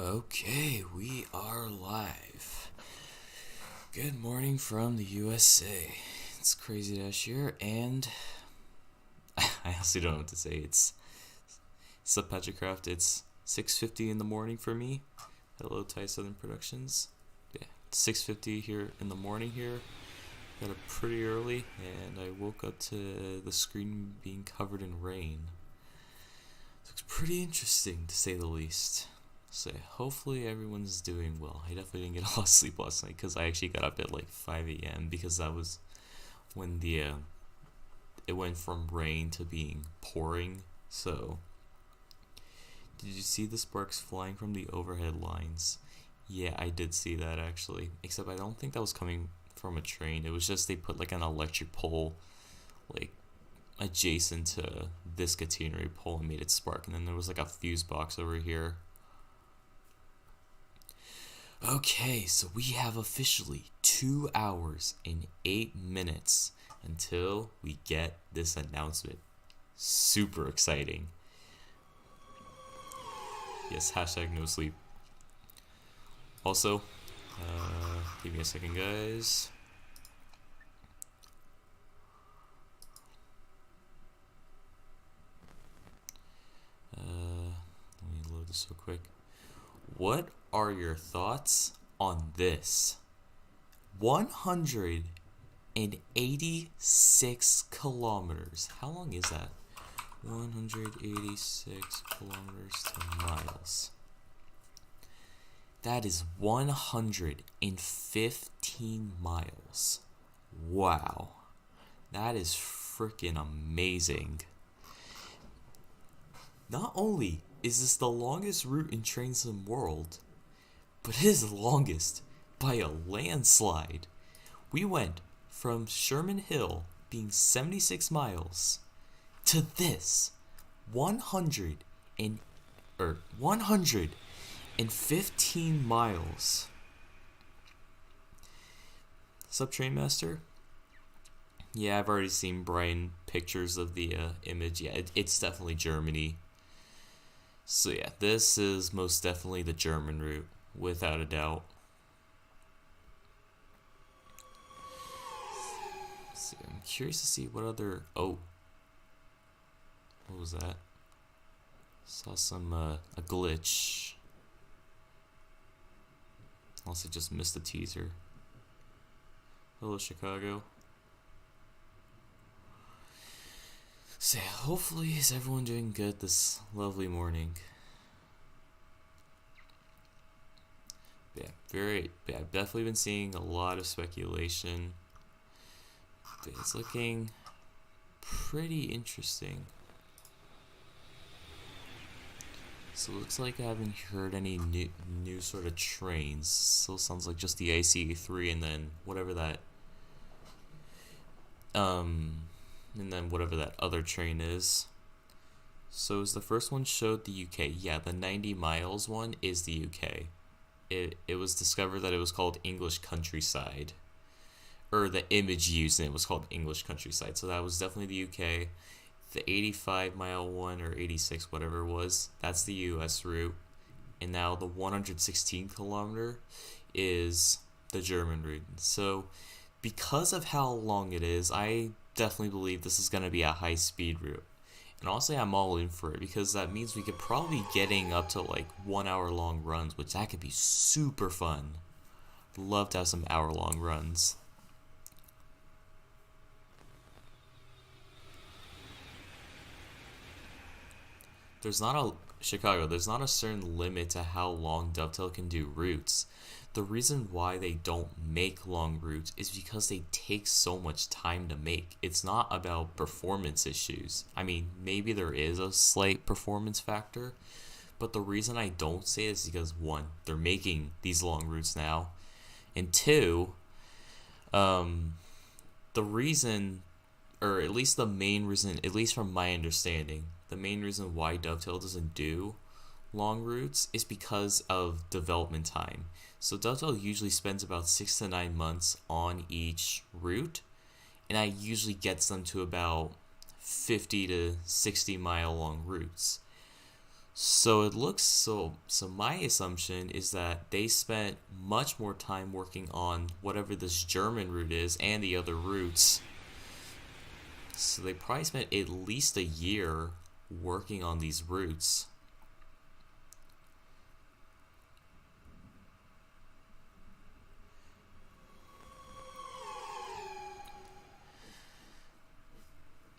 Okay, we are live. Good morning from the USA. It's Crazy Dash here, and I honestly don't know what to say. It's Subpatricraft. It's 6:50 in the morning for me. Hello, Thai Southern Productions. Yeah, it's 6:50 here in the morning here. Got up pretty early, and I woke up to the screen being covered in rain. Looks pretty interesting, to say the least. So hopefully everyone's doing well. I definitely didn't get a lot of sleep last night because I actually got up at like 5 a.m. because that was when it went from rain to being pouring. So did you see the sparks flying from the overhead lines? Yeah, I did see that actually. Except I don't think that was coming from a train. It was just they put like an electric pole like adjacent to this catenary pole and made it spark, and then there was like a fuse box over here. Okay, so we have officially 2 hours and 8 minutes until we get this announcement. Super exciting. Yes, hashtag no sleep. Also, give me a second, guys. Let me load this real quick. What are your thoughts on this? 186 kilometers. How long is that? 186 kilometers to miles. That is 115 miles. Wow. That is freaking amazing. Not only is this the longest route in Train Sim World, but it is the longest by a landslide. We went from Sherman Hill being 76 miles to this 115 miles. Sup, Trainmaster? Yeah, I've already seen Brian pictures of the image. Yeah, it's definitely Germany. So yeah, this is most definitely the German route, without a doubt. So I'm curious to see what other... Oh. What was that? Saw some, a glitch. Also just missed the teaser. Hello, Chicago. So yeah, hopefully is everyone doing good this lovely morning. I've definitely been seeing a lot of speculation. But it's looking pretty interesting. So it looks like I haven't heard any new sort of trains. Still sounds like just the ICE3 and then whatever that other train is. So is the first one showed the UK. Yeah, the 90 miles one is the UK. It was discovered that it was called English Countryside. Or the image used in it was called English Countryside. So that was definitely the UK. The 85 mile one or 86, whatever it was, that's the US route. And now the 116 kilometer is the German route. So because of how long it is, I definitely believe this is going to be a high speed route. And honestly, I'm all in for it because that means we could probably be getting up to like 1 hour long runs, which that could be super fun. Love to have some hour long runs. There's not a certain limit to how long Dovetail can do routes. The reason why they don't make long routes is because they take so much time to make. It's not about performance issues. I mean, maybe there is a slight performance factor, but the reason I don't say it is because one, they're making these long routes now, and two, the reason, or at least the main reason, at least from my understanding, the main reason why Dovetail doesn't do long routes is because of development time. So Dovetail usually spends about 6 to 9 months on each route, and that usually gets them to about 50 to 60 mile long routes. So it looks so my assumption is that they spent much more time working on whatever this German route is and the other routes. So they probably spent at least a year working on these routes.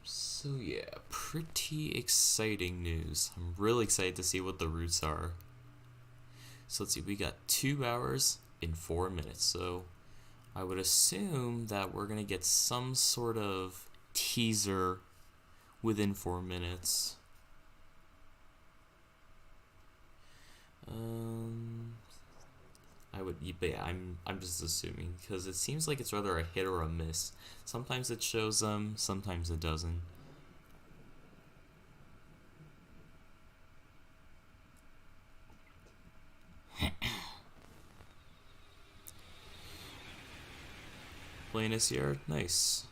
So yeah, pretty exciting news. I'm really excited to see what the routes are. So let's see, we got 2 hours and 4 minutes. So I would assume that we're gonna get some sort of teaser within 4 minutes. But yeah, I'm just assuming because it seems like it's rather a hit or a miss. Sometimes it shows them, sometimes it doesn't. Playing this year, nice.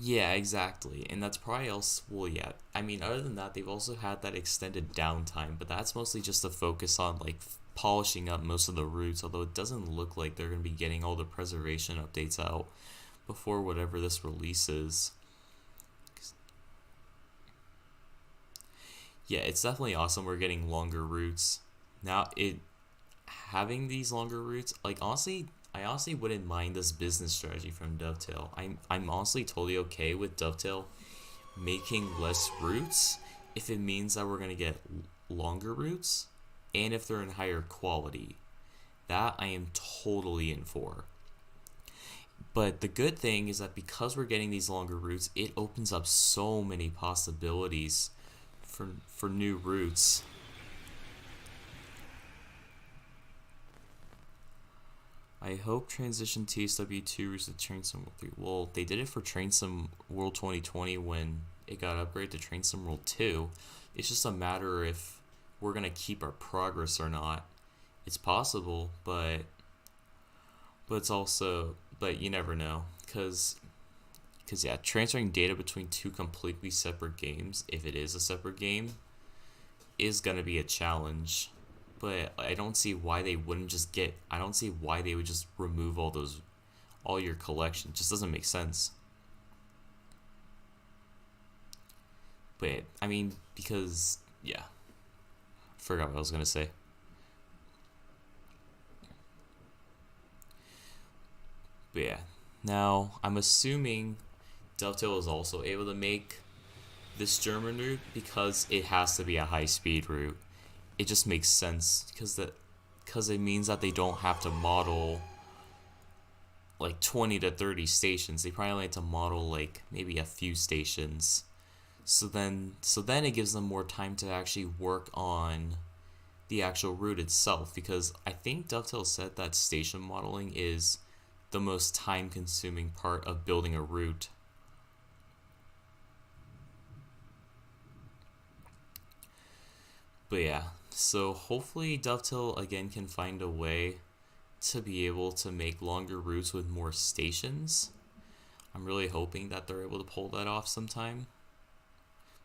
Yeah, exactly. And that's probably else. Well, yeah. I mean, other than that, they've also had that extended downtime, but that's mostly just to focus on like polishing up most of the routes. Although it doesn't look like they're going to be getting all the preservation updates out before whatever this releases. Yeah, it's definitely awesome. We're getting longer routes now. It having these longer routes, like honestly, I honestly wouldn't mind this business strategy from Dovetail. I'm honestly totally okay with Dovetail making less routes if it means that we're gonna get longer routes and if they're in higher quality. That I am totally in for. But the good thing is that because we're getting these longer routes, it opens up so many possibilities for new routes. I hope Transition TSW3 reaches the Train Sim World 3. Well, they did it for Train Sim World 2020 when it got upgraded to Train Sim World 2. It's just a matter if we're going to keep our progress or not. It's possible, but it's also, but you never know. Because yeah, transferring data between two completely separate games, if it is a separate game, is going to be a challenge. But I don't see why they wouldn't just get. I don't see why they would just remove all your collection. It just doesn't make sense. But I mean, because yeah, forgot what I was gonna say. But yeah, now I'm assuming Dovetail is also able to make this German route because it has to be a high speed route. It just makes sense because it means that they don't have to model like 20 to 30 stations. They probably only have to model like maybe a few stations. So then it gives them more time to actually work on the actual route itself because I think Dovetail said that station modeling is the most time consuming part of building a route. But yeah, so hopefully Dovetail again can find a way to be able to make longer routes with more stations. I'm really hoping that they're able to pull that off sometime.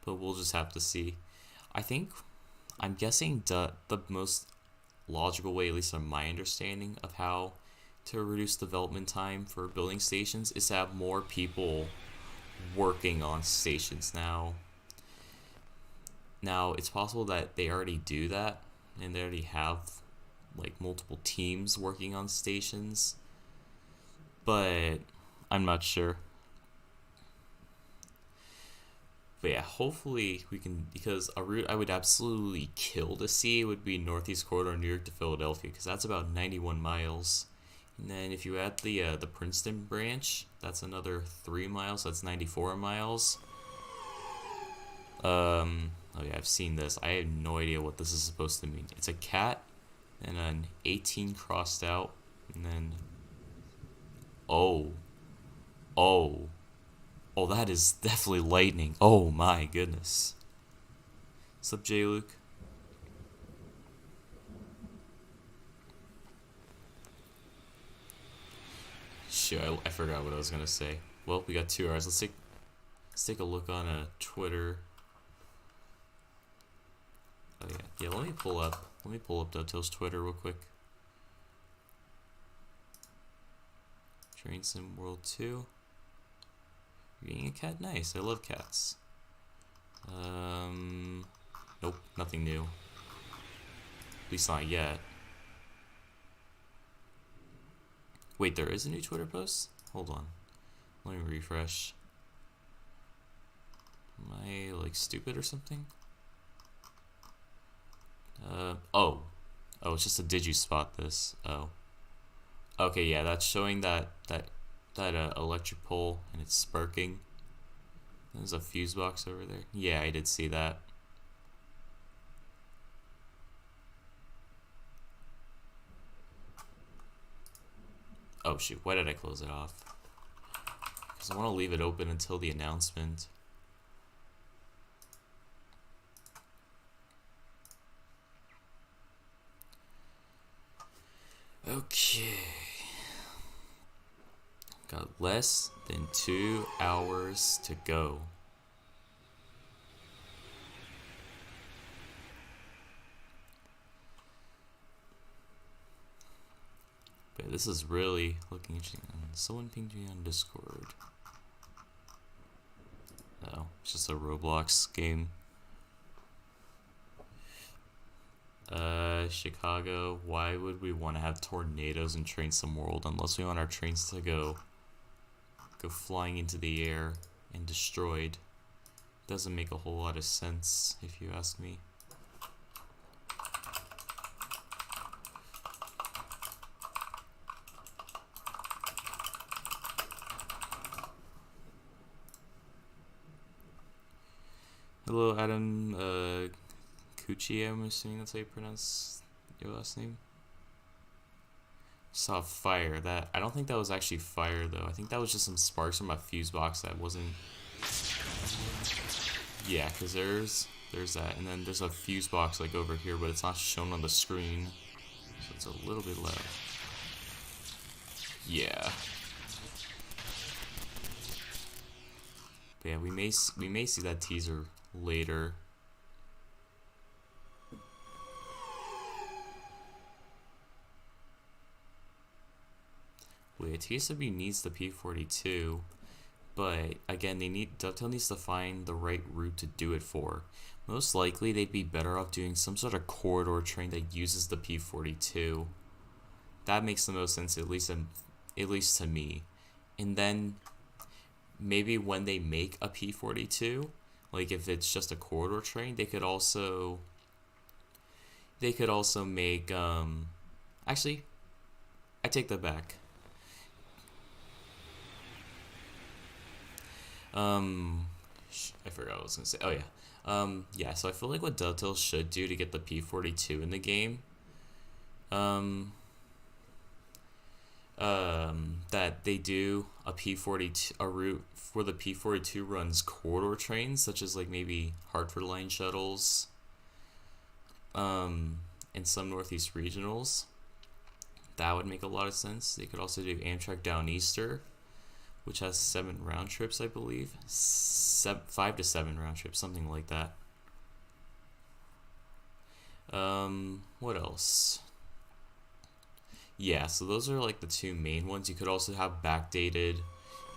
But we'll just have to see. I'm guessing the most logical way, at least from my understanding, of how to reduce development time for building stations is to have more people working on stations now. Now, it's possible that they already do that and they already have like multiple teams working on stations, but I'm not sure. But yeah, hopefully we can, because a route I would absolutely kill to see would be Northeast Corridor, New York to Philadelphia, because that's about 91 miles. And then if you add the Princeton branch, that's another 3 miles. So that's 94 miles. Oh yeah, I've seen this. I have no idea what this is supposed to mean. It's a cat and an 18 crossed out, and then oh, oh, oh, that is definitely lightning. Oh my goodness. What's up, J. Luke? Shit, I forgot what I was gonna say. Well, we got 2 hours. Let's take a look on Twitter. Oh yeah, yeah. Let me pull up Dovetail's Twitter real quick. Train Sim World 2. You're getting a cat? Nice. I love cats. Nope, nothing new. At least not yet. Wait, there is a new Twitter post? Hold on. Let me refresh. Am I, like, stupid or something? Oh. Oh, it's just a did you spot this? Oh. Okay, yeah, that's showing that electric pole, and it's sparking. There's a fuse box over there. Yeah, I did see that. Oh shoot, why did I close it off? Because I want to leave it open until the announcement. Okay. Got less than 2 hours to go. But this is really looking interesting. Someone pinged me on Discord. No, it's just a Roblox game. Chicago, why would we want to have tornadoes in Train Sim World unless we want our trains to go flying into the air and destroyed? Doesn't make a whole lot of sense if you ask me. Hello, Adam Cucci, I'm assuming that's how you pronounce your last name. Saw fire. That I don't think that was actually fire though. I think that was just some sparks from a fuse box that wasn't. Yeah, because there's that, and then there's a fuse box like over here, but it's not shown on the screen, so it's a little bit loud. Yeah. But yeah, we may see that teaser later. Wait, TSW needs the P42, but again, Dovetail needs to find the right route to do it for. Most likely, they'd be better off doing some sort of corridor train that uses the P42. That makes the most sense, at least to me. And then maybe when they make a P42, like if it's just a corridor train, they could also make actually, I take that back. I forgot what I was gonna say. Oh yeah. Yeah, so I feel like what Dovetail should do to get the P42 in the game, that they do a P42, a route where the P42 runs corridor trains, such as like maybe Hartford Line shuttles, and some Northeast regionals. That would make a lot of sense. They could also do Amtrak Downeaster, which has 7 round trips, I believe. 5 to 7 round trips, something like that. What else? Yeah, so those are like the 2 main ones. You could also have backdated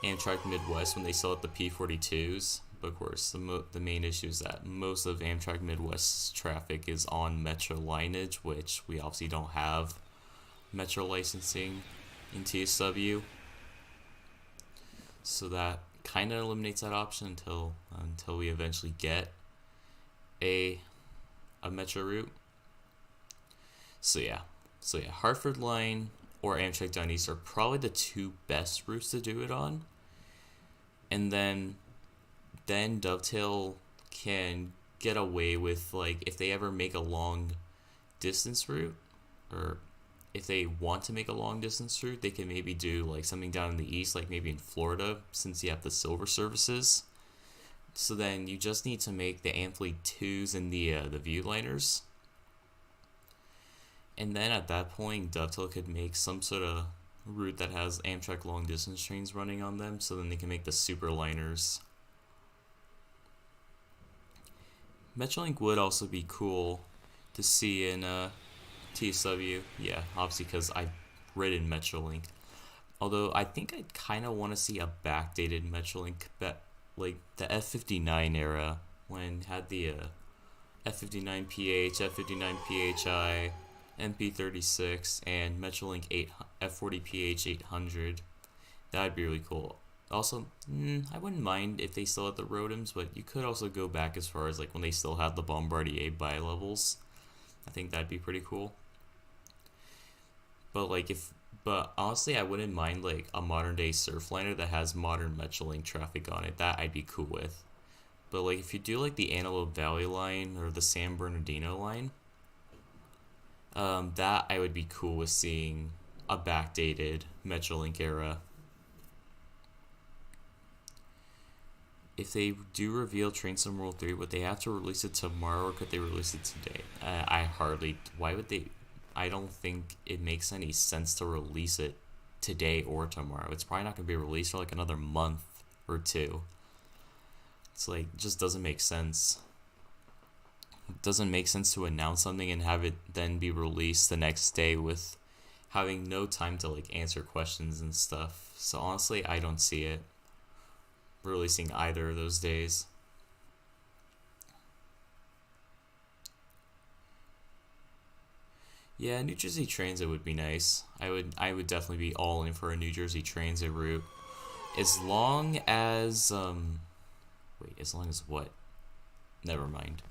Amtrak Midwest when they sell at the P42s. But of course, the main issue is that most of Amtrak Midwest's traffic is on Metro lineage, which we obviously don't have Metro licensing in TSW. So that kind of eliminates that option until we eventually get a Metro route. So yeah, Hartford Line or Amtrak Downeast are probably the 2 best routes to do it on. And then Dovetail can get away with, like, if they ever make a long distance route, or if they want to make a long distance route, they can maybe do like something down in the east, like maybe in Florida, since you have the silver services. So then you just need to make the Amfleet 2s and the Viewliners. And then at that point, Dovetail could make some sort of route that has Amtrak long distance trains running on them, so then they can make the Superliners. Metrolink would also be cool to see in TSW. Yeah, obviously because I've ridden Metrolink. Although I think I kind of want to see a backdated Metrolink, like the F59 era when it had the F59PH, F59PHI, MP36, and Metrolink 8 F40PH 800. That'd be really cool. Also, I wouldn't mind if they still had the ROTMs, but you could also go back as far as like when they still had the Bombardier bi-levels. I think that'd be pretty cool. But honestly, I wouldn't mind like a modern day Surfliner that has modern Metrolink traffic on it. That I'd be cool with. But like if you do like the Antelope Valley line or the San Bernardino line, that I would be cool with seeing a backdated Metrolink era. If they do reveal Train Sim World 3, would they have to release it tomorrow or could they release it today? Why would they? I don't think it makes any sense to release it today or tomorrow. It's probably not going to be released for like another month or two. It's like, just doesn't make sense. It doesn't make sense to announce something and have it then be released the next day with having no time to like answer questions and stuff. So honestly, I don't see it releasing either of those days. Yeah, New Jersey Transit would be nice. I would definitely be all in for a New Jersey Transit route. As long as as long as what? Never mind.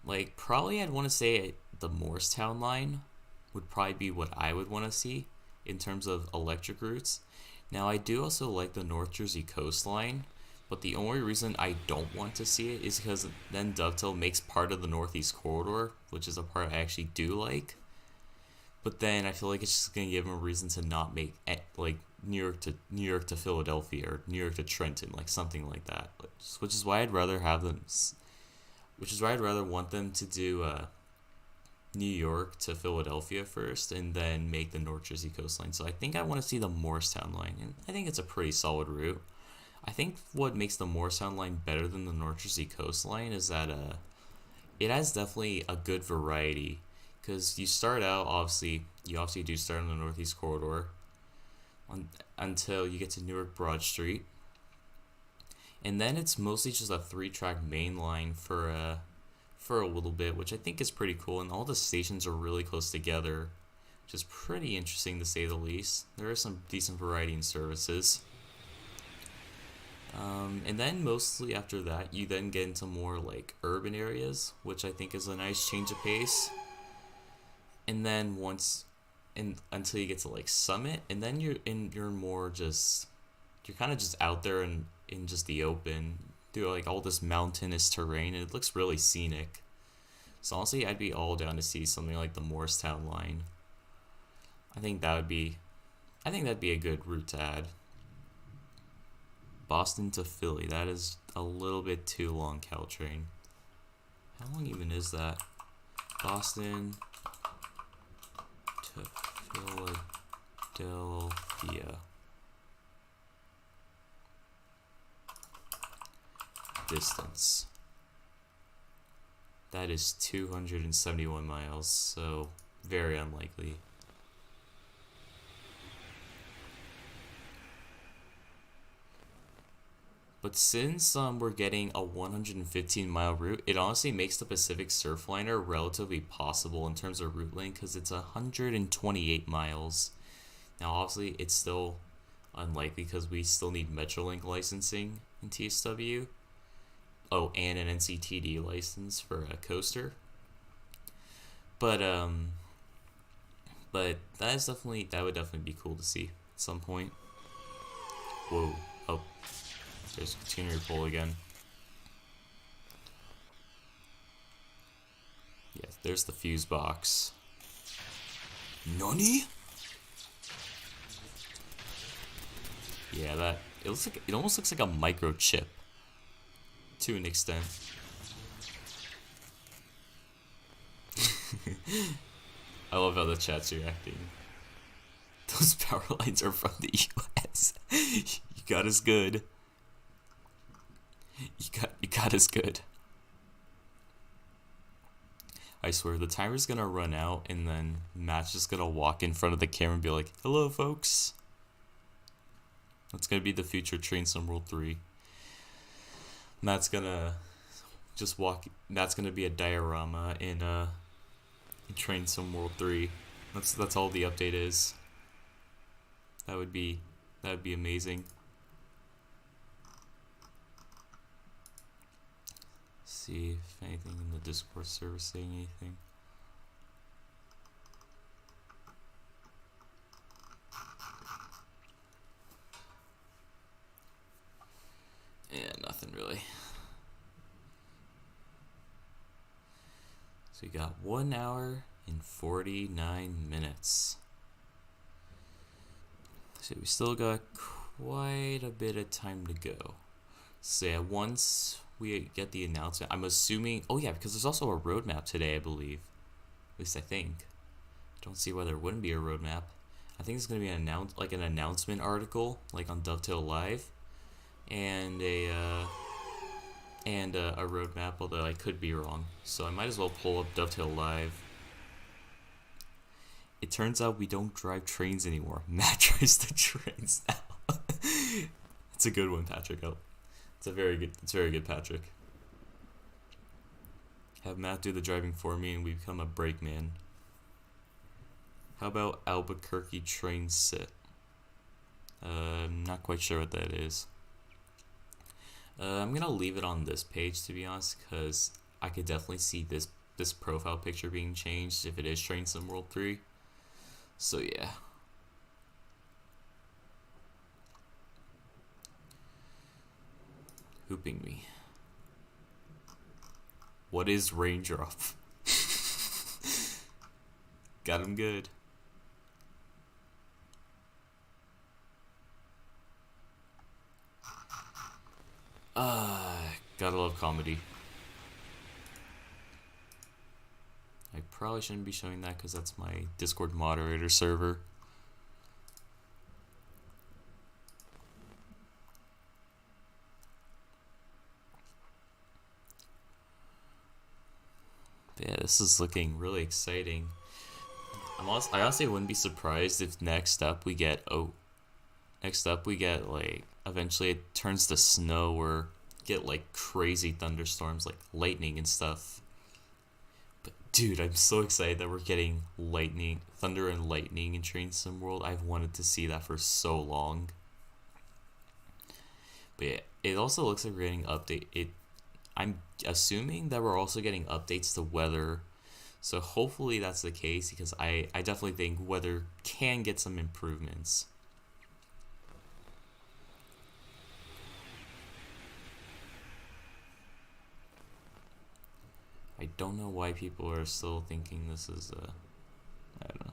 Like probably I'd want to say the Morristown line would probably be what I would want to see in terms of electric routes. Now I do also like the North Jersey coastline, but the only reason I don't want to see it is because then Dovetail makes part of the Northeast Corridor, which is a part I actually do like. But then I feel like it's just gonna give them a reason to not make like New York to Philadelphia or New York to Trenton, like something like that. Which is why I'd rather have them. Which is why I'd rather want them to do New York to Philadelphia first, and then make the North Jersey coastline. So I think I want to see the Morristown line, and I think it's a pretty solid route. I think what makes the Morristown line better than the North Jersey coastline is that it has definitely a good variety. Because you obviously do start on the Northeast Corridor until you get to Newark Broad Street. And then it's mostly just a 3-track main line for a little bit, which I think is pretty cool. And all the stations are really close together, which is pretty interesting to say the least. There is some decent variety in services. And then mostly after that, you then get into more like urban areas, which I think is a nice change of pace. And then until you get to like Summit, and then you're kind of just out there in just the open through like all this mountainous terrain, and it looks really scenic. So honestly, I'd be all down to see something like the Morristown line. I think that'd be a good route to add. Boston to Philly, that is a little bit too long, Caltrain. How long even is that? Boston to Philadelphia. Distance. That is 271 miles, so very unlikely. But since we're getting a 115-mile route, it honestly makes the Pacific Surfliner relatively possible in terms of route length because it's 128 miles. Now, obviously, it's still unlikely because we still need Metrolink licensing in TSW. Oh, and an NCTD license for a coaster. But that would definitely be cool to see at some point. Whoa! Oh. There's a catenary pole again. Yes, there's the fuse box. Nani? Yeah, it almost looks like a microchip to an extent. I love how the chat's reacting. Those power lines are from the US. You got us good. You got us good. I swear, the timer's gonna run out, and then Matt's just gonna walk in front of the camera and be like, "Hello, folks." That's gonna be the future Train Sim World 3. Matt's gonna just walk. That's gonna be a diorama in Train Sim World 3. That's all the update is. That would be amazing. See if anything in the Discord server saying anything. Yeah, nothing really. So we got 1 hour and 49 minutes. So we still got quite a bit of time to go. So yeah, once we get the announcement, I'm assuming, oh yeah, because there's also a roadmap today, I believe. At least I think. Don't see why there wouldn't be a roadmap. I think it's going to be an announcement article, like on Dovetail Live, and a roadmap, although I could be wrong. So I might as well pull up Dovetail Live. It turns out we don't drive trains anymore. Matt drives the trains now. It's a good one, Patrick. Oh, it's very good, Patrick. Have Matt do the driving for me and we become a brakeman. How about Albuquerque train sit? I'm not quite sure what that is. I'm gonna leave it on this page, to be honest, because I could definitely see this profile picture being changed if it is Train Sim World 3. So yeah. Hooping me. What is raindrop? Got him good. Gotta love comedy. I probably shouldn't be showing that because that's my Discord moderator server. But yeah, this is looking really exciting. I honestly wouldn't be surprised if next up we get like eventually it turns to snow or get like crazy thunderstorms like lightning and stuff. But dude, I'm so excited that we're getting thunder and lightning in Train Sim World. I've wanted to see that for so long. But yeah, it also looks like we're getting I'm assuming that we're also getting updates to weather. So hopefully that's the case because I definitely think weather can get some improvements. I don't know why people are still thinking this is I don't know.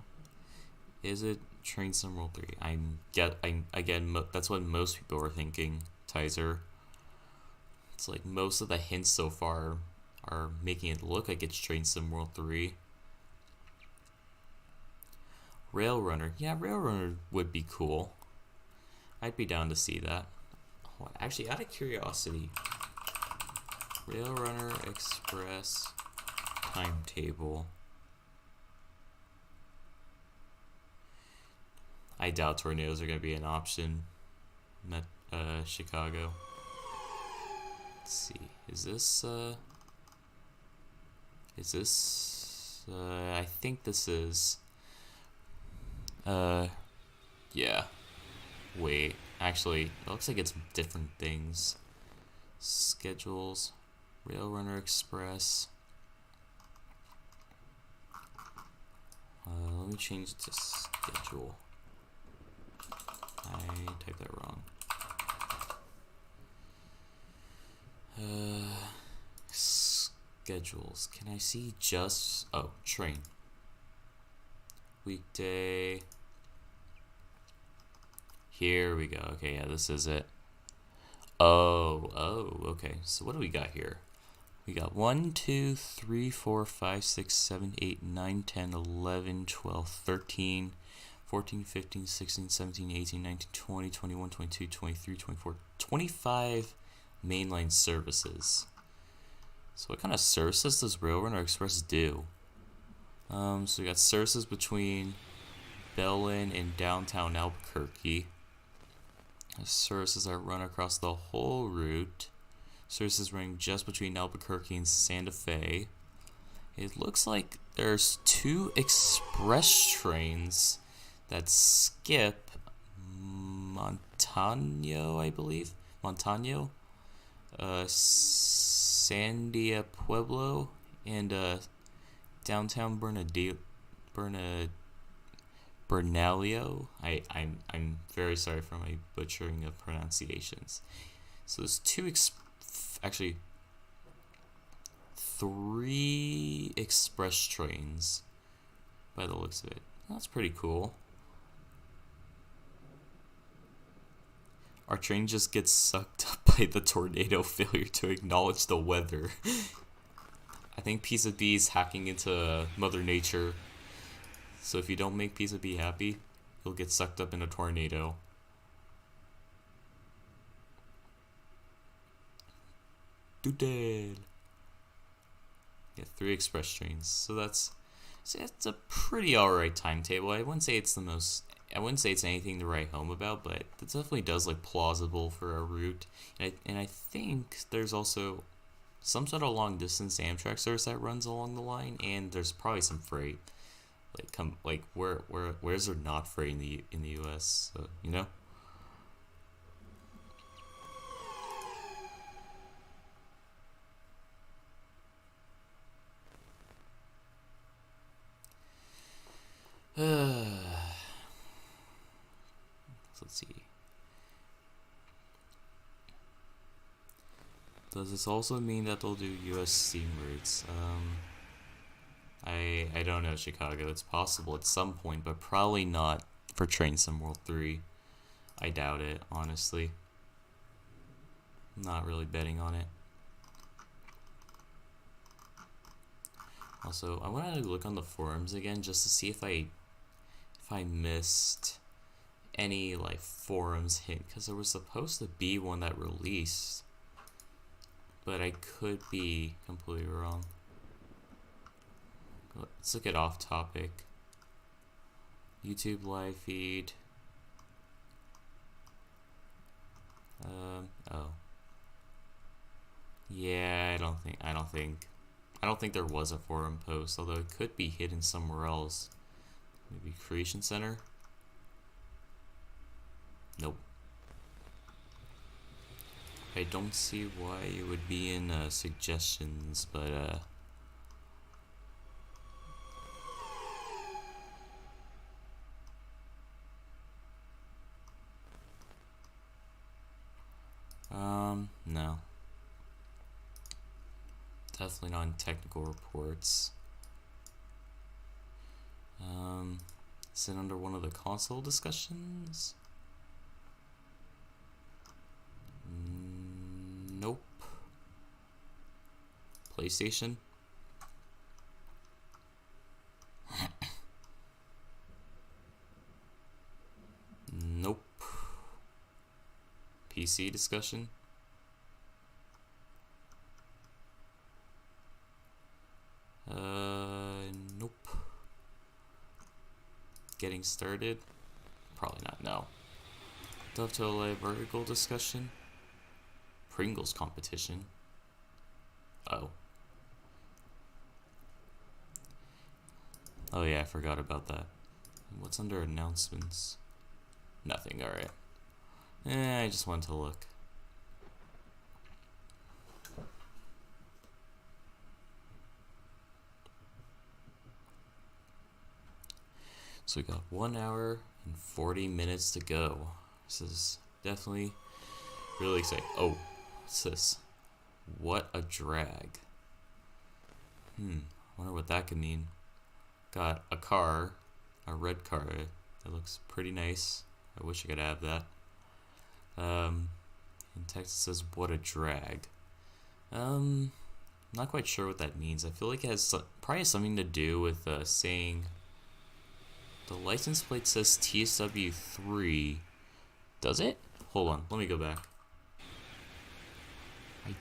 Is it Train Sim World 3? That's what most people are thinking, Tizer. It's like most of the hints so far are making it look like it's Train Sim World 3. Rail Runner. Yeah, Rail Runner would be cool. I'd be down to see that. Actually, out of curiosity, Rail Runner Express timetable. I doubt tornadoes are going to be an option. Chicago. Let's see. Is this I think this is yeah. Wait, actually, it looks like it's different things. Schedules, Rail Runner Express. Let me change it to schedule. I typed that wrong. Schedules. Can I see just... Oh, train. Weekday. Here we go. Okay, yeah, this is it. Oh, okay. So what do we got here? We got 1, 2, 3, 4, 5, 6, 7, 8, 9, 10, 11, 12, 13, 14, 15, 16, 17, 18, 19, 20, 21, 22, 23, 24, 25 mainline services. So what kind of services does Railrunner Express do? So we got services between Belen and downtown Albuquerque. Services are run across the whole route. Services running just between Albuquerque and Santa Fe. It looks like there's 2 express trains that skip Montano, I believe. Montano, Sandia Pueblo, and downtown Bernalillo. I'm very sorry for my butchering of pronunciations. So there's actually 3 express trains by the looks of it. That's pretty cool. Our train just gets sucked up by the tornado failure to acknowledge the weather. I think Piece of B is hacking into Mother Nature. So if you don't make Piece of B happy, you'll get sucked up in a tornado. Doodle. Yeah, 3 express trains. So it's a pretty alright timetable. I wouldn't say it's anything to write home about, but it definitely does look plausible for a route. And I think there's also some sort of long distance Amtrak service that runs along the line, and there's probably some freight. Where's there not freight in the U.S.? So, you know. Let's see. Does this also mean that they'll do U.S. steam routes? I don't know, Chicago. It's possible at some point, but probably not for Train Sim World 3. I doubt it, honestly. I'm not really betting on it. Also, I wanted to look on the forums again just to see if I missed any like forums hint, because there was supposed to be one that released, but I could be completely wrong. Let's look at off topic. YouTube live feed. Oh. Yeah, I don't think there was a forum post, although it could be hidden somewhere else. Maybe Creation Center? Nope. I don't see why it would be in suggestions, but no. Definitely not in technical reports. Is it under one of the console discussions? Nope. PlayStation? Nope. PC discussion? Nope. Getting started? Probably not, no. Dovetail Live vertical discussion? Pringles competition? Oh. Oh yeah, I forgot about that. What's under announcements? Nothing, alright. I just wanted to look. So we got 1 hour and 40 minutes to go. This is definitely really exciting. Oh, what's this? What a drag. Wonder what that could mean. Got a car, a red car. That looks pretty nice. I wish I could have that. In text it says, what a drag. Not quite sure what that means. I feel like it has probably has something to do with saying the license plate says TSW3. Does it? Hold on, let me go back. I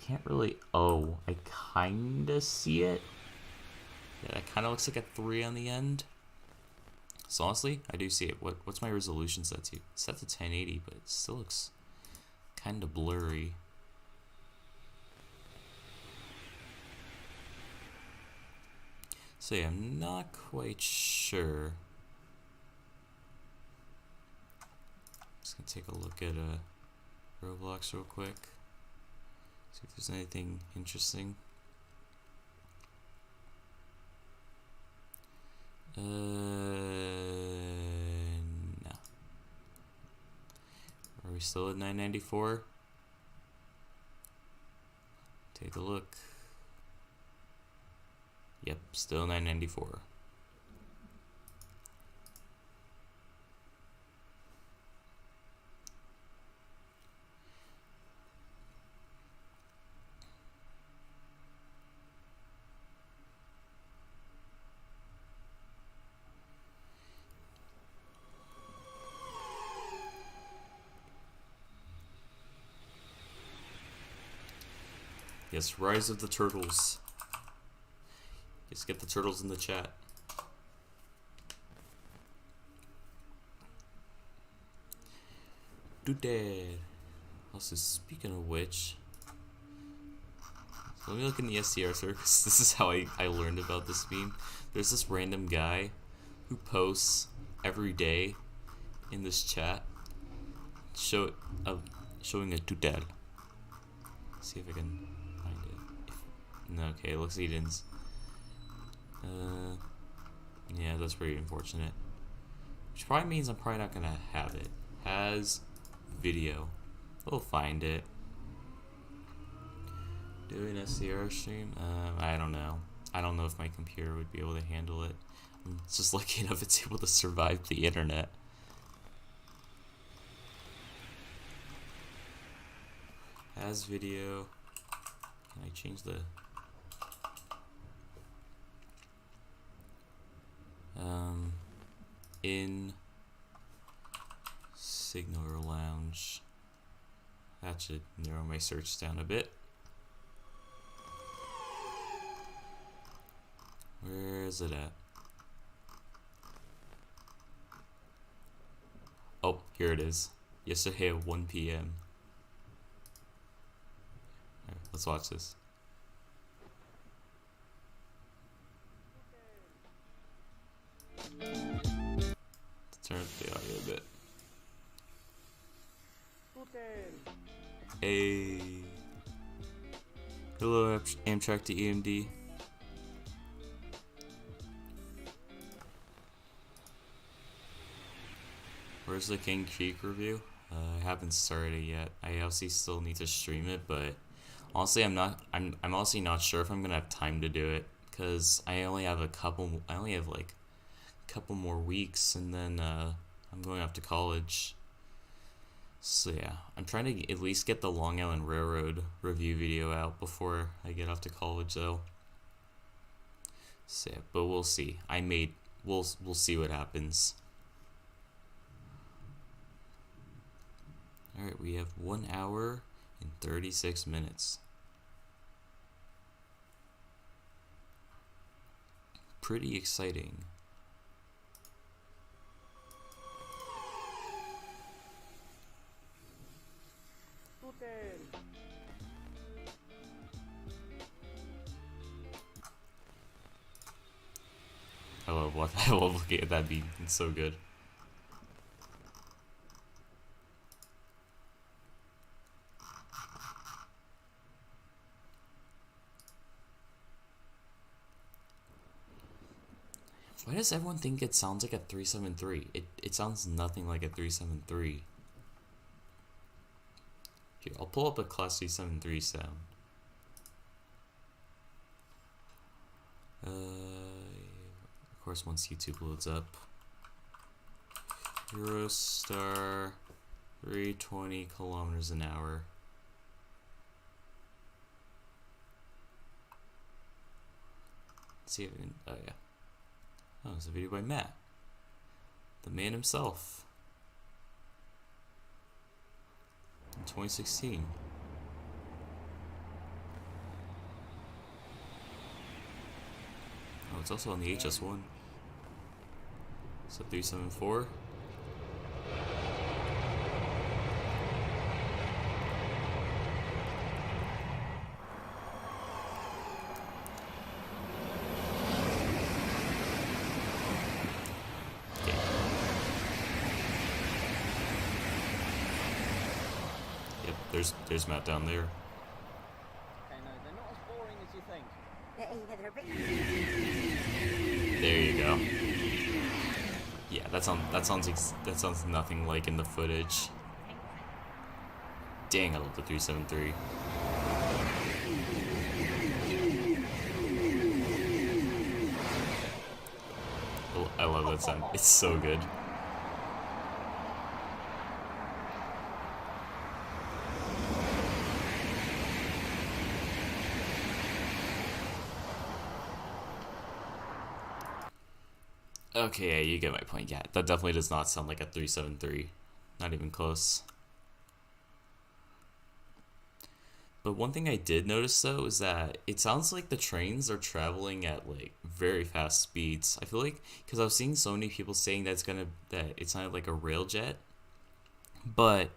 can't really, I kinda see it. Yeah, that kind of looks like a 3 on the end. So honestly, I do see it. What's my resolution set to? It's set to 1080, but it still looks kind of blurry. So yeah, I'm not quite sure. Just gonna take a look at Roblox real quick. See if there's anything interesting. No. Are we still at 994? Take a look. Yep, still 994. Yes, Rise of the Turtles. Just get the turtles in the chat. Dude. Also, speaking of which, so let me look in the STR circus. This is how I learned about this meme. There's this random guy who posts every day in this chat showing a doodad. See if I can find it. No, okay, it looks like he didn't. Yeah, that's pretty unfortunate. Which probably means I'm probably not gonna have it. Has video. We'll find it. Do an SCR stream? I don't know. I don't know if my computer would be able to handle it. I'm just lucky enough it's able to survive the internet. Has video. Can I change the... in Signal Lounge. That should narrow my search down a bit. Where is it at? Oh, here it is. Yesterday at 1 p.m. Alright, let's watch this. Turn up the audio a bit. Hey. Hello, Amtrak to EMD. Where's the King Creek review? I haven't started yet. I obviously still need to stream it, but honestly, I'm honestly not sure if I'm gonna have time to do it because I only have like a couple more weeks, and then I'm going off to college. So yeah, I'm trying to at least get the Long Island Railroad review video out before I get off to college, though. So yeah, but we'll see. We'll see what happens. All right, we have 1 hour and 36 minutes. Pretty exciting. I love looking at that beam. It's so good. Why does everyone think it sounds like a 373? It sounds nothing like a 373. Here, I'll pull up a Class 373 sound. Of course, once YouTube loads up. Eurostar, 320 kilometers an hour. Let's see if we can, oh yeah. Oh, it's a video by Matt, the man himself, in 2016. Oh, it's also on the HS1. So 374. There's Matt down there. Okay, no, they're not as boring as you think. There you go. Yeah, that sounds nothing like in the footage. Dang, I love the 373. I love that sound. It's so good. Okay, yeah, you get my point. Yeah, that definitely does not sound like a 373. Not even close. But one thing I did notice though is that it sounds like the trains are traveling at like very fast speeds. I feel like because I was seeing so many people saying that it sounded like a rail jet, but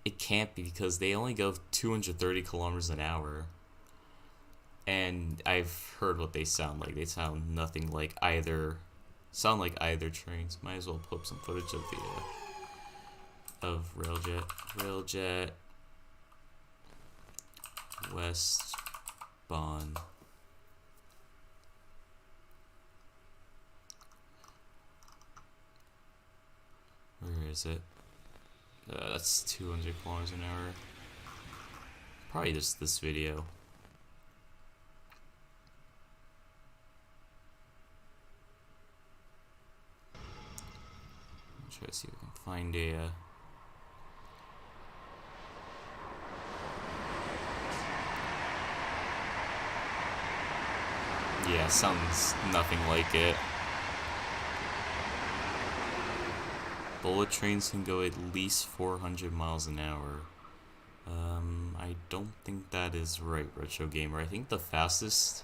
it can't be because they only go 230 kilometers an hour. And I've heard what they sound like. They sound nothing like either. Sound like either trains. Might as well pull up some footage of the of railjet. Railjet westbound. Where is it? That's 200 kilometers an hour. Probably just this video. Try to see if we can find a. Yeah, sounds nothing like it. Bullet trains can go at least 400 miles an hour. I don't think that is right, Retro Gamer. I think the fastest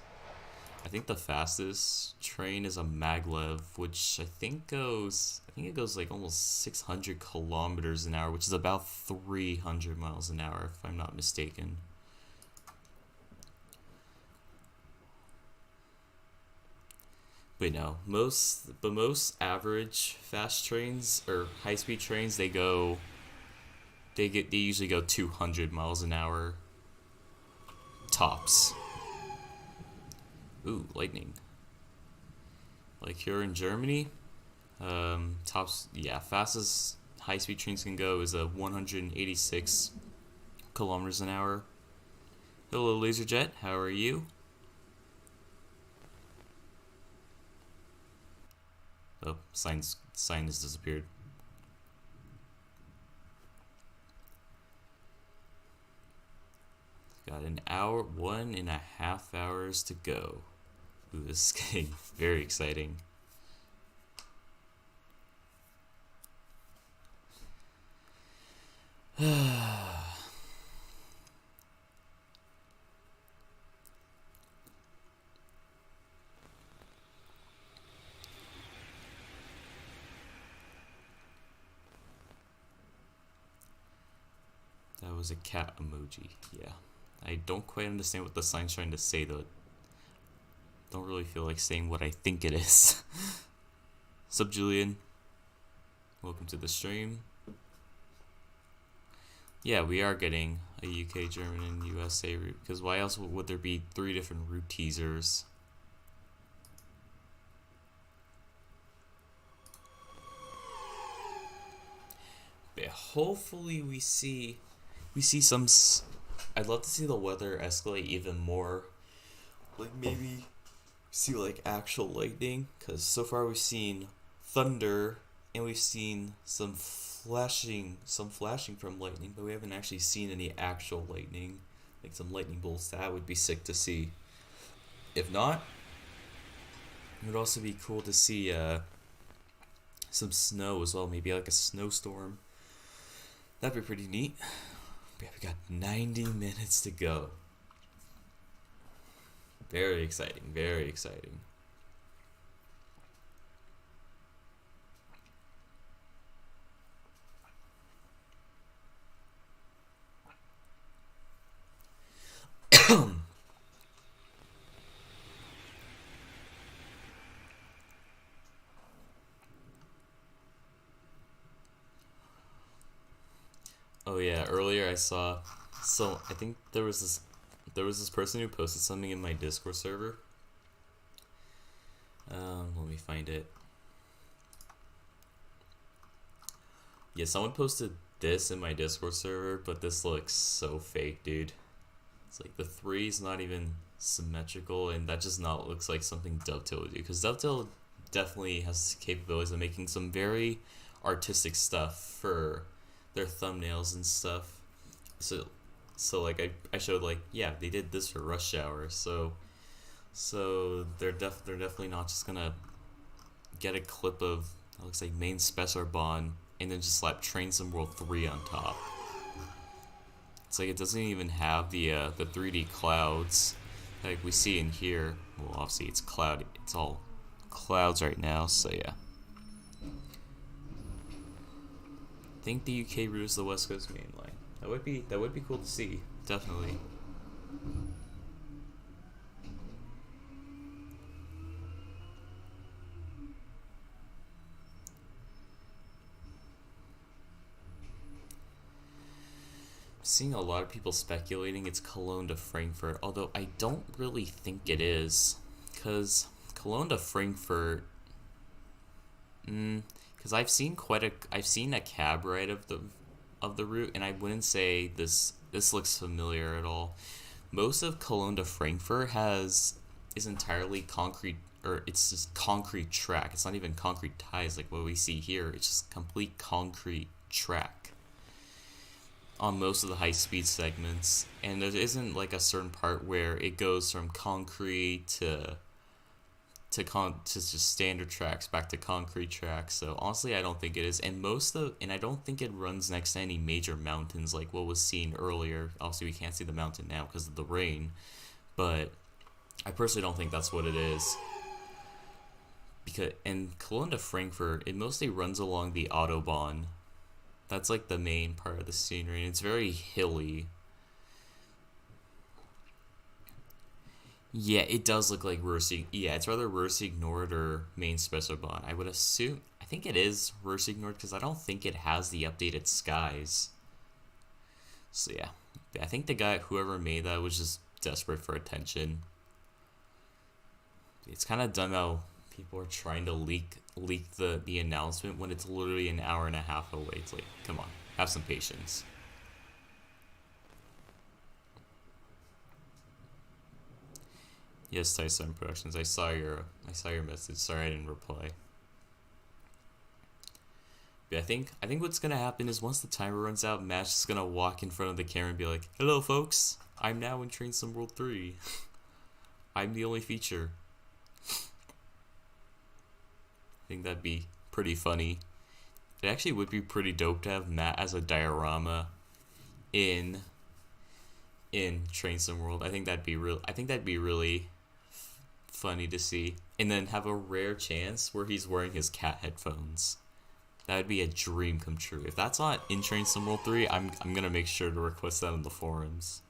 train is a maglev, which I think it goes like almost 600 kilometers an hour, which is about 300 miles an hour, if I'm not mistaken. But no, most average fast trains or high-speed trains, they usually go 200 miles an hour tops. Ooh, lightning. Like here in Germany, fastest high-speed trains can go is a 186 kilometers an hour. Hello, LaserJet. How are you? Oh, sign has disappeared. Got 1.5 hours to go. Ooh, this is getting very exciting. That was a cat emoji, yeah. I don't quite understand what the sign's trying to say though. Don't really feel like saying what I think it is. Sup, Julian? Welcome to the stream. Yeah, we are getting a UK, German, and USA route, because why else would there be 3 different route teasers? But hopefully we see some. I'd love to see the weather escalate even more. Like maybe see like actual lightning, because so far we've seen thunder and we've seen some flashing from lightning, but we haven't actually seen any actual lightning, like some lightning bolts. That would be sick to see. If not, it would also be cool to see some snow as well, maybe like a snowstorm. That'd be pretty neat. Yeah, we got 90 minutes to go. Very exciting, very exciting. Oh yeah, earlier I saw. So I think there was this person who posted something in my Discord server. Let me find it. Yeah, someone posted this in my Discord server, but this looks so fake, dude. It's like the three is not even symmetrical, and that just not looks like something Dovetail would do. Because Dovetail definitely has capabilities of making some very artistic stuff for their thumbnails and stuff. So like I showed like yeah they did this for Rush Hour. So they're definitely not just gonna get a clip of it looks like main Spessor Bond and then just slap Train Sim World 3 on top. It's like it doesn't even have the 3D clouds like we see in here. Well, obviously it's cloudy. It's all clouds right now. So yeah, I think the UK route is the West Coast main line. That would be cool to see. Definitely. Seeing a lot of people speculating it's Cologne to Frankfurt, although I don't really think it is, because Cologne to Frankfurt, because I've seen a cab ride of the route, and I wouldn't say this looks familiar at all. Most of Cologne to Frankfurt is entirely concrete, or it's just concrete track. It's not even concrete ties like what we see here. It's just complete concrete track on most of the high speed segments, and there isn't like a certain part where it goes from concrete to just standard tracks back to concrete tracks. So honestly, I don't think it is, and I don't think it runs next to any major mountains like what was seen earlier. Obviously, we can't see the mountain now because of the rain, but I personally don't think that's what it is. Because in Cologne to Frankfurt, it mostly runs along the Autobahn. That's like the main part of the scenery, and it's very hilly. Yeah, it does look like Rursi. Yeah, it's rather Rursi-Nord or main Spessarbahn. I would assume. I think it is Rursi-Nord because I don't think it has the updated skies. So yeah, I think whoever made that, was just desperate for attention. It's kind of dumb how people are trying to leak the announcement when it's literally an hour and a half away. It's like, come on, have some patience. Yes, Tyson Productions. I saw your message. Sorry I didn't reply. But I think what's gonna happen is once the timer runs out, Matt's just gonna walk in front of the camera and be like, "Hello, folks. I'm now in Train Sim World 3. I'm the only feature." I think that'd be pretty funny. It actually would be pretty dope to have Matt as a diorama in Train Sim World. I think that'd be really funny to see. And then have a rare chance where he's wearing his cat headphones. That would be a dream come true. If that's not in Train Sim World 3, I'm gonna make sure to request that in the forums.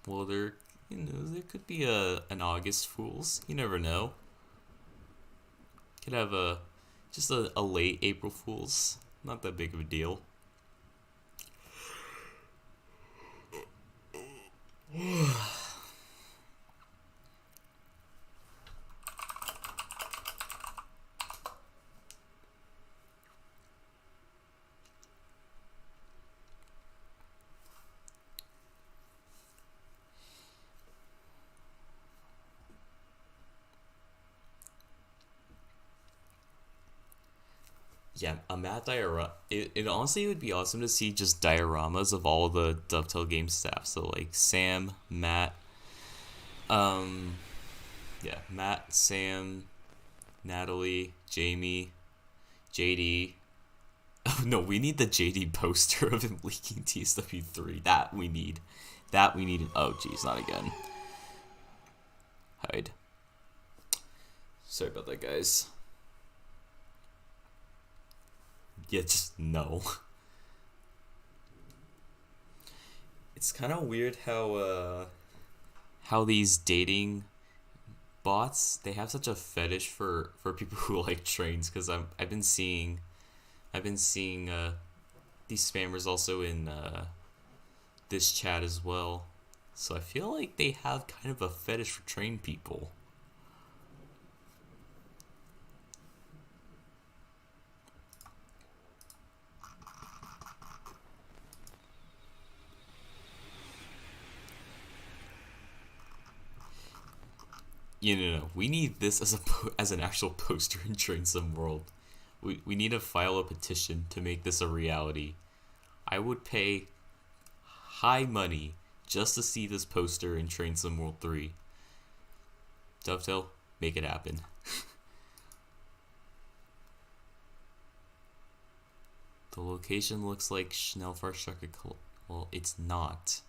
Well, there could be an August Fools. You never know. Could have a late April Fools. Not that big of a deal. Yeah, a Matt diorama. It honestly would be awesome to see just dioramas of all the Dovetail game staff. So like Sam, Matt, um, yeah, Matt, Sam, Natalie, Jamie, JD. Oh no, we need the JD poster of him leaking TSW3. That we need. That we need. Oh geez, not again. Hide. Sorry about that, guys. Yeah, just no. It's kind of weird how these dating bots, they have such a fetish for people who like trains, because I've been seeing these spammers also in this chat as well. So I feel like they have kind of a fetish for trained people. No. We need this as an actual poster in Train Some World. We need to file a petition to make this a reality. I would pay high money just to see this poster in Train Some World 3. Dovetail, make it happen. The location looks like Schnellfahrstrecke. Well, it's not.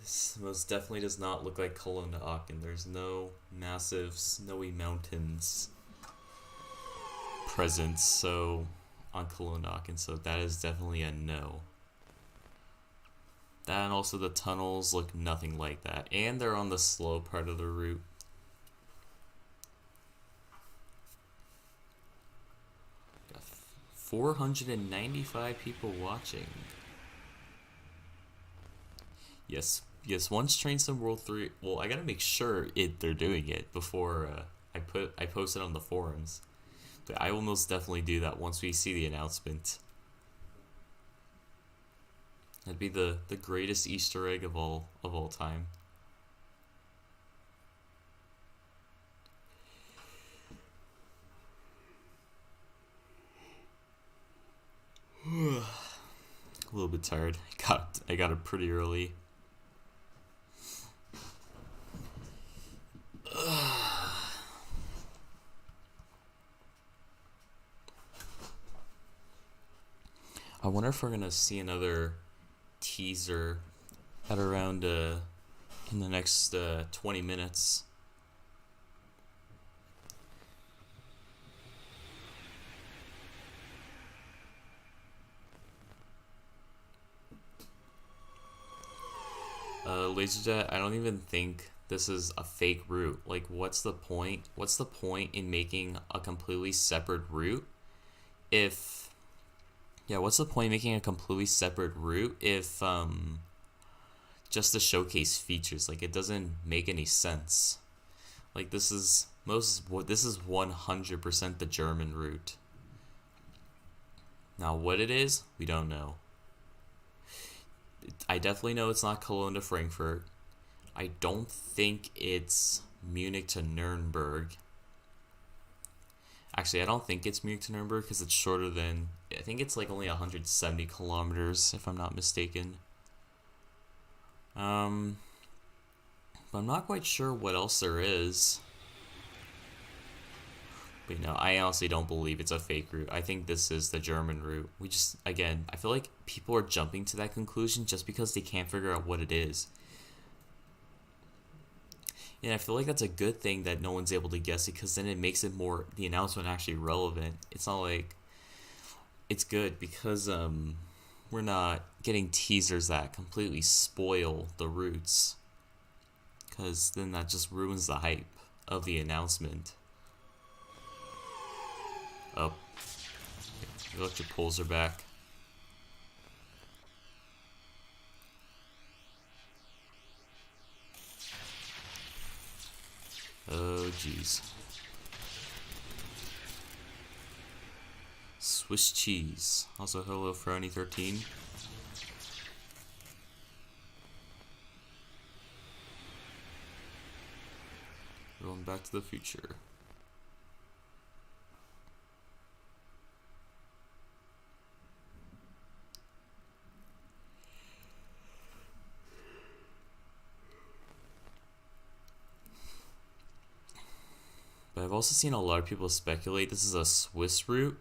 This most definitely does not look like Cologne to Aachen. There's no massive snowy mountains present on Cologne to Aachen, so that is definitely a no. That and also the tunnels look nothing like that, and they're on the slow part of the route. Got 495 people watching. Yes, once Train Sim World 3, well, I gotta make sure they're doing it before I post it on the forums. But I will most definitely do that once we see the announcement. That'd be the greatest Easter egg of all time. A little bit tired. I got it pretty early. I wonder if we're gonna see another teaser at around in the next 20 minutes. LaserJet, I don't even think this is a fake route. Like, what's the point? What's the point in making a completely separate route if... Yeah, what's the point in making a completely separate route if, just to showcase features? Like, it doesn't make any sense. Like, this is 100% the German route. Now, what it is, we don't know. I definitely know it's not Cologne to Frankfurt. I don't think it's Munich to Nuremberg. Actually, I don't think it's Munich to Nuremberg because it's shorter than... I think it's like only 170 kilometers, if I'm not mistaken. But I'm not quite sure what else there is. But I honestly don't believe it's a fake route. I think this is the German route. Again, I feel like people are jumping to that conclusion just because they can't figure out what it is. And I feel like that's a good thing that no one's able to guess it, because then it makes the announcement actually relevant. It's not like... It's good because we're not getting teasers that completely spoil the routes. Because then that just ruins the hype of the announcement. Oh. Your electric poles are back. Oh, jeez. Swiss cheese. Also, hello, Frowny13. Going back to the future. But I've also seen a lot of people speculate this is a Swiss route.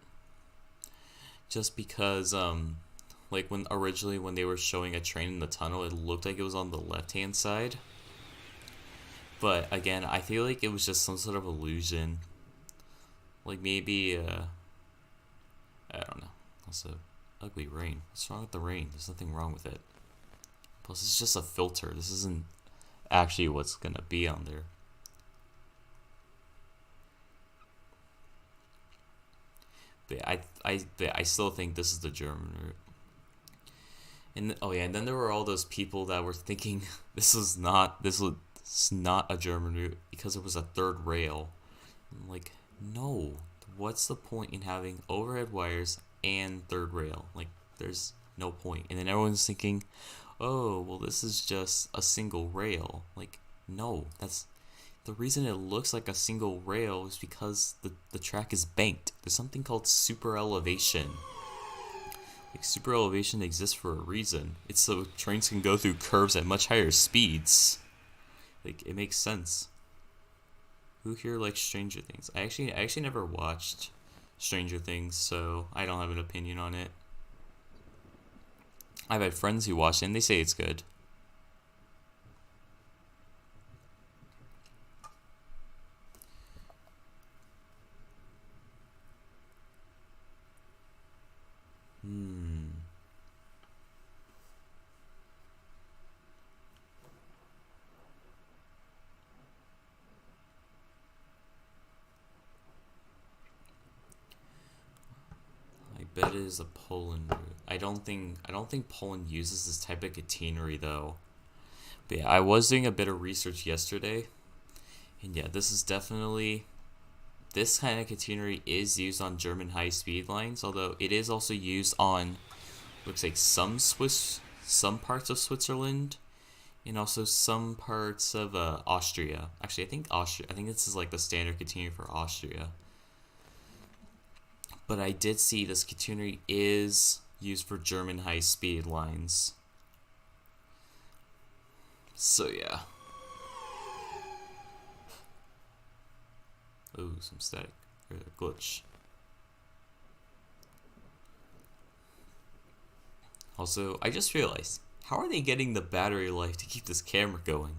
Just because, like originally when they were showing a train in the tunnel, it looked like it was on the left-hand side. But again, I feel like it was just some sort of illusion. Like maybe Also, ugly rain. What's wrong with the rain? There's nothing wrong with it. Plus, it's just a filter. This isn't actually what's gonna be on there. But I still think this is the German route. And oh yeah, and then there were all those people that were thinking this was not a German route because it was a third rail. I'm like, no. What's the point in having overhead wires and third rail? Like, there's no point. And then everyone's thinking, oh, well, this is just a single rail. Like, no, that's the reason it looks like a single rail is because the track is banked. There's something called super elevation. Like, super elevation exists for a reason. It's so trains can go through curves at much higher speeds. Like, it makes sense. Who here likes Stranger Things? I actually never watched Stranger Things, so I don't have an opinion on it. I've had friends who watch it and they say it's good. I bet it is a Poland route. I don't think Poland uses this type of catenary though. But yeah, I was doing a bit of research yesterday, and yeah, this kind of catenary is used on German high-speed lines, although it is also used on, looks like some parts of Switzerland, and also some parts of Austria. Actually, I think this is like the standard catenary for Austria. But I did see this catenary is used for German high-speed lines. So yeah. Ooh, some static or glitch. Also, I just realized, how are they getting the battery life to keep this camera going?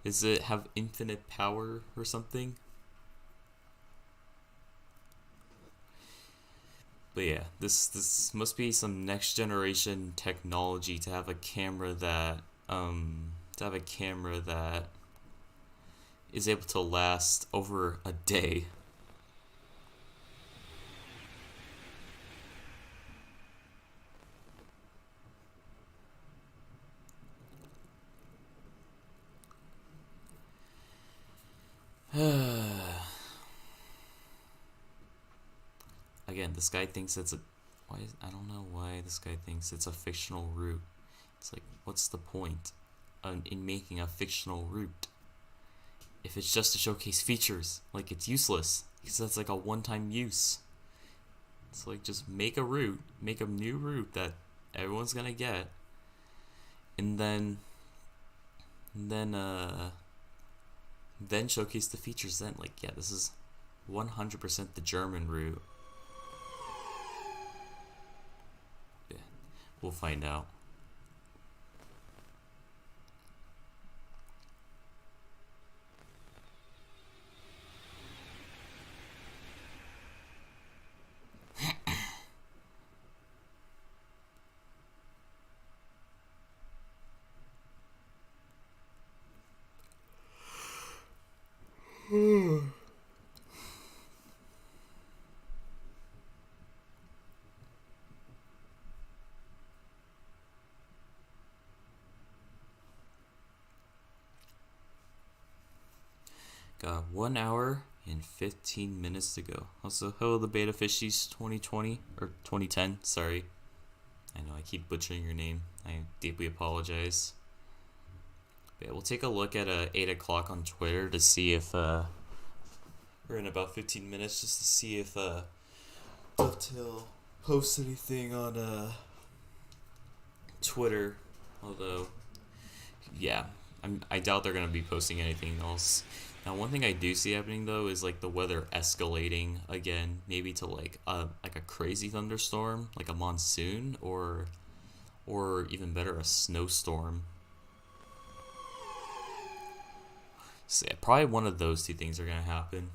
Does it have infinite power or something? But yeah, this must be some next generation technology to have a camera that is able to last over a day. Again, this guy thinks I don't know why this guy thinks it's a fictional route. It's like, what's the point in making a fictional route? If it's just to showcase features, like, it's useless because that's like a one-time use. It's like, just make a new route that everyone's gonna get, and then showcase the features. Then, like, yeah, this is 100% the German route. Yeah, we'll find out. Got 1 hour and 15 minutes to go. Also, hello, the Beta Fishies 2020 or 2010. Sorry, I know I keep butchering your name. I deeply apologize. But yeah, we'll take a look at 8 o'clock on Twitter to see if we're in about 15 minutes, just to see if Dovetail posts anything on Twitter. Although, yeah, I doubt they're gonna be posting anything else. Now, one thing I do see happening though is like the weather escalating again, maybe to like a crazy thunderstorm, like a monsoon, or even better, a snowstorm. So yeah, probably one of those two things are gonna happen.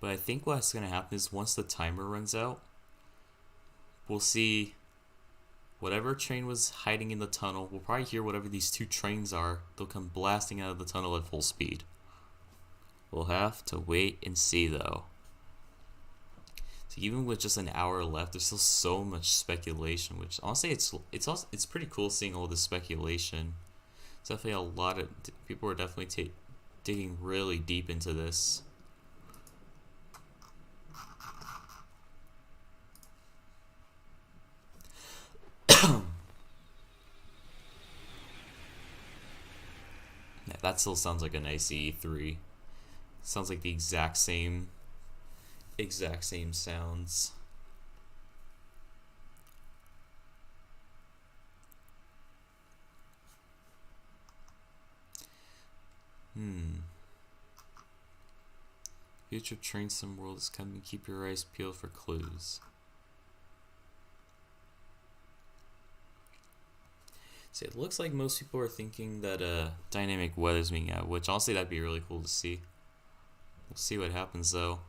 But I think what's gonna happen is once the timer runs out, we'll see whatever train was hiding in the tunnel. We'll probably hear whatever these two trains are. They'll come blasting out of the tunnel at full speed. We'll have to wait and see, though. So even with just an hour left, there's still so much speculation. Which honestly, it's pretty cool seeing all this speculation. It's definitely a lot of people are definitely digging really deep into this. Yeah, that still sounds like an ICE3. Sounds like the exact same sounds. Future Train Sim World is coming. Keep your eyes peeled for clues. So it looks like most people are thinking that dynamic weather's being out, which honestly that'd be really cool to see. We'll see what happens though.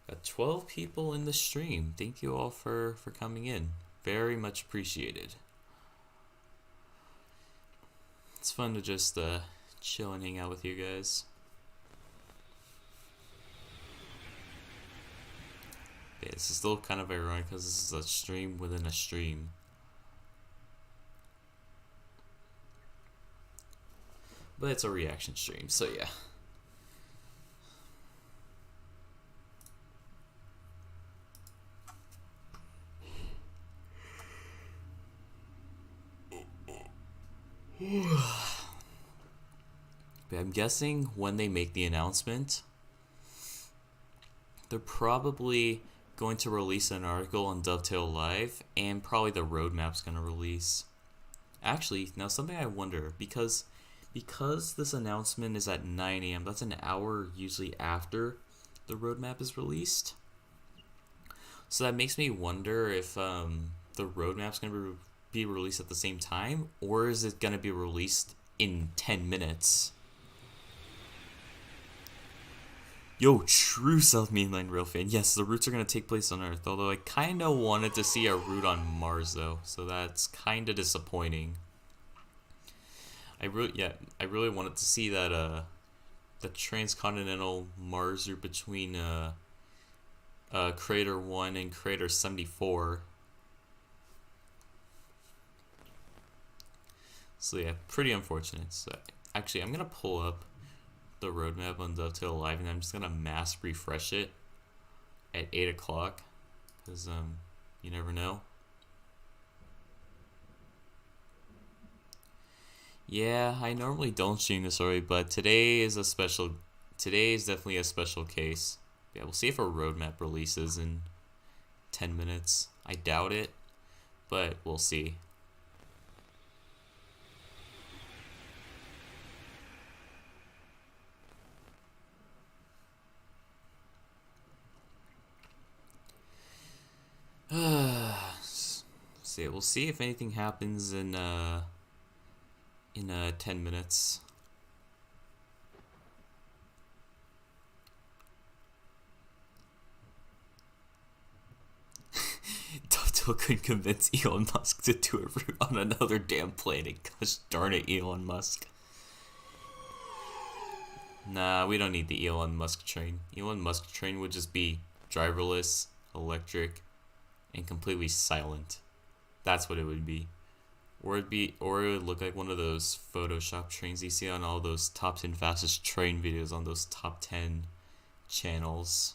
Got 12 people in the stream. Thank you all for coming in. Very much appreciated. It's fun to just chill and hang out with you guys. Yeah, this is still kind of ironic because this is a stream within a stream. But it's a reaction stream, so yeah. But I'm guessing when they make the announcement, they're probably going to release an article on Dovetail Live, and probably the roadmap's going to release. Actually, now something I wonder, because this announcement is at 9 a.m., that's an hour usually after the roadmap is released. So that makes me wonder if the roadmap's going to be released at the same time, or is it going to be released in 10 minutes? Yo, true South Mainline Rail fan. Yes, the routes are going to take place on Earth, although I kind of wanted to see a route on Mars, though, so that's kind of disappointing. I really wanted to see that the transcontinental Mars route between Crater 1 and Crater 74. So yeah, pretty unfortunate. So actually, I'm gonna pull up the roadmap on Dovetail Live, and I'm just gonna mass refresh it at 8 o'clock, because you never know. Yeah, I normally don't stream this early, but today is definitely a special case. Yeah, we'll see if a roadmap releases in 10 minutes. I doubt it, but we'll see. We'll see if anything happens in 10 minutes. Dovetail couldn't convince Elon Musk to do a route on another damn planet. Gosh darn it, Elon Musk. Nah, we don't need the Elon Musk train. Elon Musk train would just be driverless, electric, and completely silent. That's what it would be. Or it would look like one of those Photoshop trains you see on all those top 10 fastest train videos on those top 10 channels,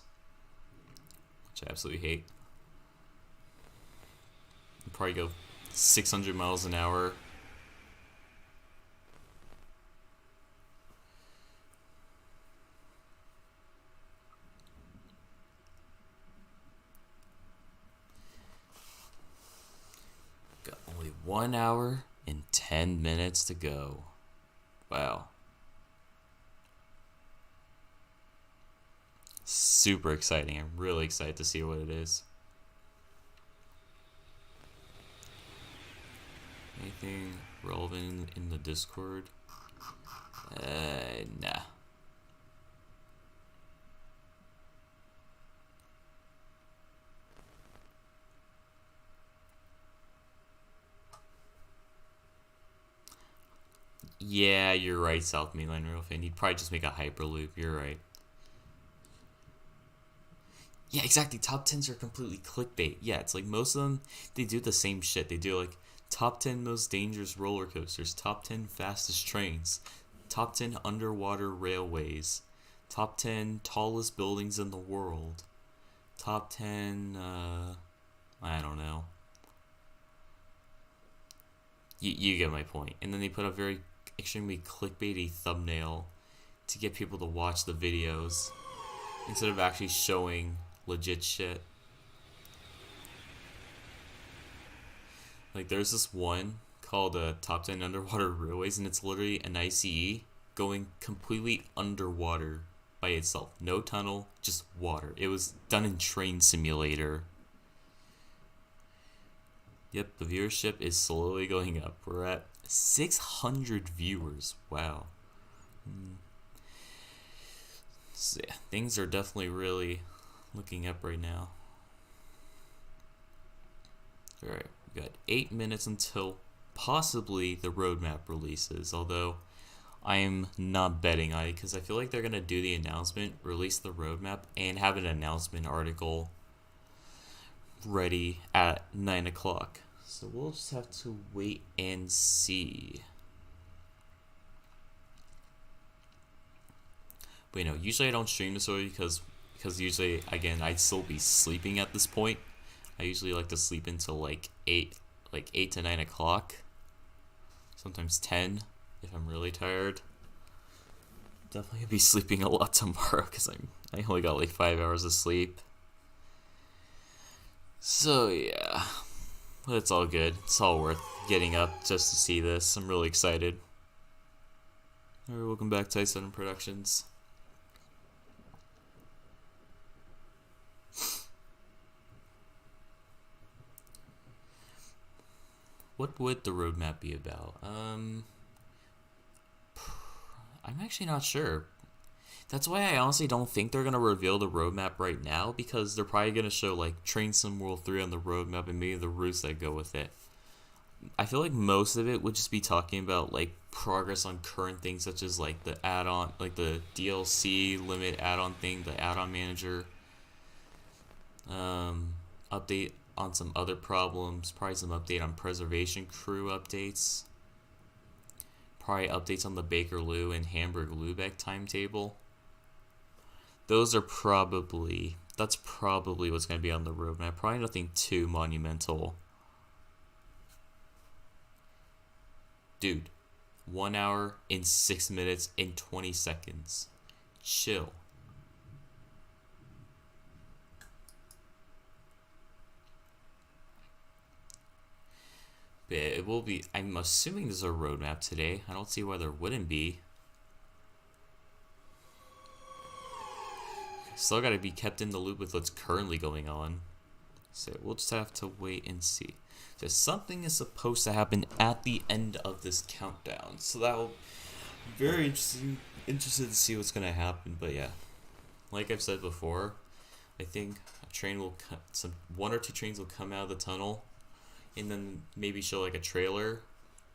which I absolutely hate. You'd probably go 600 miles an hour. Got only 1 hour and 10 minutes to go. Wow. Super exciting. I'm really excited to see what it is. Anything relevant in the Discord? Nah. Yeah, you're right, South Mainland Rail fan. You'd probably just make a Hyperloop. You're right. Yeah, exactly. Top 10s are completely clickbait. Yeah, it's like most of them, they do the same shit. They do like top 10 most dangerous roller coasters, top 10 fastest trains, top 10 underwater railways, top 10 tallest buildings in the world, top 10, I don't know. You get my point. And then they put a very extremely clickbaity thumbnail to get people to watch the videos instead of actually showing legit shit. Like there's this one called Top 10 Underwater Railways, and it's literally an ICE going completely underwater by itself. No tunnel, just water. It was done in Train Simulator. Yep, the viewership is slowly going up. We're at 600 viewers. Wow. So yeah, things are definitely really looking up right now. Alright, we got 8 minutes until possibly the roadmap releases, although I am not betting on it because I feel like they're going to do the announcement, release the roadmap, and have an announcement article ready at 9 o'clock. So we'll just have to wait and see. But usually I don't stream this early because usually, again, I'd still be sleeping at this point. I usually like to sleep until like 8 to 9 o'clock. Sometimes 10 if I'm really tired. Definitely gonna be sleeping a lot tomorrow because I only got like 5 hours of sleep. So yeah, but it's all good. It's all worth getting up just to see this. I'm really excited. Alright, welcome back to i7 Productions. What would the roadmap be about? I'm actually not sure. That's why I honestly don't think they're going to reveal the roadmap right now, because they're probably going to show like Train Sim World 3 on the roadmap and maybe the routes that go with it. I feel like most of it would just be talking about like progress on current things such as like the add-on, like the DLC limit add-on thing, the add-on manager, update on some other problems, probably some update on preservation crew updates, probably updates on the Bakerloo and Hamburg-Lübeck timetable. That's probably what's going to be on the roadmap. Probably nothing too monumental. Dude, 1 hour and 6 minutes and 20 seconds. Chill. But it will be, I'm assuming there's a roadmap today. I don't see why there wouldn't be. Still got to be kept in the loop with what's currently going on. So we'll just have to wait and see. So something is supposed to happen at the end of this countdown. So that will be very interested to see what's going to happen. But yeah, like I've said before, I think a train will one or two trains will come out of the tunnel, and then maybe show like a trailer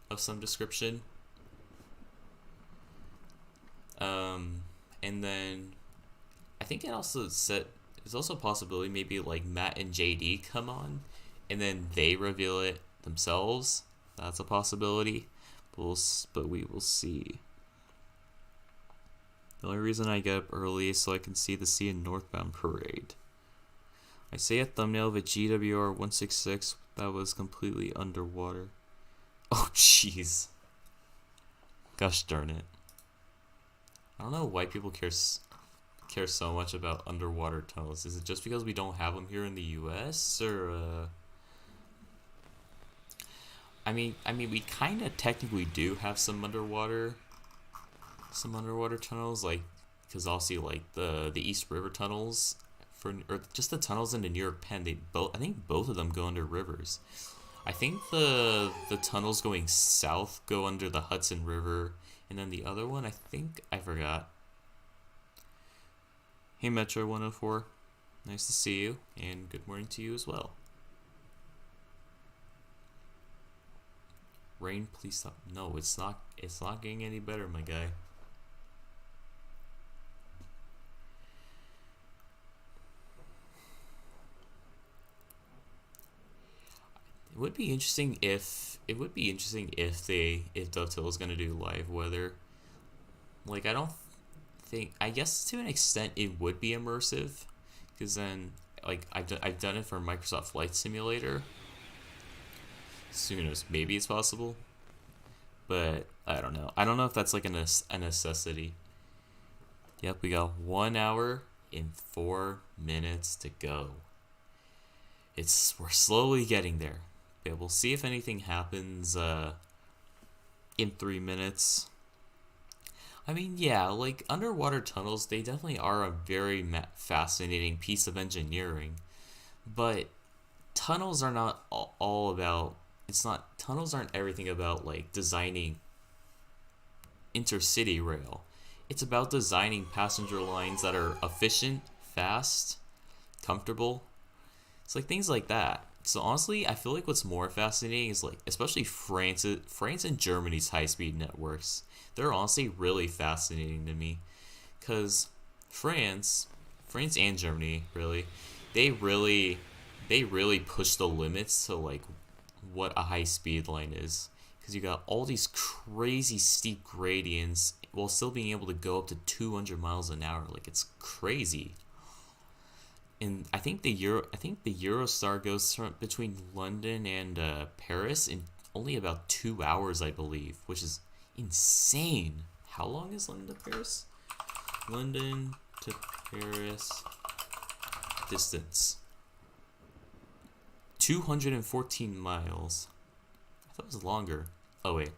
of some description. And then I think it also said there's also a possibility maybe like Matt and JD come on and then they reveal it themselves. That's a possibility, but we will see. The only reason I get up early is so I can see the Sea and Northbound parade. I see a thumbnail of a GWR 166 that was completely underwater. Oh jeez. Gosh darn it. I don't know why people care so much about underwater tunnels. Is it just because we don't have them here in the US, or I mean we kind of technically do have some underwater tunnels, like because obviously like the East River tunnels or just the tunnels into New York Penn, I think both of them go under rivers. I think the tunnels going south go under the Hudson River, and then the other one, I forgot. Hey Metro 104, nice to see you, and good morning to you as well. Rain, please stop. No, it's not. It's not getting any better, my guy. It would be interesting if Dovetail is gonna do live weather. Like, I don't think. I guess to an extent it would be immersive, because then like I've done it for Microsoft Flight Simulator. So who knows? Maybe it's possible, but I don't know. I don't know if that's like a necessity. Yep, we got 1 hour and 4 minutes to go. We're slowly getting there. Yeah, we'll see if anything happens in 3 minutes. I mean, yeah, like underwater tunnels, they definitely are a very fascinating piece of engineering. But tunnels are not all about. It's not. Tunnels aren't everything about like designing intercity rail. It's about designing passenger lines that are efficient, fast, comfortable. It's like things like that. So honestly, I feel like what's more fascinating is like, especially France and Germany's high-speed networks. They're honestly really fascinating to me, because France and Germany really, they really, they really push the limits to like what a high-speed line is, because you got all these crazy steep gradients while still being able to go up to 200 miles an hour. Like, it's crazy. And I think the Eurostar goes between London and Paris in only about 2 hours, I believe, which is insane. How long is London to Paris? London to Paris distance 214 miles. I thought it was longer. Oh wait,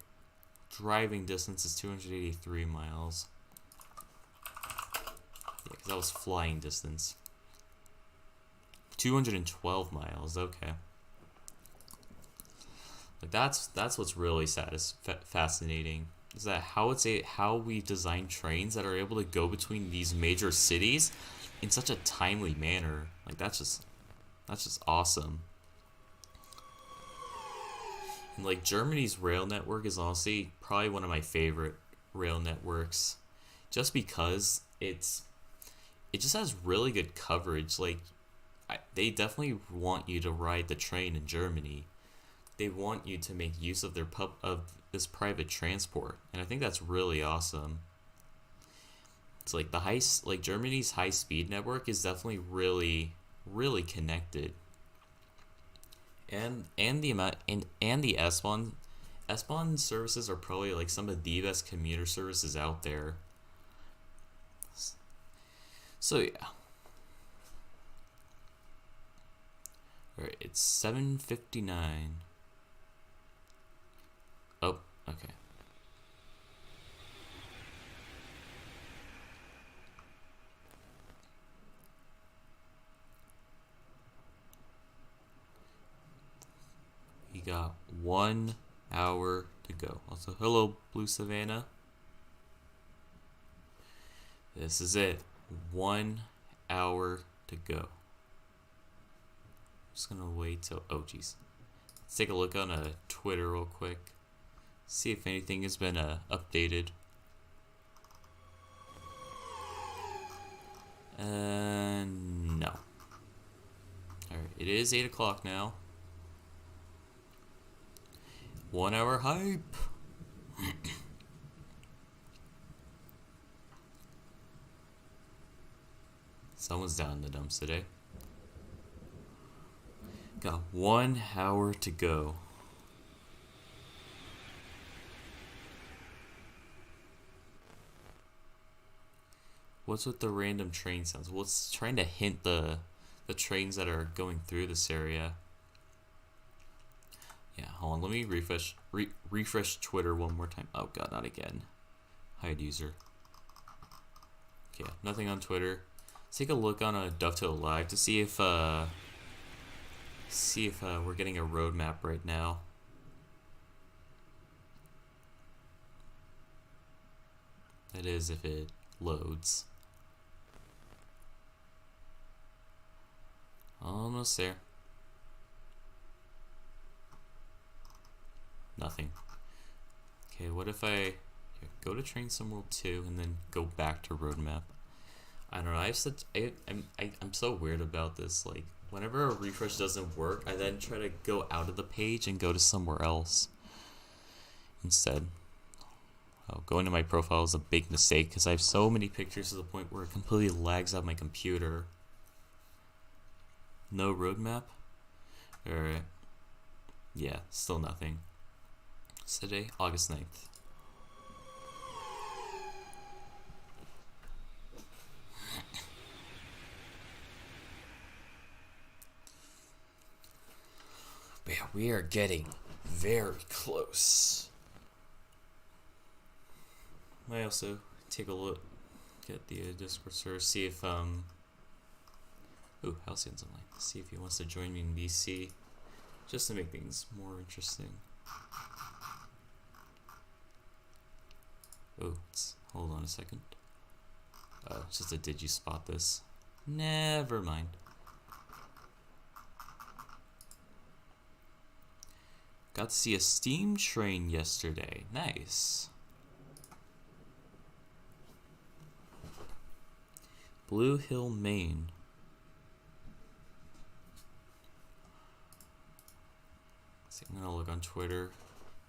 driving distance is 283 miles. Yeah, because that was flying distance. 212 miles. Okay. Like that's what's really fascinating, is that how we design trains that are able to go between these major cities in such a timely manner. Like that's just awesome. And like Germany's rail network is honestly probably one of my favorite rail networks, just because it just has really good coverage. Like they definitely want you to ride the train in Germany. They want you to make use of of this private transport, and I think that's really awesome. It's like Germany's high speed network is definitely really connected, and the amount and the S-Bahn services are probably like some of the best commuter services out there. So yeah. Alright, it's 7:59. Oh, okay. We got 1 hour to go. Also, hello, Blue Savannah. This is it. 1 hour to go. Just gonna wait till. Oh, jeez. Let's take a look on Twitter real quick. See if anything has been updated. No. Alright, it is 8 o'clock now. 1 hour hype. Someone's down in the dumps today. Got 1 hour to go. What's with the random train sounds? Well, it's trying to hint the trains that are going through this area. Yeah, hold on. Let me refresh Twitter one more time. Oh god, not again. Hide user. Okay, nothing on Twitter. Let's take a look on a Dovetail Live to see if we're getting a roadmap right now. That is, if it loads. Almost there. Nothing. Okay, what if I go to Train Sim World 2 and then go back to Roadmap? I don't know. I'm so weird about this. Like, whenever a refresh doesn't work, I then try to go out of the page and go to somewhere else instead. Oh, going to my profile is a big mistake because I have so many pictures to the point where it completely lags out my computer. No roadmap? Alright. Yeah, still nothing. It's today, August 9th. But yeah, we are getting very close. I also take a look at the Discord server, see if Halcyon's online. See if he wants to join me in BC, just to make things more interesting. Oh, hold on a second. It's just a did you spot this? Never mind. Got to see a steam train yesterday. Nice. Blue Hill, Maine. So I'm gonna look on Twitter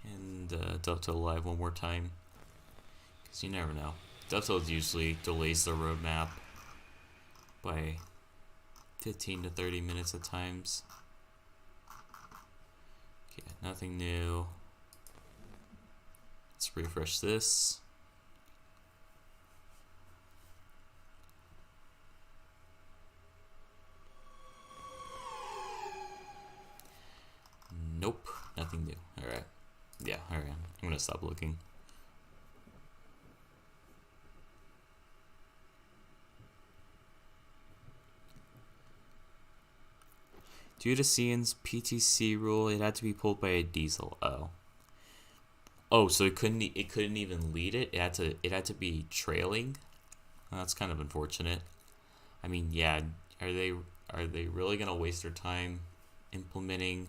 and Dovetail Live one more time, because you never know. Dovetail usually delays the roadmap by 15 to 30 minutes at times. Okay, nothing new. Let's refresh this. Nope, nothing new. Alright. Yeah, alright. I'm gonna stop looking. Due to Cian's PTC rule, it had to be pulled by a diesel. Oh, so it couldn't even lead it. It had to be trailing. Well, that's kind of unfortunate. I mean, yeah, are they really gonna waste their time implementing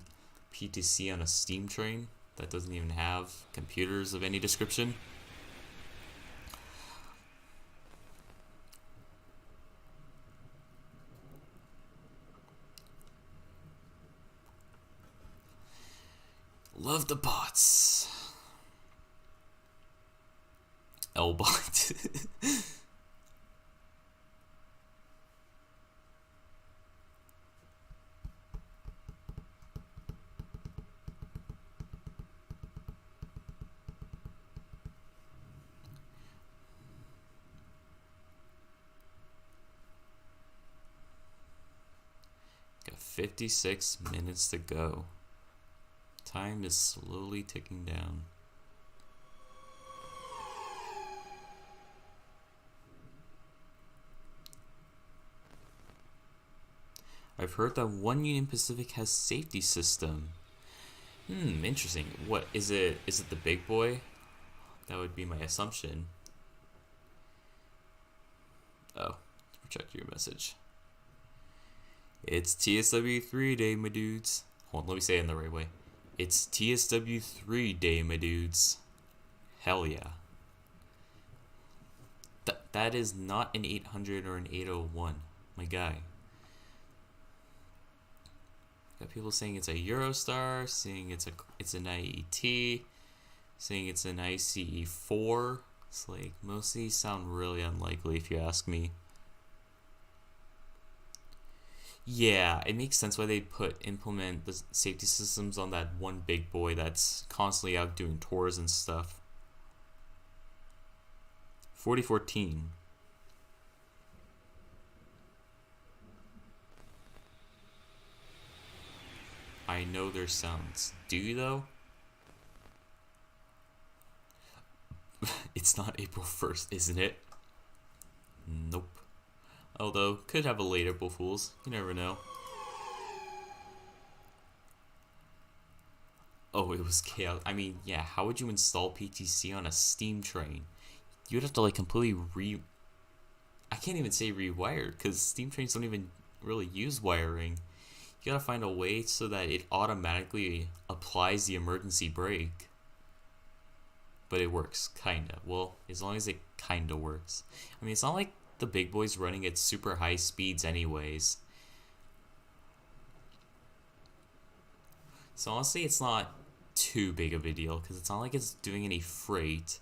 PTC on a steam train that doesn't even have computers of any description? Love the bots. L-bot. Got 56 minutes to go. Time is slowly ticking down. I've heard that one Union Pacific has safety system. Interesting. What is it? Is it the big boy? That would be my assumption. Oh, check your message. It's TSW3 day, my dudes. Hold on, let me say it in the right way. It's TSW3 day, my dudes. Hell yeah. That is not an 800 or an 801, my guy. Got people saying it's a Eurostar, saying it's an IET, saying it's an ICE4. It's like, most of these sound really unlikely if you ask me. Yeah, it makes sense why they implement the safety systems on that one big boy that's constantly out doing tours and stuff. 4014. I know their sounds. Do you though? It's not April 1st, isn't it? Nope. Although, could have a late April Fool's. You never know. Oh, it was chaos. I mean, yeah, how would you install PTC on a steam train? You'd have to, like, completely I can't even say rewired, because steam trains don't even really use wiring. You gotta find a way so that it automatically applies the emergency brake. but it works, kinda. Well, as long as it kinda works. I mean, it's not like the big boy's running at super high speeds anyways. So honestly, it's not too big of a deal, because it's not like it's doing any freight,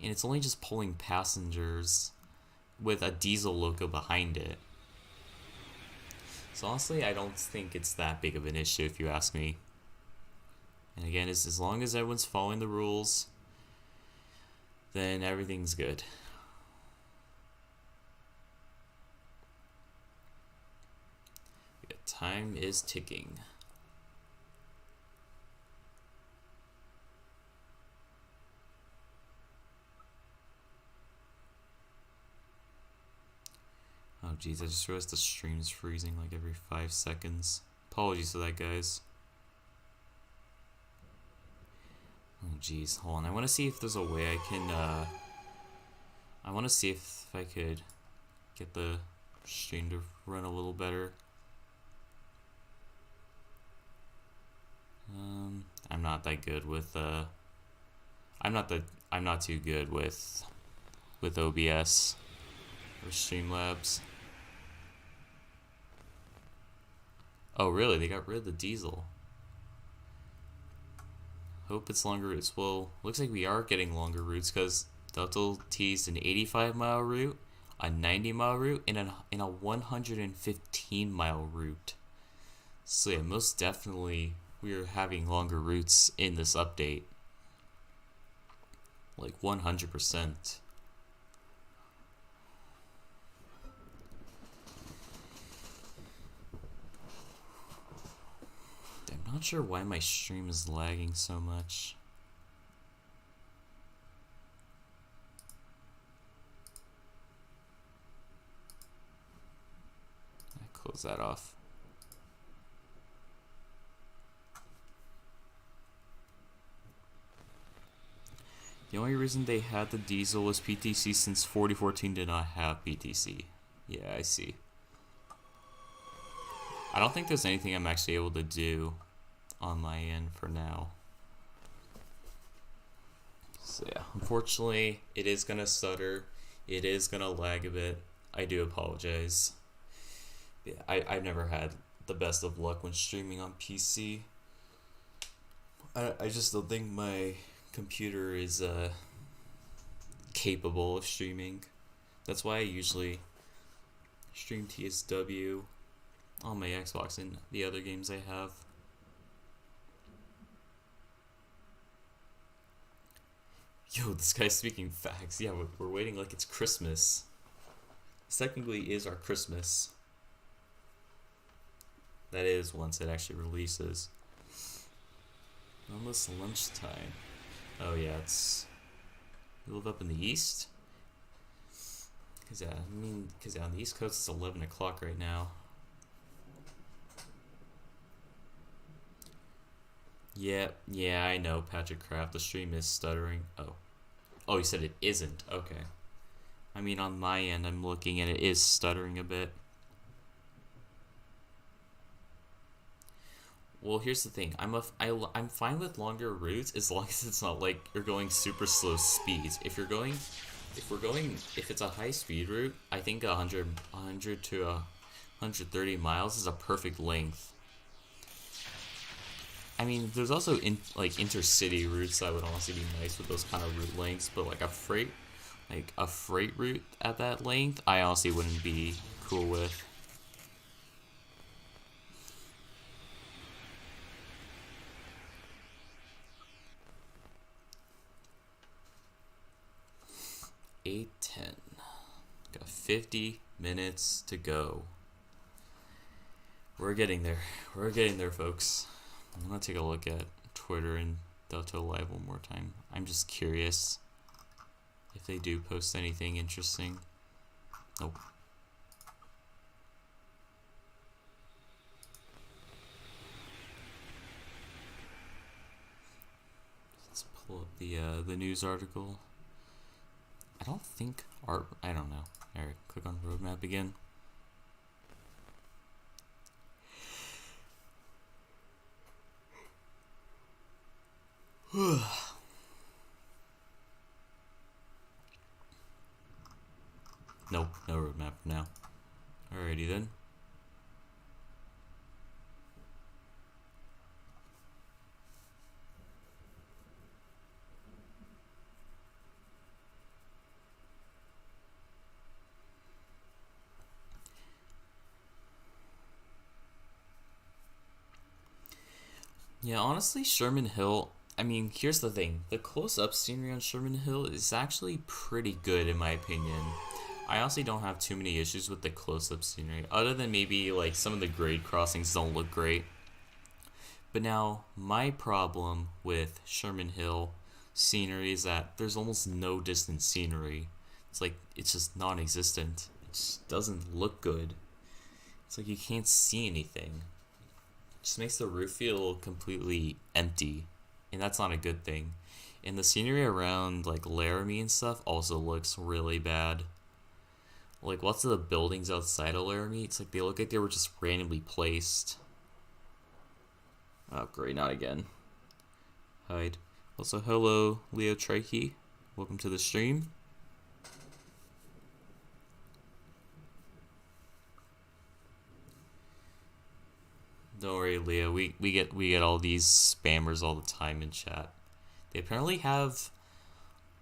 and it's only just pulling passengers with a diesel loco behind it. So honestly, I don't think it's that big of an issue if you ask me. And again, as long as everyone's following the rules, then everything's good. Yeah, time is ticking. Oh geez, I just realized the stream's freezing like every 5 seconds. Apologies for that, guys. Oh geez, hold on. I want to see if there's a way I can, I want to see if I could get the stream to run a little better. I'm not that good with, I'm not too good with OBS or Streamlabs. Oh really? They got rid of the diesel. Hope it's longer routes. Well, looks like we are getting longer routes, because Delta teased an 85-mile route, a 90-mile route, and a 115-mile route. So yeah, most definitely we are having longer routes in this update. Like 100%. I'm not sure why my stream is lagging so much. I close that off. The only reason they had the diesel was PTC, since 4014 did not have PTC. Yeah, I see. I don't think there's anything I'm actually able to do on my end for now. So yeah, unfortunately, it is gonna stutter. It is gonna lag a bit. I do apologize. Yeah, I've never had the best of luck when streaming on PC. I just don't think my computer is capable of streaming. That's why I usually stream TSW on my Xbox and the other games I have. Yo, this guy's speaking facts. Yeah, we're waiting like it's Christmas. This technically is our Christmas. That is, once it actually releases. Almost lunchtime. Oh yeah, it's... You live up in the east? Cause on the East Coast it's 11 o'clock right now. Yeah, I know, Patrick Kraft. The stream is stuttering. Oh, you said it isn't. Okay. I mean, on my end, I'm looking and it is stuttering a bit. Well, here's the thing. I'm fine with longer routes as long as it's not like you're going super slow speeds. If it's a high speed route, I think 100 to 130 miles is a perfect length. I mean, there's also intercity routes that would honestly be nice with those kind of route lengths, but like a freight route at that length, I honestly wouldn't be cool with. $8:10. Got 50 minutes to go. We're getting there. We're getting there, folks. I'm gonna take a look at Twitter and Delta Live one more time. I'm just curious if they do post anything interesting. Nope. Let's pull up the news article. I don't think I don't know. Alright, click on roadmap again. Nope, no roadmap for now. Alrighty then. Yeah, honestly, Sherman Hill. I mean, here's the thing: the close-up scenery on Sherman Hill is actually pretty good in my opinion. I honestly don't have too many issues with the close-up scenery, other than maybe like some of the grade crossings don't look great. But now, my problem with Sherman Hill scenery is that there's almost no distant scenery. It's like it's just non-existent. It just doesn't look good. It's like you can't see anything. Just makes the roof feel completely empty, and that's not a good thing. And the scenery around like Laramie and stuff also looks really bad. Like lots of the buildings outside of Laramie, it's like they look like they were just randomly placed. Oh great, not again. Hide. Also, hello Leo Trikey. Welcome to the stream. Don't worry, Leo. We get all these spammers all the time in chat. They apparently have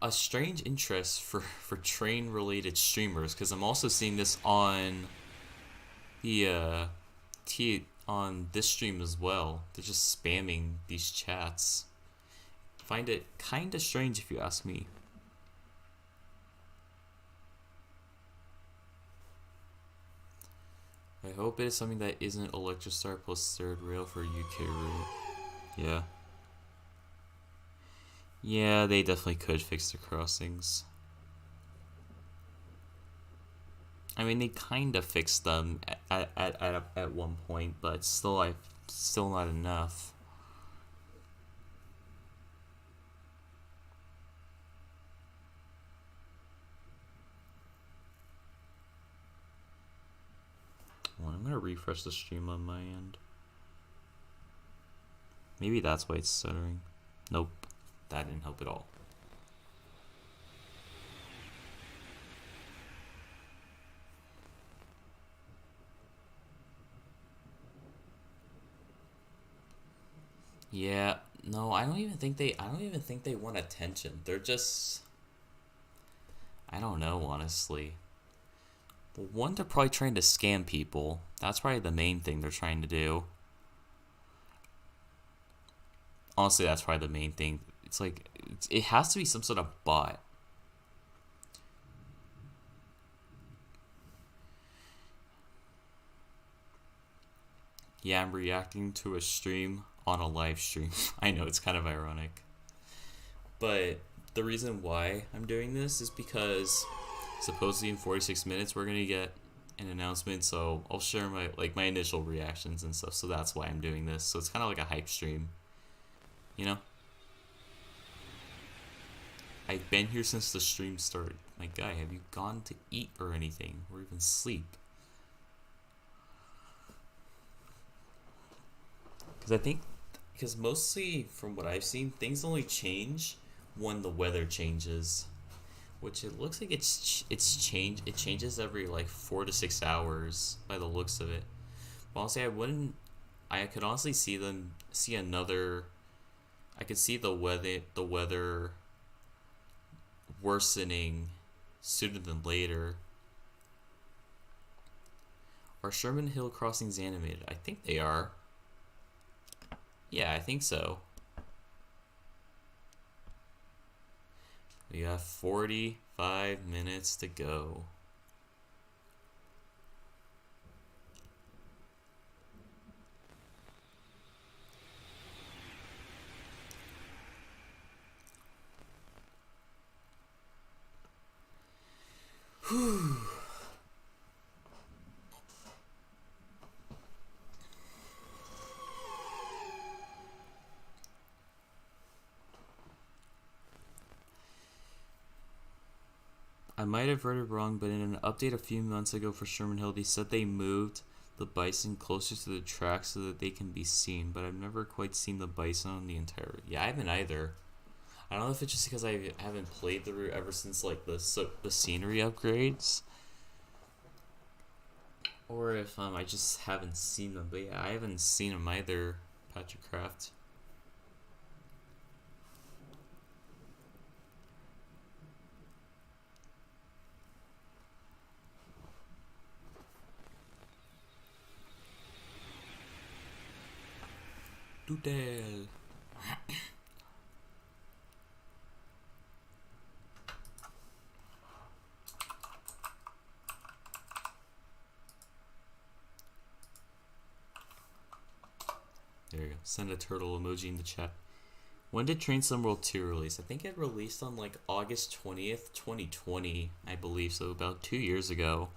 a strange interest for train related streamers, because I'm also seeing this on the on this stream as well. They're just spamming these chats. Find it kind of strange if you ask me. I hope it is something that isn't Electrostar plus third rail for UK route. Yeah. Yeah, they definitely could fix the crossings. I mean, they kind of fixed them at one point, but still not enough. Well, I'm gonna refresh the stream on my end. Maybe that's why it's stuttering. Nope, that didn't help at all. Yeah, no, I don't even think they want attention. They're just, I don't know, honestly. Well, one, they're probably trying to scam people. That's probably the main thing they're trying to do. Honestly, that's probably the main thing. It's like, it has to be some sort of bot. Yeah, I'm reacting to a stream on a live stream. I know, it's kind of ironic. But the reason why I'm doing this is because supposedly in 46 minutes we're gonna get an announcement, so I'll share my initial reactions and stuff. So that's why I'm doing this. So it's kind of like a hype stream, you know. I've been here since the stream started. My guy, have you gone to eat or anything, or even sleep? Because mostly from what I've seen, things only change when the weather changes. Which it looks like it changes every like 4 to 6 hours by the looks of it. But honestly, I could honestly see another. I could see the weather worsening sooner than later. Are Sherman Hill crossings animated? I think they are. Yeah, I think so. We got 45 minutes to go. Whew. I might have read it wrong, but in an update a few months ago for Sherman Hill, they said they moved the bison closer to the track so that they can be seen, but I've never quite seen the bison on the entire... Yeah, I haven't either. I don't know if it's just because I haven't played the route ever since like the scenery upgrades, Or if I just haven't seen them. But yeah, I haven't seen them either, Patrick Craft. Doodle. There you go. Send a turtle emoji in the chat. When did Train Sim World 2 release? I think it released on like August 20th, 2020, I believe, so about 2 years ago.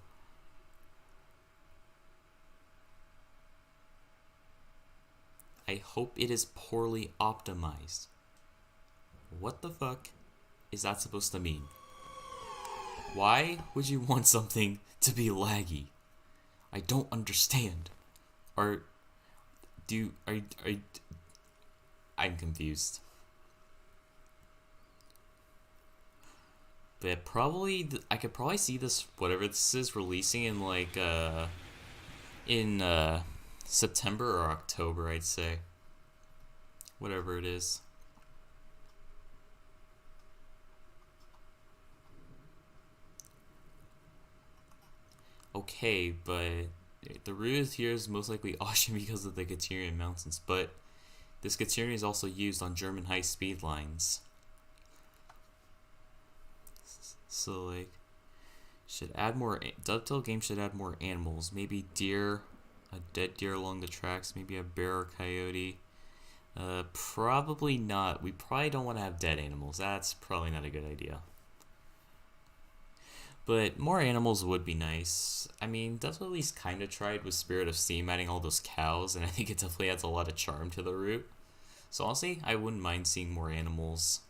I hope it is poorly optimized. What the fuck is that supposed to mean? Why would you want something to be laggy? I don't understand. I'm confused. But probably, I could probably see this, whatever this is, releasing in like, September or October, I'd say. Whatever it is. Okay, but the route here is most likely Austrian because of the Gotherian Mountains, but this Gotherian is also used on German high-speed lines. So, like, should add more, Dovetail game should add more animals. Maybe deer, a dead deer along the tracks, maybe a bear or coyote. Probably not. We probably don't want to have dead animals. That's probably not a good idea. But more animals would be nice. I mean, Dovetail at least kind of tried with Spirit of Steam adding all those cows, and I think it definitely adds a lot of charm to the route. So honestly, I wouldn't mind seeing more animals.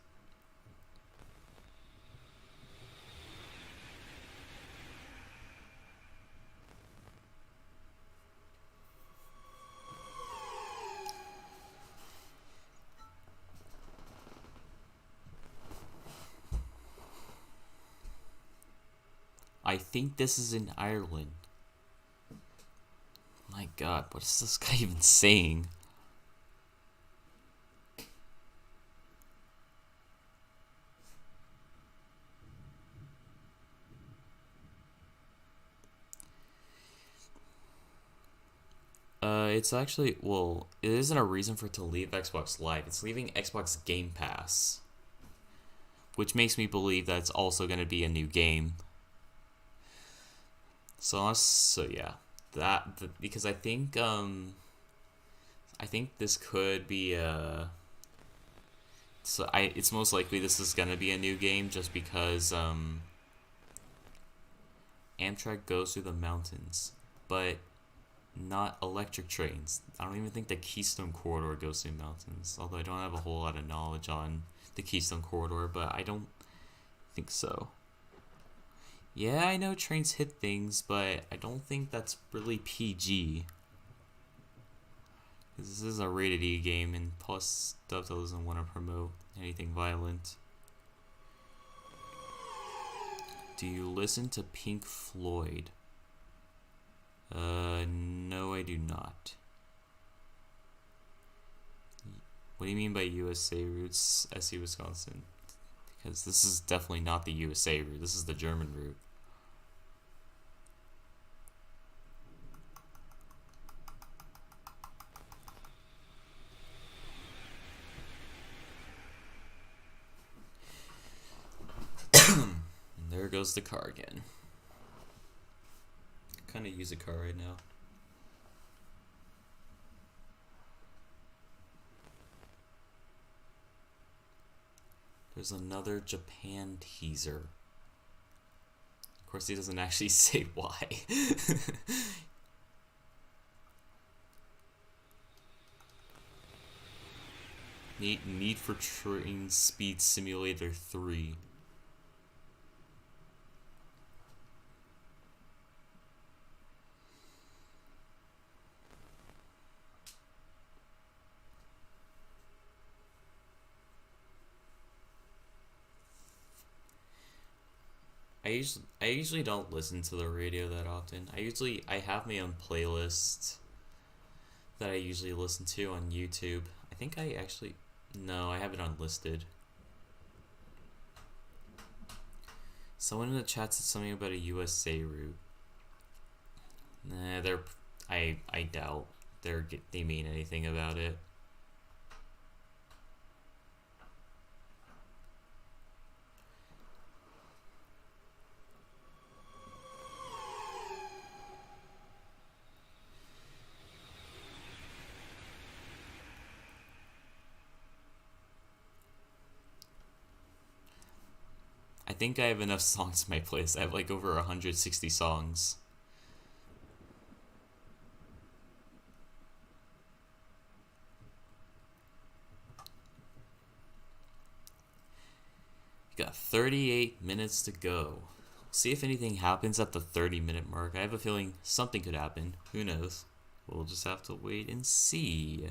I think this is in Ireland. My god, what is this guy even saying? It's actually, well, it isn't a reason for it to leave Xbox Live. It's leaving Xbox Game Pass. Which makes me believe that it's also going to be a new game. So yeah. Because I think this could be it's most likely this is gonna be a new game just because Amtrak goes through the mountains, but not electric trains. I don't even think the Keystone Corridor goes through mountains, although I don't have a whole lot of knowledge on the Keystone Corridor, but I don't think so. Yeah, I know trains hit things, but I don't think that's really PG. Because this is a rated E game, and plus Dovetail doesn't want to promote anything violent. Do you listen to Pink Floyd? No, I do not. What do you mean by USA routes, SC Wisconsin? Because this is definitely not the USA route. This is the German route. And there goes the car again. Kind of use a car right now. There's another Japan teaser. Of course, he doesn't actually say why. Need for Train Speed Simulator 3. I usually don't listen to the radio that often. I have my own playlist that I usually listen to on YouTube. I think I actually no, I have it unlisted. Someone in the chat said something about a USA route. Nah, I doubt they mean anything about it. I think I have enough songs in my playlist. I have like over 160 songs. You got 38 minutes to go. See if anything happens at the 30-minute mark. I have a feeling something could happen. Who knows? We'll just have to wait and see.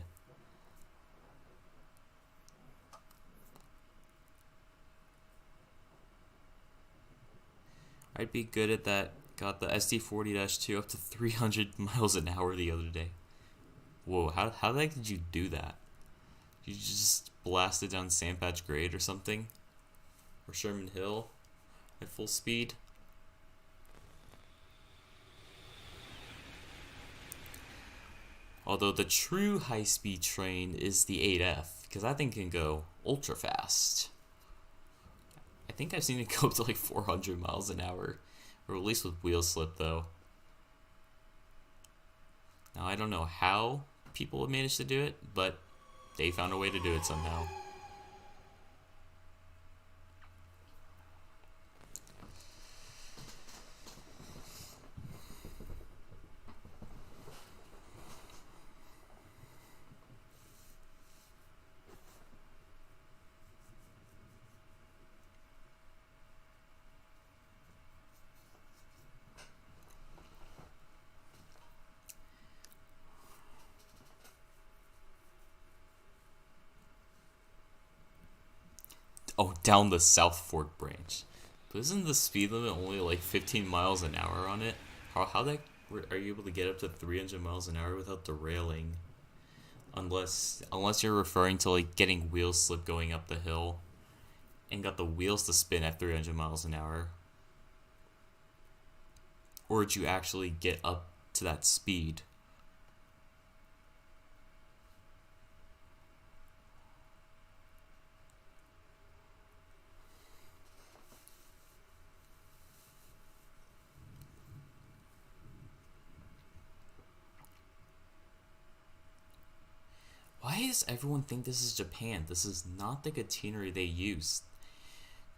I'd be good at that. Got the SD40-2 up to 300 miles an hour the other day. Whoa, how the heck did you do that? You just blasted down Sandpatch Grade or something? Or Sherman Hill at full speed? Although the true high-speed train is the 8F, because that thing can go ultra fast. I think I've seen it go up to like 400 miles an hour, or at least with wheel slip though. Now I don't know how people have managed to do it, but they found a way to do it somehow. Oh, down the South Fork branch. But isn't the speed limit only like 15 miles an hour on it? How are you able to get up to 300 miles an hour without derailing? Unless you're referring to like getting wheel slip going up the hill and got the wheels to spin at 300 miles an hour. Or did you actually get up to that speed? Why does everyone think this is Japan? This is not the catenary they use.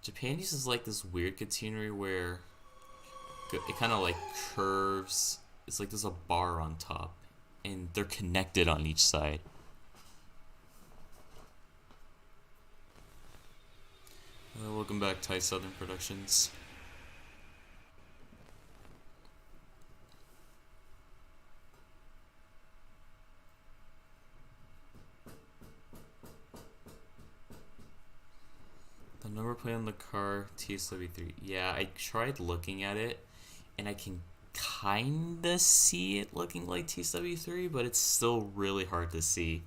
Japan uses like this weird catenary where it kind of like curves. It's like there's a bar on top, and they're connected on each side. Welcome back, Thai Southern Productions. The number plate on the car, TSW3. Yeah, I tried looking at it, and I can kinda see it looking like TSW3, but it's still really hard to see.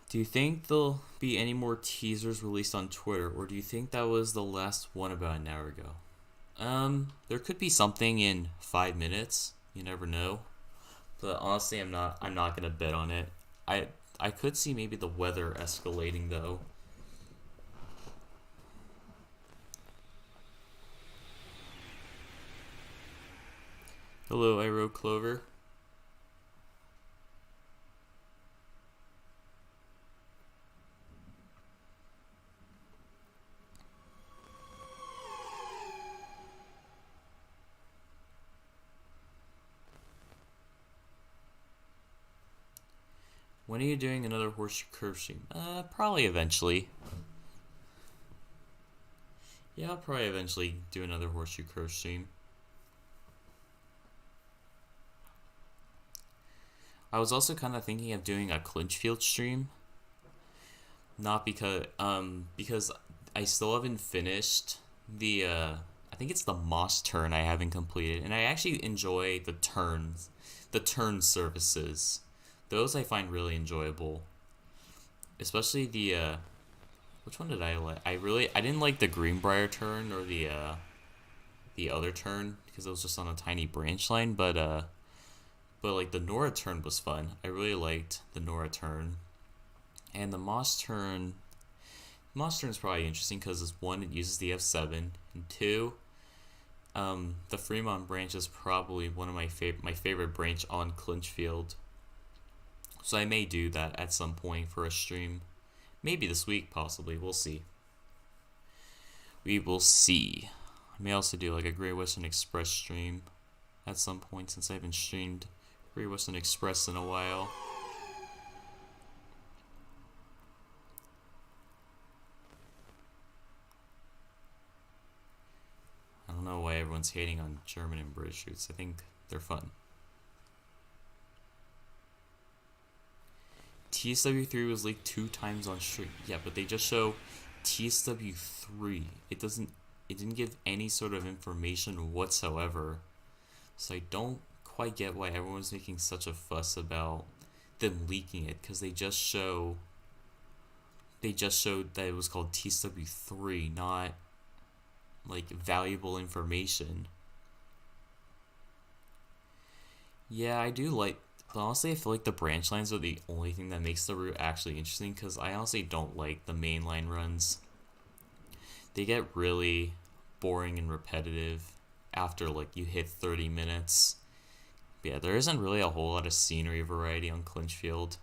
Do you think there'll be any more teasers released on Twitter, or do you think that was the last one about an hour ago? There could be something in 5 minutes. You never know. But honestly, I'm not gonna bet on it. I could see maybe the weather escalating though. Hello, I wrote Clover. When are you doing another horseshoe curve stream? Probably eventually. Yeah, I'll probably eventually do another horseshoe curve stream. I was also kind of thinking of doing a Clinchfield stream, not because I still haven't finished the I think it's the Moss turn I haven't completed, and I actually enjoy the turn services. Those I find really enjoyable, especially the which one did I like? I didn't like the Greenbrier turn or the other turn because it was just on a tiny branch line, but like the Nora turn was fun. I really liked the Nora turn, and the Moss turn. Moss turn is probably interesting because it's one, it uses the F7, and two, the Fremont branch is probably one of my favorite branch on Clinchfield. So I may do that at some point for a stream. Maybe this week, possibly. We'll see. We will see. I may also do like a Great Western Express stream at some point since I haven't streamed Great Western Express in a while. I don't know why everyone's hating on German and British routes. I think they're fun. TSW3 was leaked 2 times on stream. Yeah, but they just show TSW3. It didn't give any sort of information whatsoever. So I don't quite get why everyone's making such a fuss about them leaking it, because they just showed that it was called TSW3, not like valuable information. Yeah, I do like. But honestly, I feel like the branch lines are the only thing that makes the route actually interesting, because I honestly don't like the mainline runs. They get really boring and repetitive after like you hit 30 minutes. But yeah, there isn't really a whole lot of scenery variety on Clinchfield.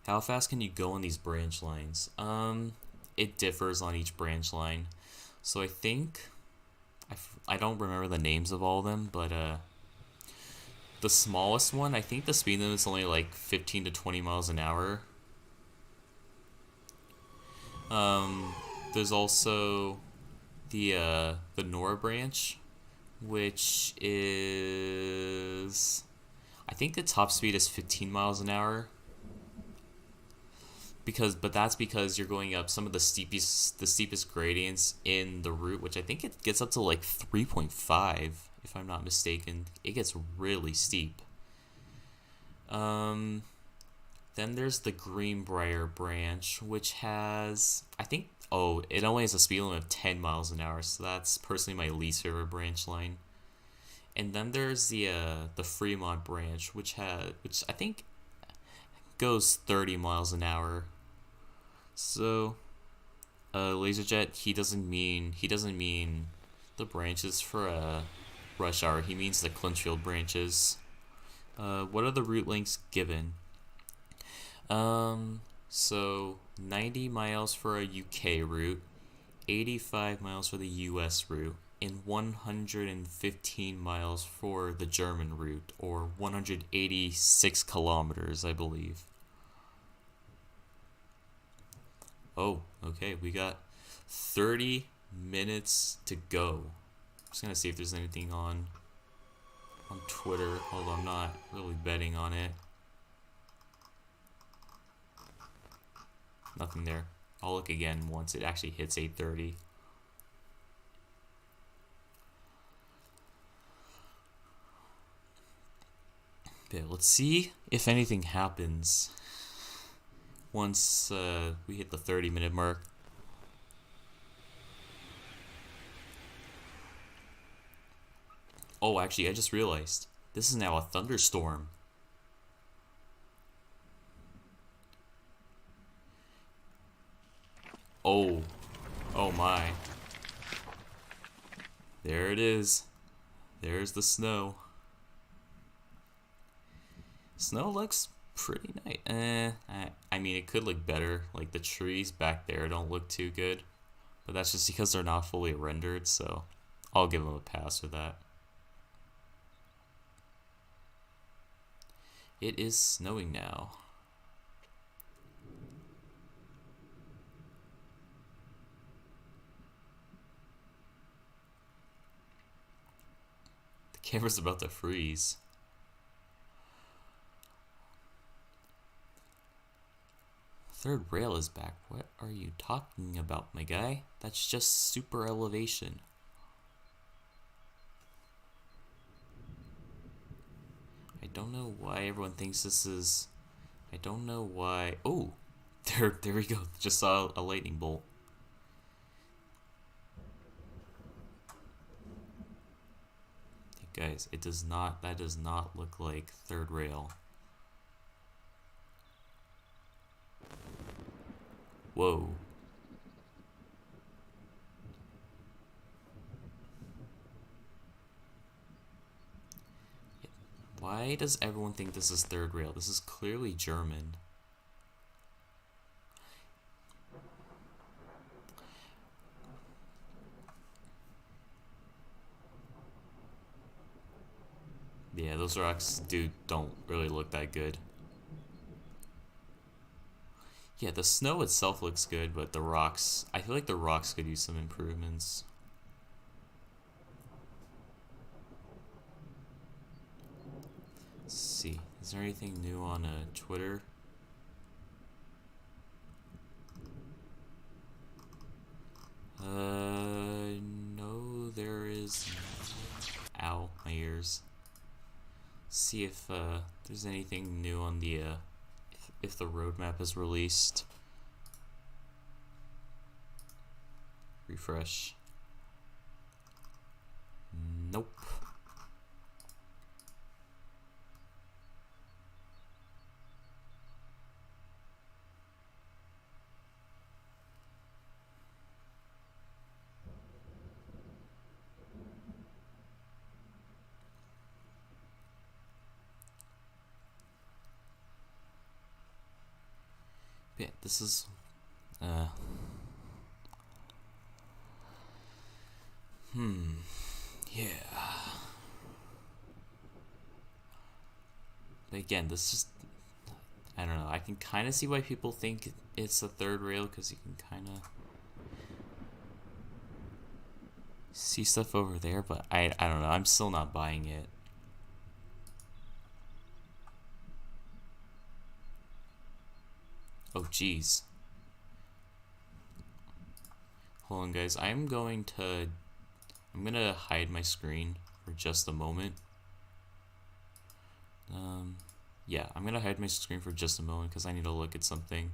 How fast can you go on these branch lines? It differs on each branch line. So I think I don't remember the names of all of them, but the smallest one, I think the speed limit is only like 15 to 20 miles an hour. There's also the Nora branch, which is, I think the top speed is 15 miles an hour. But that's because you're going up some of the steepest gradients in the route, which I think it gets up to like 3.5, if I'm not mistaken. It gets really steep. Then there's the Greenbrier branch, which has, I think, it only has a speed limit of 10 miles an hour, so that's personally my least favorite branch line. And then there's the Fremont branch, which I think goes 30 miles an hour. So, LaserJet, he doesn't mean the branches for rush hour. He means the Clinchfield branches. What are the route lengths given? So 90 miles for a UK route, 85 miles for the US route, and 115 miles for the German route, or 186 kilometers, I believe. Oh, okay, we got 30 minutes to go. I'm just gonna see if there's anything on Twitter, although I'm not really betting on it. Nothing there. I'll look again once it actually hits 8:30. Okay, let's see if anything happens once we hit the 30-minute mark. Oh, actually, I just realized this is now a thunderstorm. Oh my. There it is. There's the snow. Snow looks pretty nice. I mean, it could look better. Like, the trees back there don't look too good. But that's just because they're not fully rendered, so I'll give them a pass for that. It is snowing now. The camera's about to freeze. Third rail is back. What are you talking about, my guy? That's just super elevation. I don't know why everyone thinks this is... I don't know why... Oh! There we go. Just saw a lightning bolt. Hey guys, it does not... That does not look like third rail. Whoa. Why does everyone think this is third rail? This is clearly German. Yeah, those rocks don't really look that good. Yeah, the snow itself looks good, but the rocks... I feel like the rocks could use some improvements. Let's see. Is there anything new on Twitter? No, there is... Ow, my ears. See if there's anything new on the... if the roadmap is released. Refresh. Nope. Yeah, this is yeah. But again, this is... I don't know. I can kind of see why people think it's a third rail, because you can kind of see stuff over there, but I don't know. I'm still not buying it. Oh, jeez. Hold on, guys. I'm gonna hide my screen for just a moment. Yeah, I'm gonna hide my screen for just a moment because I need to look at something.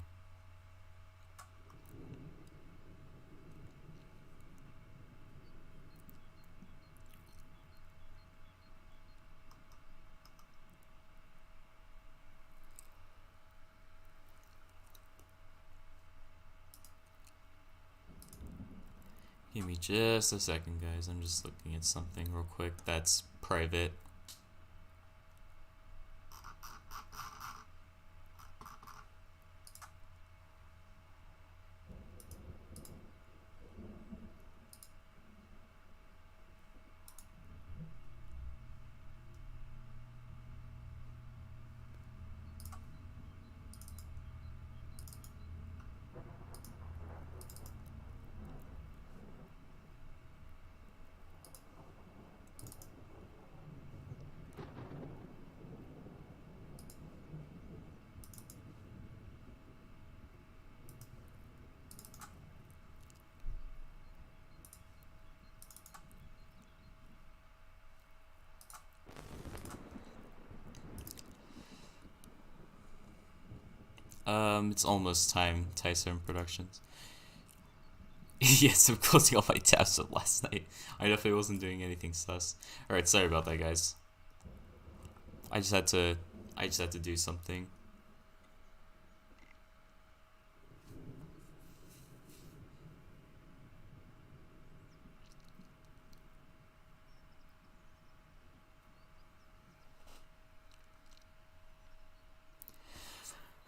Give me just a second, guys. I'm just looking at something real quick that's private. It's almost time, Tyson Productions. Yes, I'm closing all my tabs from last night. I definitely wasn't doing anything sus. Alright, sorry about that, guys. I just had to do something.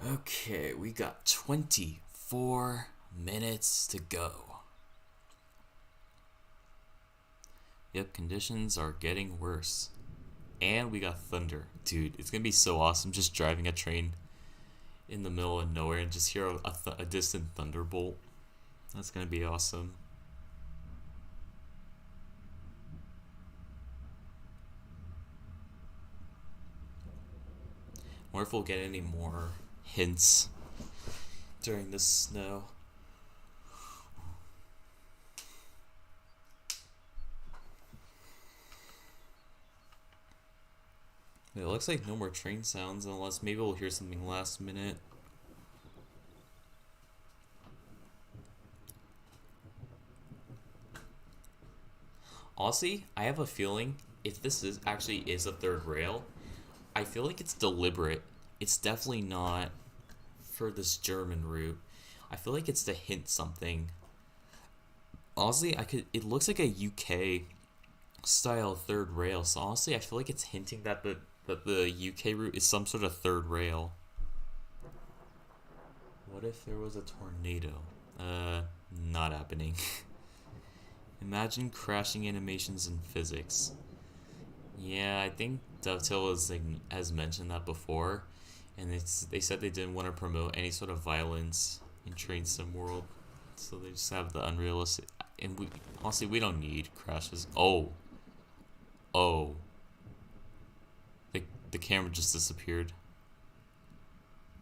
Okay, we got 24 minutes to go. Yep, conditions are getting worse. And we got thunder. Dude, it's gonna be so awesome just driving a train in the middle of nowhere and just hear a distant thunderbolt. That's gonna be awesome. I wonder if we'll get any more hints. during the snow. It looks like no more train sounds unless maybe we'll hear something last minute. Honestly, I have a feeling if this is actually is a third rail, I feel like it's deliberate. It's definitely not for this German route. I feel like it's to hint something. Honestly, it looks like a UK style third rail. So honestly, I feel like it's hinting that the UK route is some sort of third rail. What if there was a tornado? Not happening. Imagine crashing animations in physics. Yeah, I think Dovetail has mentioned that before, and they said they didn't want to promote any sort of violence in Train Sim World, so they just have the unrealistic. And we honestly we don't need crashes. Oh, the camera just disappeared.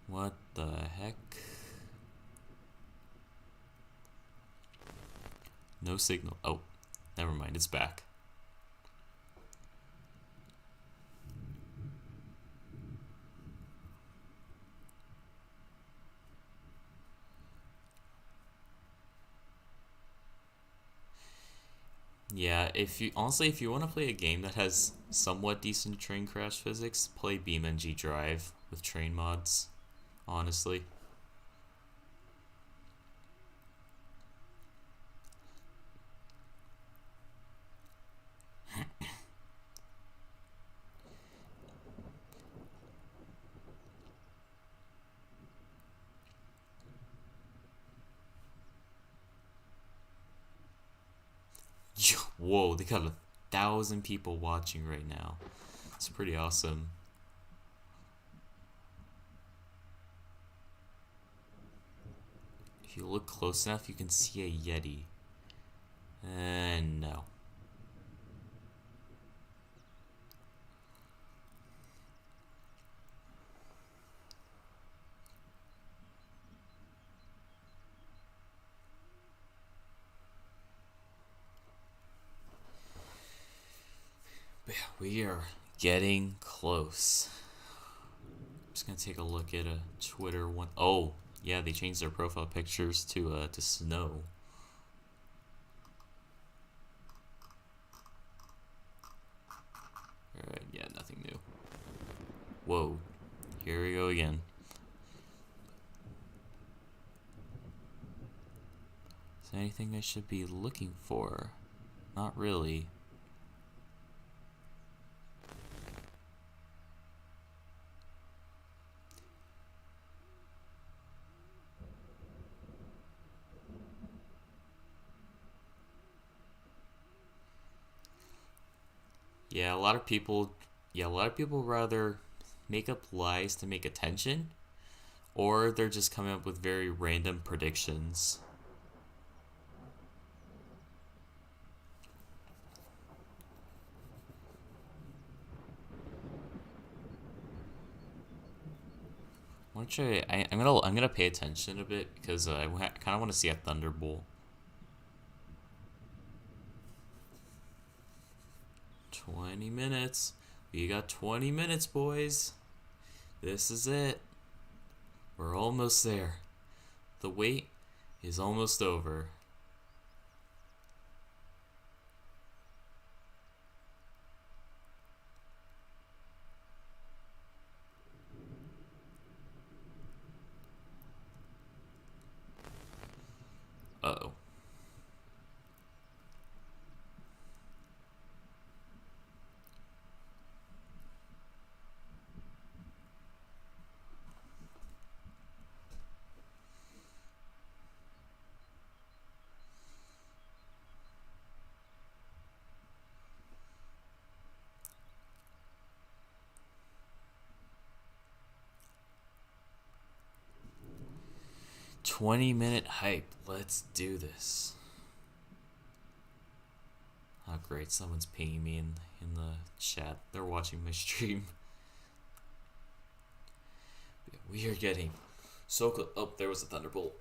What the heck? No signal. Oh, never mind. It's back. Yeah, if you want to play a game that has somewhat decent train crash physics, play BeamNG Drive with train mods. Honestly. Whoa, they got 1,000 people watching right now. It's pretty awesome. If you look close enough, you can see a Yeti. And no. But yeah, we are getting close. I'm just gonna take a look at a Twitter one. Oh, yeah, they changed their profile pictures to snow. Alright, yeah, nothing new. Whoa, here we go again. Is there anything I should be looking for? Not really. Yeah, a lot of people rather make up lies to make attention, or they're just coming up with very random predictions. I'm gonna pay attention a bit because I kind of want to see a Thunderbolt. 20 minutes. We got 20 minutes, boys. This is it. We're almost there. The wait is almost over. Uh-oh. "20-minute hype. Let's do this." Oh, great. Someone's pinging me in the chat. They're watching my stream. We are getting Oh, there was a thunderbolt.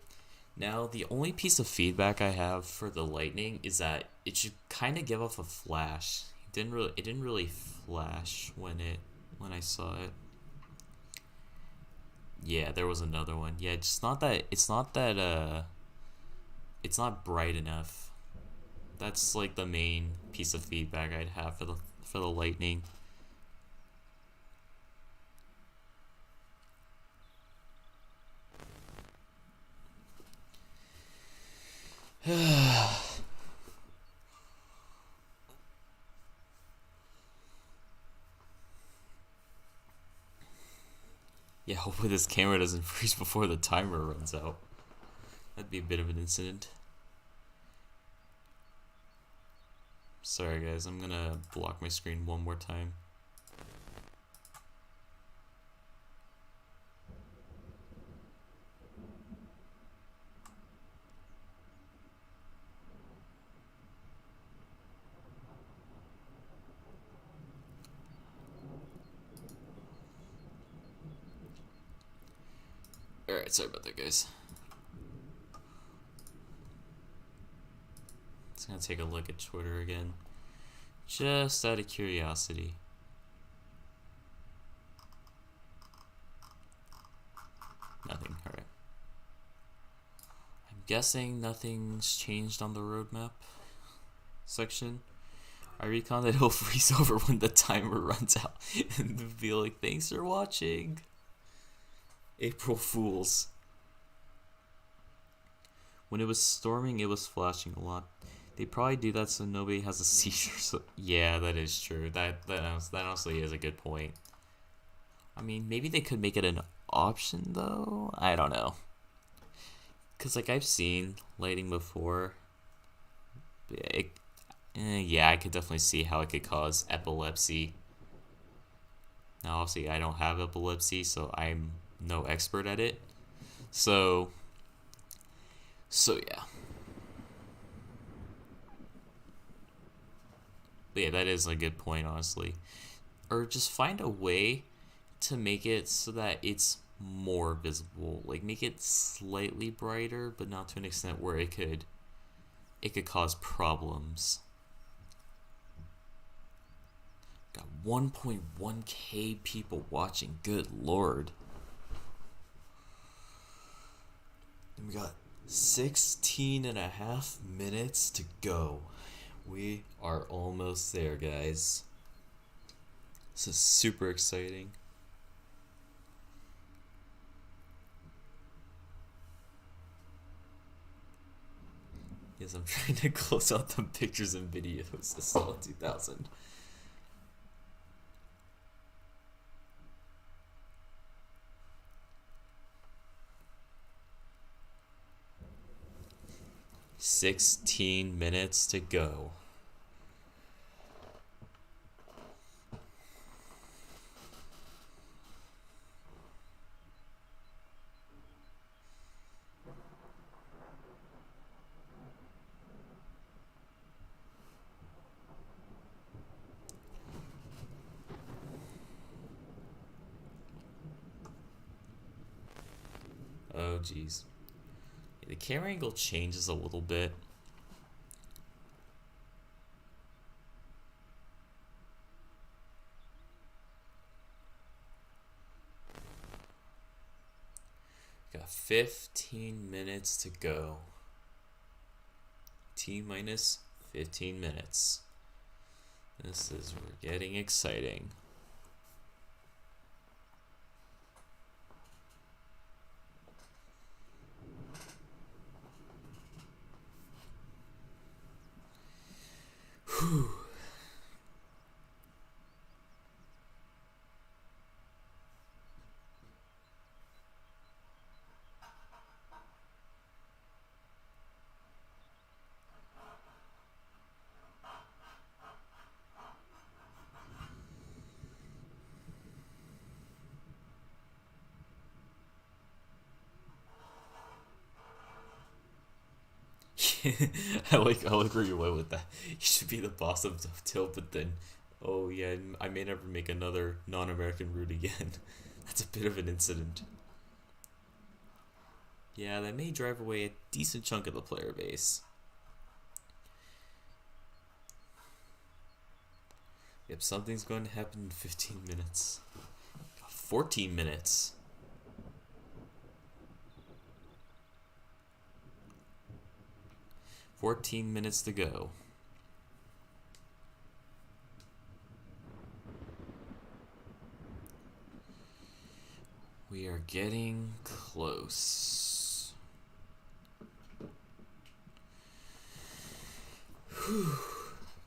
Now, the only piece of feedback I have for the lightning is that it should kind of give off a flash. It didn't really flash when I saw it. Yeah, there was another one. Yeah, it's not bright enough. That's like the main piece of feedback I'd have for the lightning. Yeah, hopefully this camera doesn't freeze before the timer runs out. That'd be a bit of an incident. Sorry guys, I'm gonna block my screen one more time. Alright, sorry about that guys. Just gonna take a look at Twitter again. Just out of curiosity. Nothing, alright. I'm guessing nothing's changed on the roadmap section. I recon that he'll freeze over when the timer runs out and be like, thanks for watching. April Fools. When it was storming, it was flashing a lot. They probably do that so nobody has a seizure. So yeah, that is true. That honestly is a good point. I mean, maybe they could make it an option though. I don't know. Cause like I've seen lighting before. Yeah, I could definitely see how it could cause epilepsy. Now, obviously, I don't have epilepsy, so I'm no expert at it. So yeah. But yeah, that is a good point, honestly. Or just find a way to make it so that it's more visible. Like make it slightly brighter, but not to an extent where it could cause problems. Got 1.1k people watching. Good lord. And we got 16 and a half minutes to go. We are almost there, guys. This is super exciting. Yes, I'm trying to close out the pictures and videos. It's all 2000. $16 minutes to go. Oh geez. The camera angle changes a little bit. Got 15 minutes to go. T minus 15 minutes. We're getting exciting. Whew. I like where you went with that. You should be the boss of Dovetail, but then, oh yeah, I may never make another non-American route again. That's a bit of an incident. Yeah, that may drive away a decent chunk of the player base. Yep, something's going to happen in 15 minutes. 14 minutes. $14 to go. We are getting close. Whew.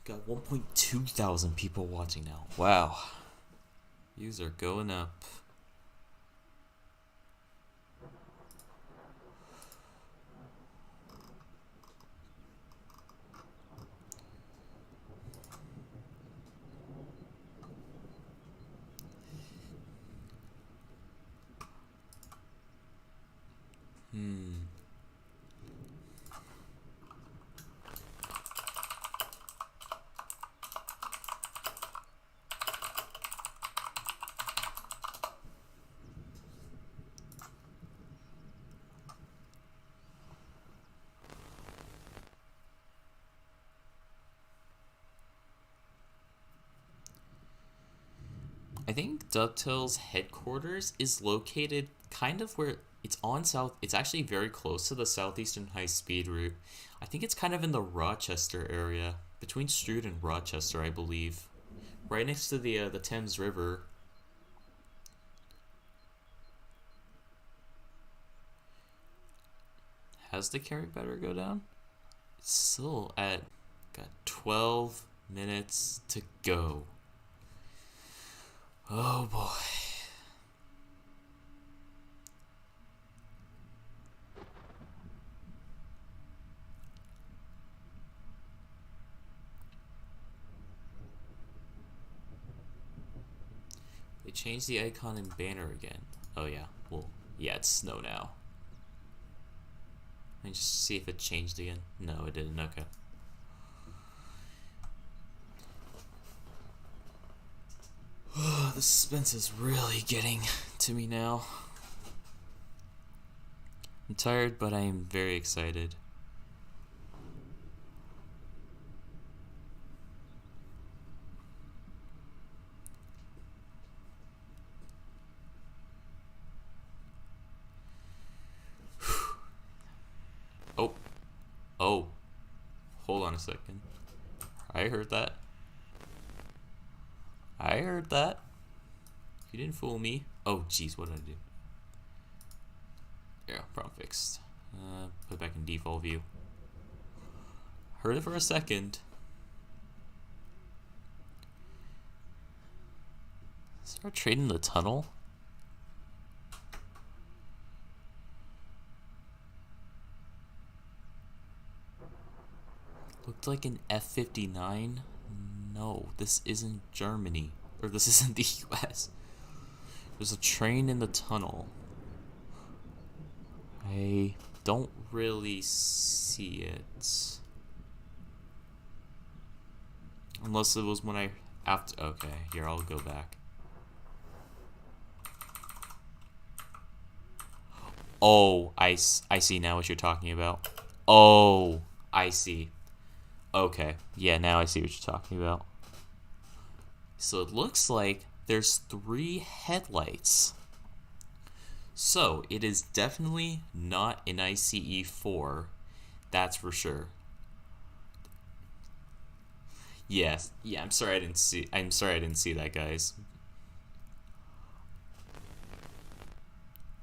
Got 1.2 thousand people watching now. Wow. Views are going up. I think Dovetail's headquarters is located kind of where it's on south. It's actually very close to the Southeastern High Speed route. I think it's kind of in the Rochester area, between Strood and Rochester, I believe, right next to the Thames River. Has the carry better go down? It's still at got 12 minutes to go. Oh boy. They changed the icon and banner again. Oh yeah. Well, yeah, it's snow now. Let me just see if it changed again. No, it didn't. Okay. The suspense is really getting to me now. I'm tired, but I am very excited. Oh. Oh. Hold on a second. I heard that. I heard that. You didn't fool me. Oh, jeez, what did I do? Yeah, problem fixed. Put it back in default view. Heard it for a second. Start trading the tunnel. Looked like an F-59. No, this isn't Germany. Or this isn't the US. There's a train in the tunnel. I don't really see it. Unless it was when I... after. Okay, here, I'll go back. Oh, I see now what you're talking about. Oh, I see. Okay, yeah, now I see what you're talking about. So it looks like there's 3 headlights. So it is definitely not an ICE 4. That's for sure. Yes, yeah, I'm sorry I didn't see that, guys.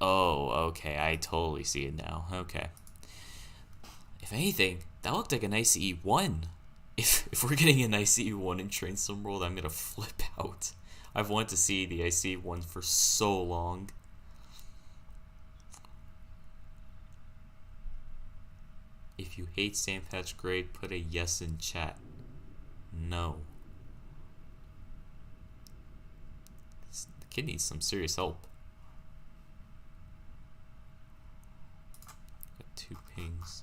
Oh, okay, I totally see it now. Okay. If anything, that looked like an ICE 1. If we're getting an ICE 1 in Train Sim World, I'm gonna flip out. I've wanted to see the ICE 1 for so long. If you hate Sandpatch Grade, put a yes in chat. No. The kid needs some serious help. Got 2 pings.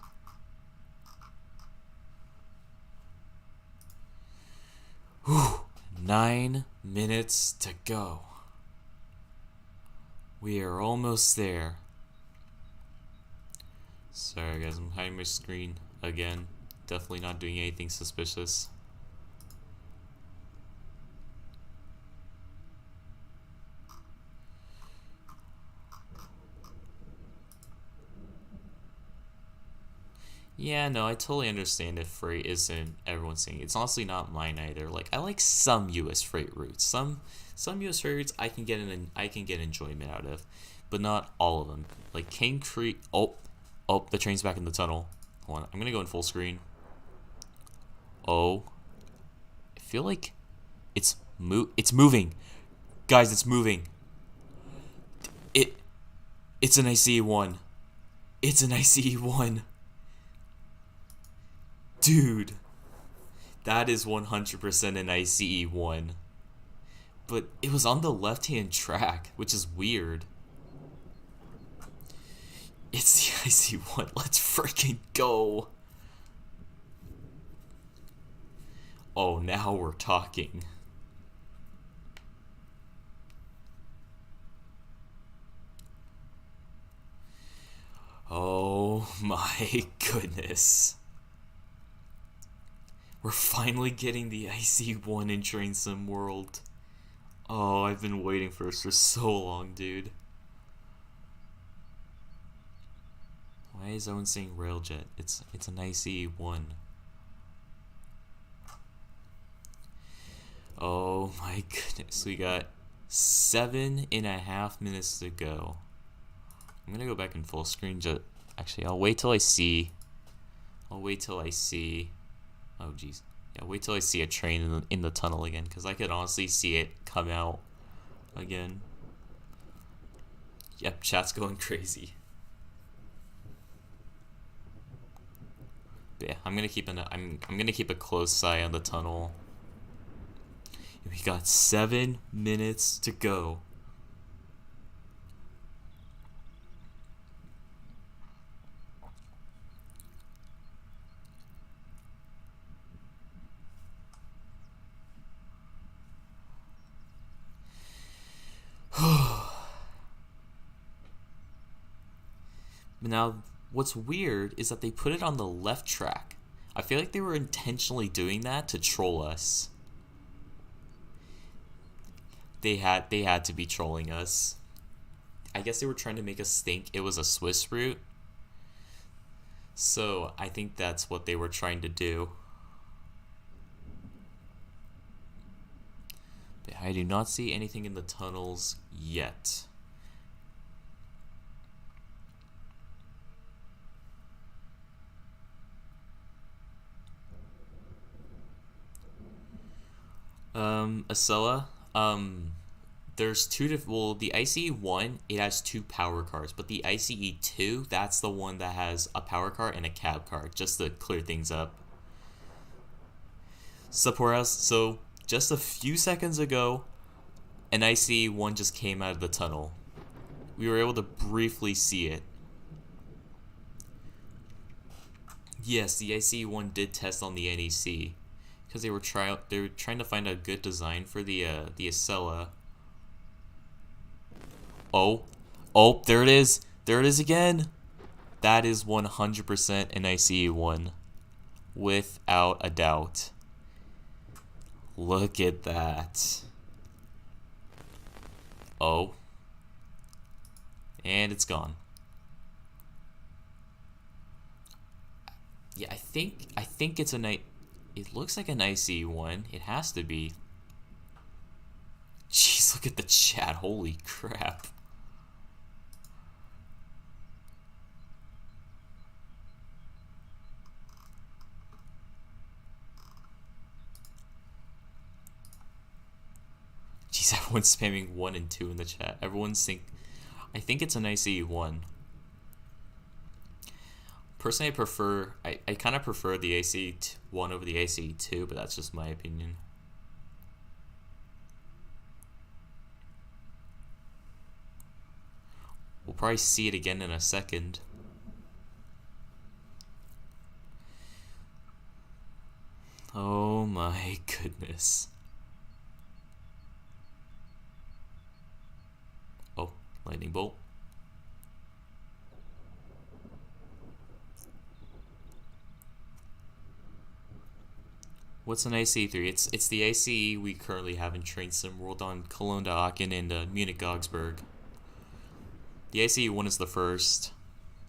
Whew. 9 minutes to go. We are almost there. Sorry guys, I'm hiding my screen again. Definitely not doing anything suspicious. Yeah, no, I totally understand if freight isn't everyone's saying. It's honestly not mine either. Like I like some U.S. freight routes. Some U.S. freight routes I can get enjoyment out of, but not all of them. Like King Creek. Oh, the train's back in the tunnel. Hold on, I'm gonna go in full screen. Oh, I feel like it's moving, guys. It's moving. It it's an ICE-1. It's an ICE-1. Dude, that is 100% an ICE-1. But it was on the left-hand track, which is weird. It's the ICE-1. Let's freaking go. Oh, now we're talking. Oh my goodness. We're finally getting the ICE-1 in Train Sim World. Oh, I've been waiting for this for so long, dude. Why is everyone saying Railjet? It's an ICE-1. Oh my goodness, we got 7.5 minutes to go. I'm gonna go back in full screen. Actually, I'll wait till I see. Oh jeez. Yeah, wait till I see a train in the tunnel again, because I could honestly see it come out again. Yep, chat's going crazy. But yeah, I'm gonna keep a close eye on the tunnel. We got 7 minutes to go. But now, what's weird is that they put it on the left track. I feel like they were intentionally doing that to troll us. They had to be trolling us. I guess they were trying to make us think it was a Swiss route. So I think that's what they were trying to do. But I do not see anything in the tunnels yet. Acela, there's the ICE-1, it has 2 power cars, but the ICE-2, that's the one that has a power car and a cab car, just to clear things up. Support house, so just a few seconds ago, an ICE-1 just came out of the tunnel. We were able to briefly see it. Yes, the ICE-1 did test on the NEC, because they were trying to find a good design for the Acela. Oh, there it is. There it is again. That is 100% an ICE-1. Without a doubt. Look at that. Oh. And it's gone. Yeah, I think it's it looks like an ICE-1. It has to be. Jeez, look at the chat. Holy crap. Jeez, everyone's spamming 1 and 2 in the chat. I think it's an ICE-1. Personally, I kind of prefer the ICE-1 over the ICE-2, but that's just my opinion. We'll probably see it again in a second. Oh my goodness. Oh, lightning bolt. What's an ICE3? It's the ICE we currently have in Train Sim World on Cologne to Aachen and Munich Augsburg. The ICE1 is the first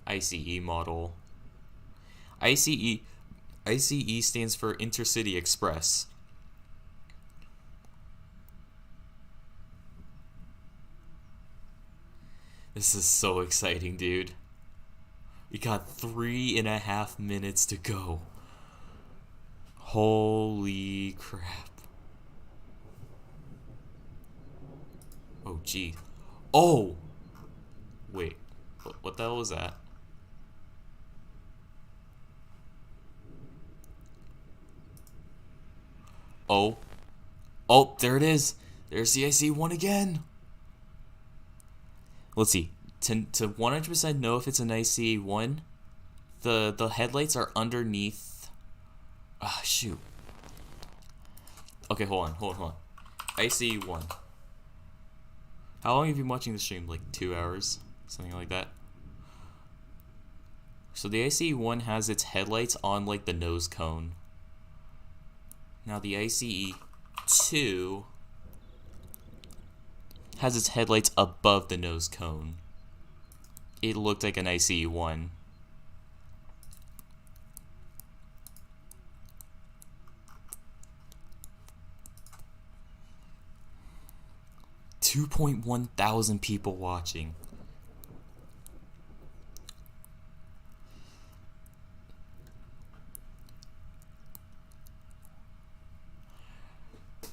ICE model. ICE stands for Intercity Express. This is so exciting, dude. We got 3.5 minutes to go. Holy crap. Oh, gee. Oh! Wait. What the hell was that? Oh. Oh, there it is. There's the IC1 again. Let's see. To 100% know if it's an IC1, the headlights are underneath. Ah, shoot. Okay, hold on. IC1. How long have you been watching the stream? Like 2 hours? Something like that. So the ICE1 has its headlights on like the nose cone. Now the ICE2 has its headlights above the nose cone. It looked like an ICE1. $2,100 people watching.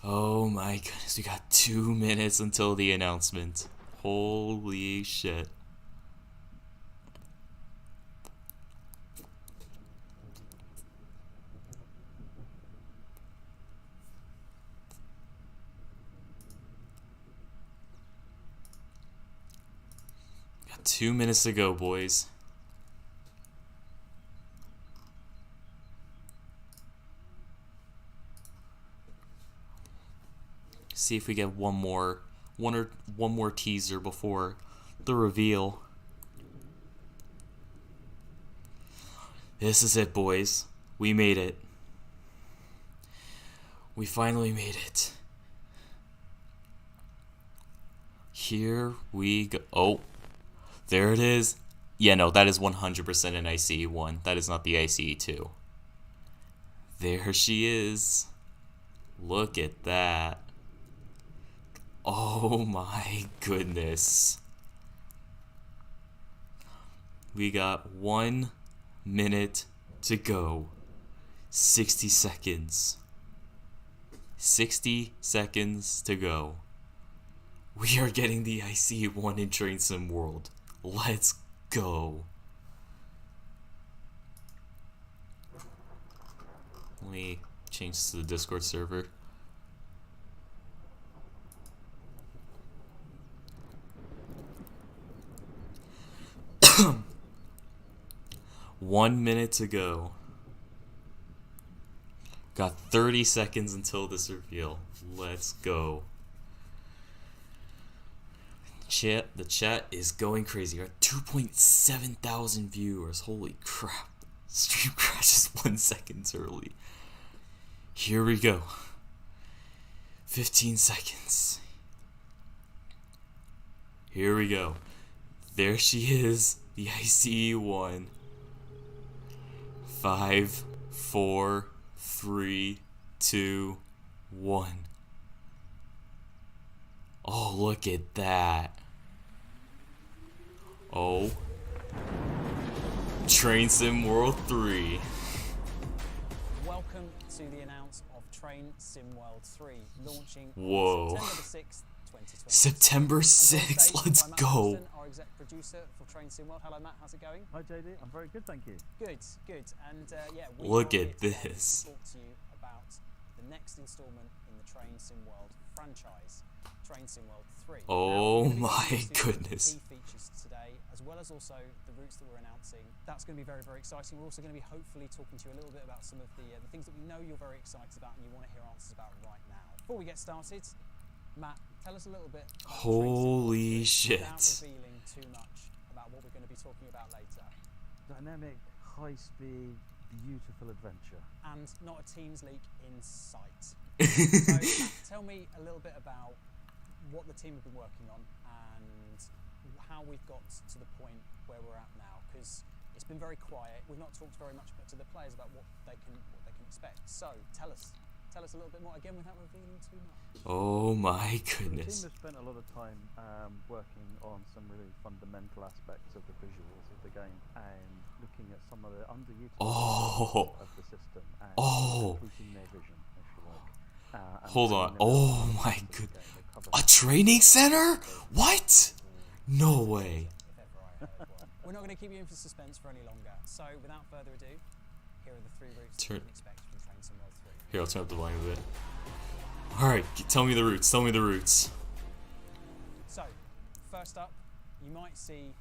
Oh my goodness, we got 2 minutes until the announcement. Holy shit. Got 2 minutes to go, boys. See if we get one more teaser before the reveal. This is it, boys. We made it. We finally made it. Here we go. Oh, there it is. Yeah, no, that is 100% an ICE1. That is not the ICE2. There she is. Look at that. Oh my goodness. We got 1 minute to go. 60 seconds. 60 seconds to go. We are getting the ICE1 in Train Sim World. Let's go. Let me change this to the Discord server. One minute to go. Got 30 seconds until this reveal. Let's go. The chat is going crazy. We're at 2,700 viewers. Holy crap. Stream crashes 1 second early. Here we go. 15 seconds. Here we go. There she is. The ICE1. 5, 4, 3, 2, 1. Oh, look at that. Oh. Train Sim World 3. Welcome to the announce of Train Sim World 3, launching Whoa. on September the 6th, 2020. September 6th, let's go. Our exec producer for Train Sim World. Hello Matt, how's it going? Hi JD, I'm very good, thank you. Good. And yeah, we Look are here at today this. to talk to you about the next installment in the Train Sim World franchise, Train Sim World 3. Oh Now, we're gonna my be introducing goodness. Key features today, as well as also the routes that we're announcing. That's going to be very, very exciting. We're also going to be hopefully talking to you a little bit about some of the things that we know you're very excited about and you want to hear answers about right now. Before we get started, Matt, tell us a little bit about Holy Train Sim shit. World 3 without revealing too much about what we're going to be talking about later. Dynamic, high speed, beautiful adventure. And not a Teams leak in sight. So, Matt, tell me a little bit about what the team have been working on and how we've got to the point where we're at now, because it's been very quiet. We've not talked very much to the players about what they can expect. So tell us a little bit more, again without revealing too much. Oh my The goodness. team has spent a lot of time working on some really fundamental aspects of the visuals of the game and looking at some of the underutilized of the system and tweaking their vision, if you like. Hold on. Oh my god. A training center? What? No way. If ever I heard one. We're not going to keep you in for suspense for any longer. So without further ado, here are the 3 routes you can expect from Train Sim World 3. Here, I'll turn up the volume a bit. Alright, tell me the routes. Tell me the routes. So, first up, you might see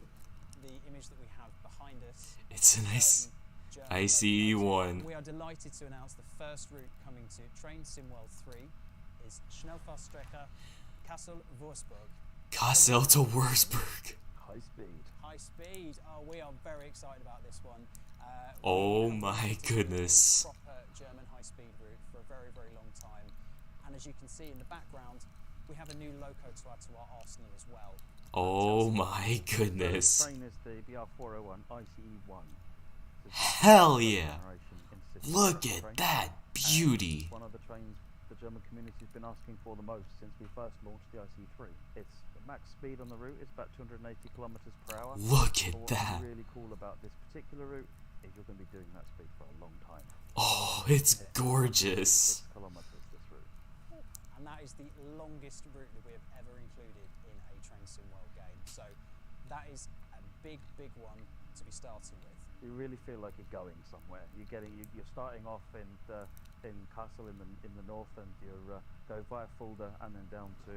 the image that we have behind us. It's a nice ICE1. We are delighted to announce the first route coming to Train Sim World 3 is Schnellfahrstrecke Kassel Wolfsburg. Kassel to Wurzburg. High speed. High speed. Oh, we are very excited about this one. Oh my goodness. Proper German high-speed route for a very, very long time. And as you can see in the background, we have a new loco to add to our arsenal as well. Oh my goodness. The train is the BR401 ICE1. Hell yeah. Look at that beauty. One of the trains the German community has been asking for the most since we first launched the ICE3. Its max speed on the route is about 280 kilometers per hour. Look at that. What's really cool about this particular route is you're going to be doing that speed for a long time. Oh, it's gorgeous. 6 kilometers this route. And that is the longest route that we have ever included in a Train Sim World game. So that is a big, big one to be starting with. You really feel like you're going somewhere. You're starting off in Kassel in the north, and you're go via Fulda and then down to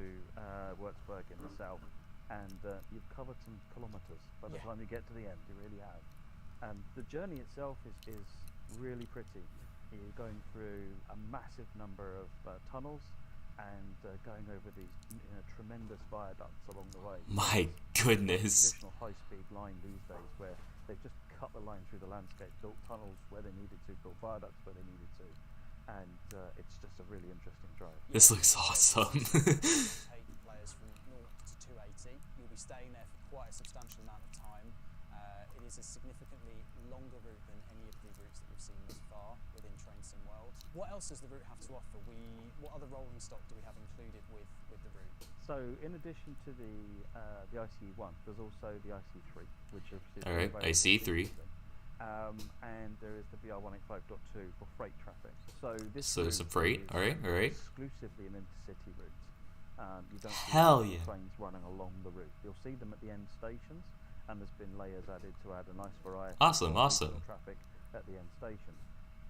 Würzburg in the south, and you've covered some kilometers by the time you get to the end. You really have. The journey itself is really pretty. You're going through a massive number of tunnels and going over these tremendous viaducts along the way. My goodness. Traditional high-speed line these days, where they've just cut the line through the landscape, built tunnels where they needed to, built viaducts where they needed to, and it's just a really interesting drive. This looks awesome. Take players from 0 to 280. You'll be staying there for quite a substantial amount of time. It is a significantly longer route than any of the routes that we've seen thus far within Train Sim World. What else does the route have to offer? What other rolling stock do we have included with the route? So, in addition to the ICE1, there's also the ICE3, which is Alright, ICE3. And there is the BR185.2 for freight traffic. So this there's some freight. Alright. Exclusively an intercity route. You don't Hell see yeah. trains running along the route. You'll see them at the end stations, and there's been layers added to add a nice variety Awesome. of regional traffic at the end stations.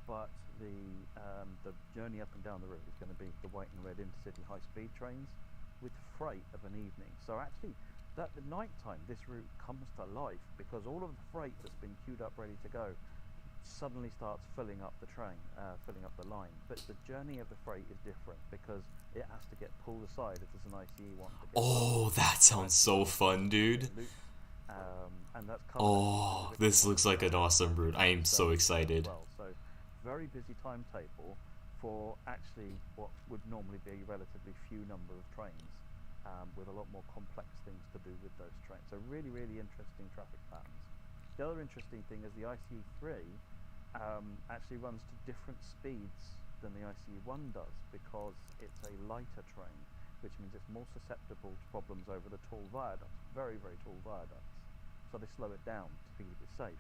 But the journey up and down the route is going to be the white and red intercity high-speed trains with freight of an evening. So actually, at the night time, this route comes to life because all of the freight that's been queued up ready to go suddenly starts filling up the train, filling up the line. But the journey of the freight is different because it has to get pulled aside if there's an ICE1. Oh, that sounds so fun, dude. And that's Oh, this looks like an awesome route. I am so excited. Well, so very busy timetable for actually what would normally be a relatively few number of trains, with a lot more complex things to do with those trains. So really, really interesting traffic patterns. The other interesting thing is the ICE3 actually runs to different speeds than the ICE1 does because it's a lighter train, which means it's more susceptible to problems over the tall viaducts, very, very tall viaducts. So they slow it down to keep it safe.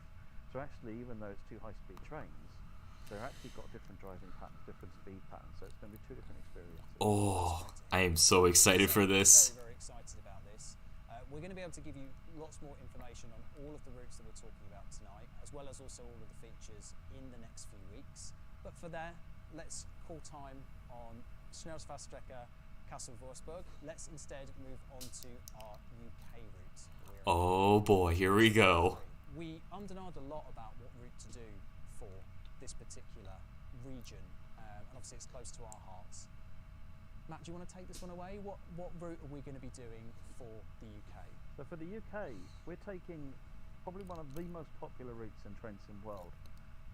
So actually, even though it's 2 high-speed trains, they're actually got different driving patterns, different speed patterns, so it's going to be 2 different experiences. Oh, I am so excited for this. Very, very excited about this. We're going to be able to give you lots more information on all of the routes that we're talking about tonight, as well as also all of the features in the next few weeks. But for there, let's call time on Schnellfahrstrecke Kassel Wolfsburg. Let's instead move on to our UK route. Oh boy, here we go. We ummed and ahed a lot about what route to do for this particular region, and obviously it's close to our hearts. Matt, do you want to take this one away? What route are we going to be doing for the UK? So for the UK, we're taking probably one of the most popular routes in Train Sim World,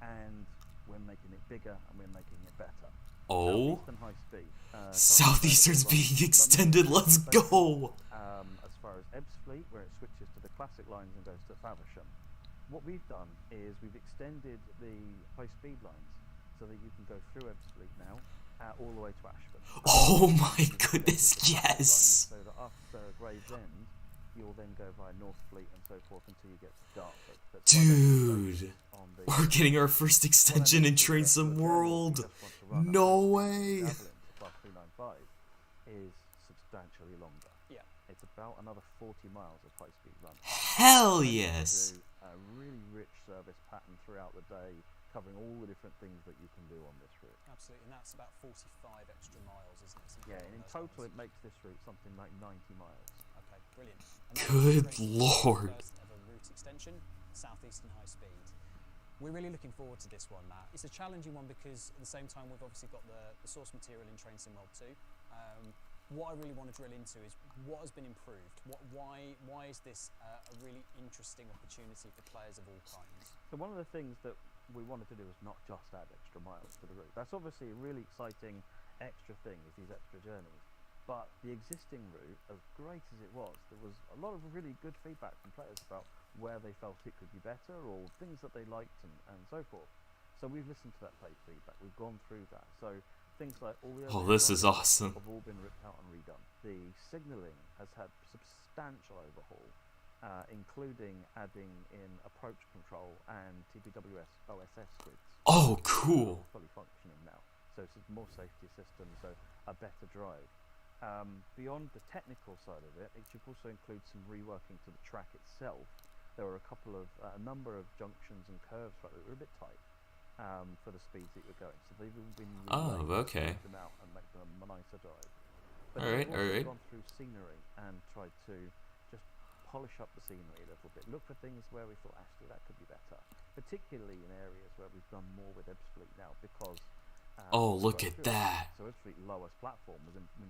and we're making it bigger and we're making it better. Oh, Southeastern High Speed. Southeastern's being extended. Let's go. As far as Ebbsfleet, where it switches to the classic lines and goes to Faversham. What we've done is we've extended the high-speed lines so that you can go through Ebbsfleet now all the way to Ashford. Oh my goodness, yes. So that after Gravesend, you'll then go via Northfleet and so forth until you get to Dartford. Dude, we're getting our first extension in Train Sim World. No way. Class 395 is substantially longer. Yeah. It's about another 40 miles of high-speed run. Hell yes. Do a really rich service pattern throughout the day, covering all the different things that you can do on this route. Absolutely, and that's about 45 extra miles, isn't it? Yeah, and in total it makes this route something like 90 miles. Okay, brilliant. Good lord. First ever route extension, Southeastern High Speed. We're really looking forward to this one, Matt. It's a challenging one because at the same time we've obviously got the source material in Train Sim World 2. What I really want to drill into is what has been improved. Why is this a really interesting opportunity for players of all kinds? So one of the things that we wanted to do was not just add extra miles to the route. That's obviously a really exciting extra thing, is these extra journeys. But the existing route, as great as it was, there was a lot of really good feedback from players about where they felt it could be better or things that they liked and so forth. So we've listened to that feedback, we've gone through that. So things like all the Oh, this is awesome. have all been ripped out and redone. The signalling has had substantial overhaul, including adding in approach control and TPWS OSS grids. Oh, cool. Fully functioning now. So it's a more safety system, so a better drive. Beyond the technical side of it, it should also include some reworking to the track itself. There were a number of junctions and curves that were a bit tight for the speeds that you were going. So they've all been okay. them out and make them a nicer drive. But Alright, we've also alright. gone through scenery and tried to just polish up the scenery a little bit. Look for things where we thought actually that could be better, particularly in areas where we've done more with Ebbsfleet now because. Oh, look at that. So Ebbsfleet's lowest platform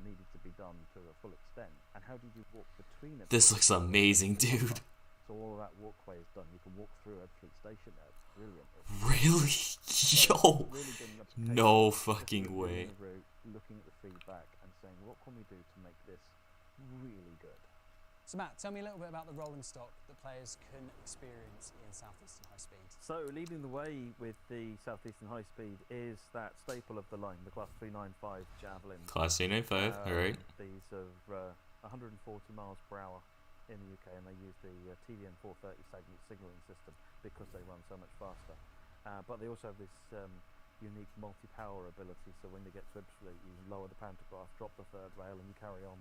needed to be done to a full extent. And how did you walk between it? This looks amazing, dude. So all of that walkway is done. You can walk through Ebbsfleet Station now. It's brilliant. Really? Yo. Really been an No application, fucking just way. reviewing the route, looking at the feedback and saying, what can we do to make this really good? So Matt, tell me a little bit about the rolling stock that players can experience in Southeastern High Speed. So leading the way with the Southeastern High Speed is that staple of the line, the Class 395 Javelin. Class 395, alright. These are 140 miles per hour in the UK, and they use the TDN 430 signalling system because they run so much faster. But they also have this unique multi-power ability, so when they get to Ebbsfleet, you lower the pantograph, drop the third rail, and you carry on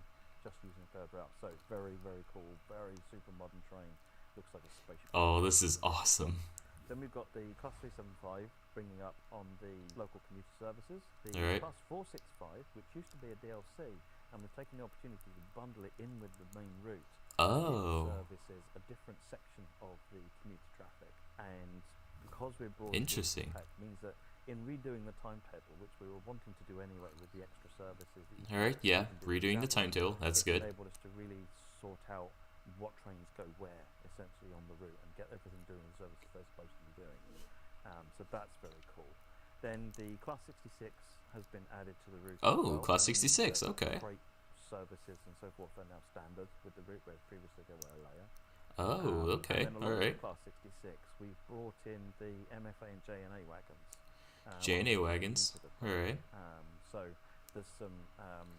just using the third rail. So it's very, very cool, very super modern train. Looks like a spaceship. Oh, this is awesome. Then we've got the Class 375 bringing up on the local commuter services. The Alright. Class 465, which used to be a DLC, and we've taken the opportunity to bundle it in with the main route. Oh. It services a different section of the commuter traffic, and because we're broad, Interesting. means that in redoing the timetable, which we were wanting to do anyway with the extra services, that Alright, yeah, can do redoing the Javelin, timetable, that's it's good. enabled us to really sort out what trains go where, essentially on the route, and get everything doing the services they're supposed to be doing. So that's very cool. Then the Class 66 has been added to the route. Oh, as well, Class and it means 66, that okay. Freight services and so forth are now standard with the route, whereas previously they were a layer. Oh, okay, And then along alright. with Class 66, we've brought in the MFA and J&A wagons. J&A wagons, into the alright. So there's some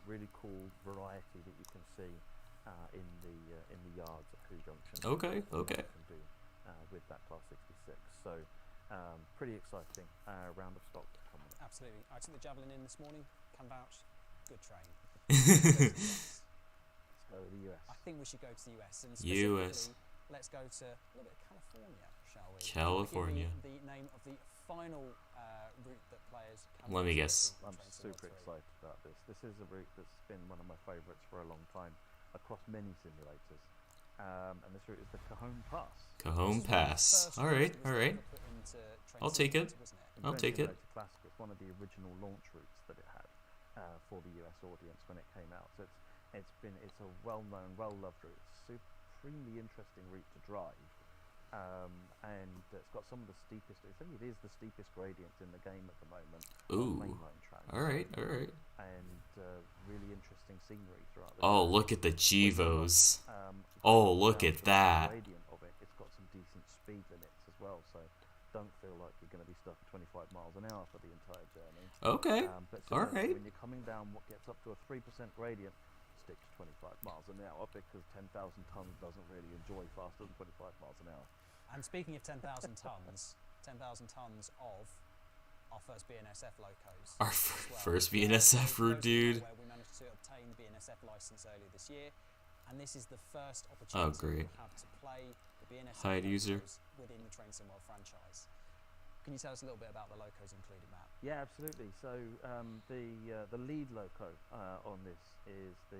really cool variety that you can see in the yards at Who Junction. Okay, that okay. you can do with that Class 66. So pretty exciting round of stock coming up. Absolutely. I took the Javelin in this morning, can vouch, good train. Let's go to the US. I think we should go to the US, and US. specifically, let's go to a little bit of California, shall we? California. Give me the name of the final route that players can Let me use guess. in I'm Train Sim World super 3. excited about this. This is a route that's been one of my favourites for a long time across many simulators. And this route is the Cajon Pass. Cajon Pass. Alright, alright. I'll take it. I'll take it. Classic. It's one of the original launch routes that it had for the US audience when it came out. So it's a well-known, well-loved route. It's a supremely interesting route to drive. and it's got some of the steepest. I think it is the steepest gradients in the game at the moment. Ooh. Mainline tracks. All right. And really interesting scenery throughout the Oh, track. look at the Gevos. Oh, look at that. Gradient of it. It's got some decent speed limits as well, so don't feel like you're going to be stuck at 25 miles an hour for the entire journey. Okay. But All right. when you're coming down what gets up to a 3% gradient, stick to 25 miles an hour, because 10,000 tons doesn't really enjoy faster than 25 miles an hour. And speaking of 10,000 tons, 10,000 tons of our first BNSF locos. Our first BNSF route, dude. Where we managed to obtain the BNSF license earlier this year, and this is the first opportunity we'll have to play the BNSF Hide user within the Train Sim World franchise. Can you tell us a little bit about the locos included, Matt? Yeah, absolutely. So the lead loco on this is the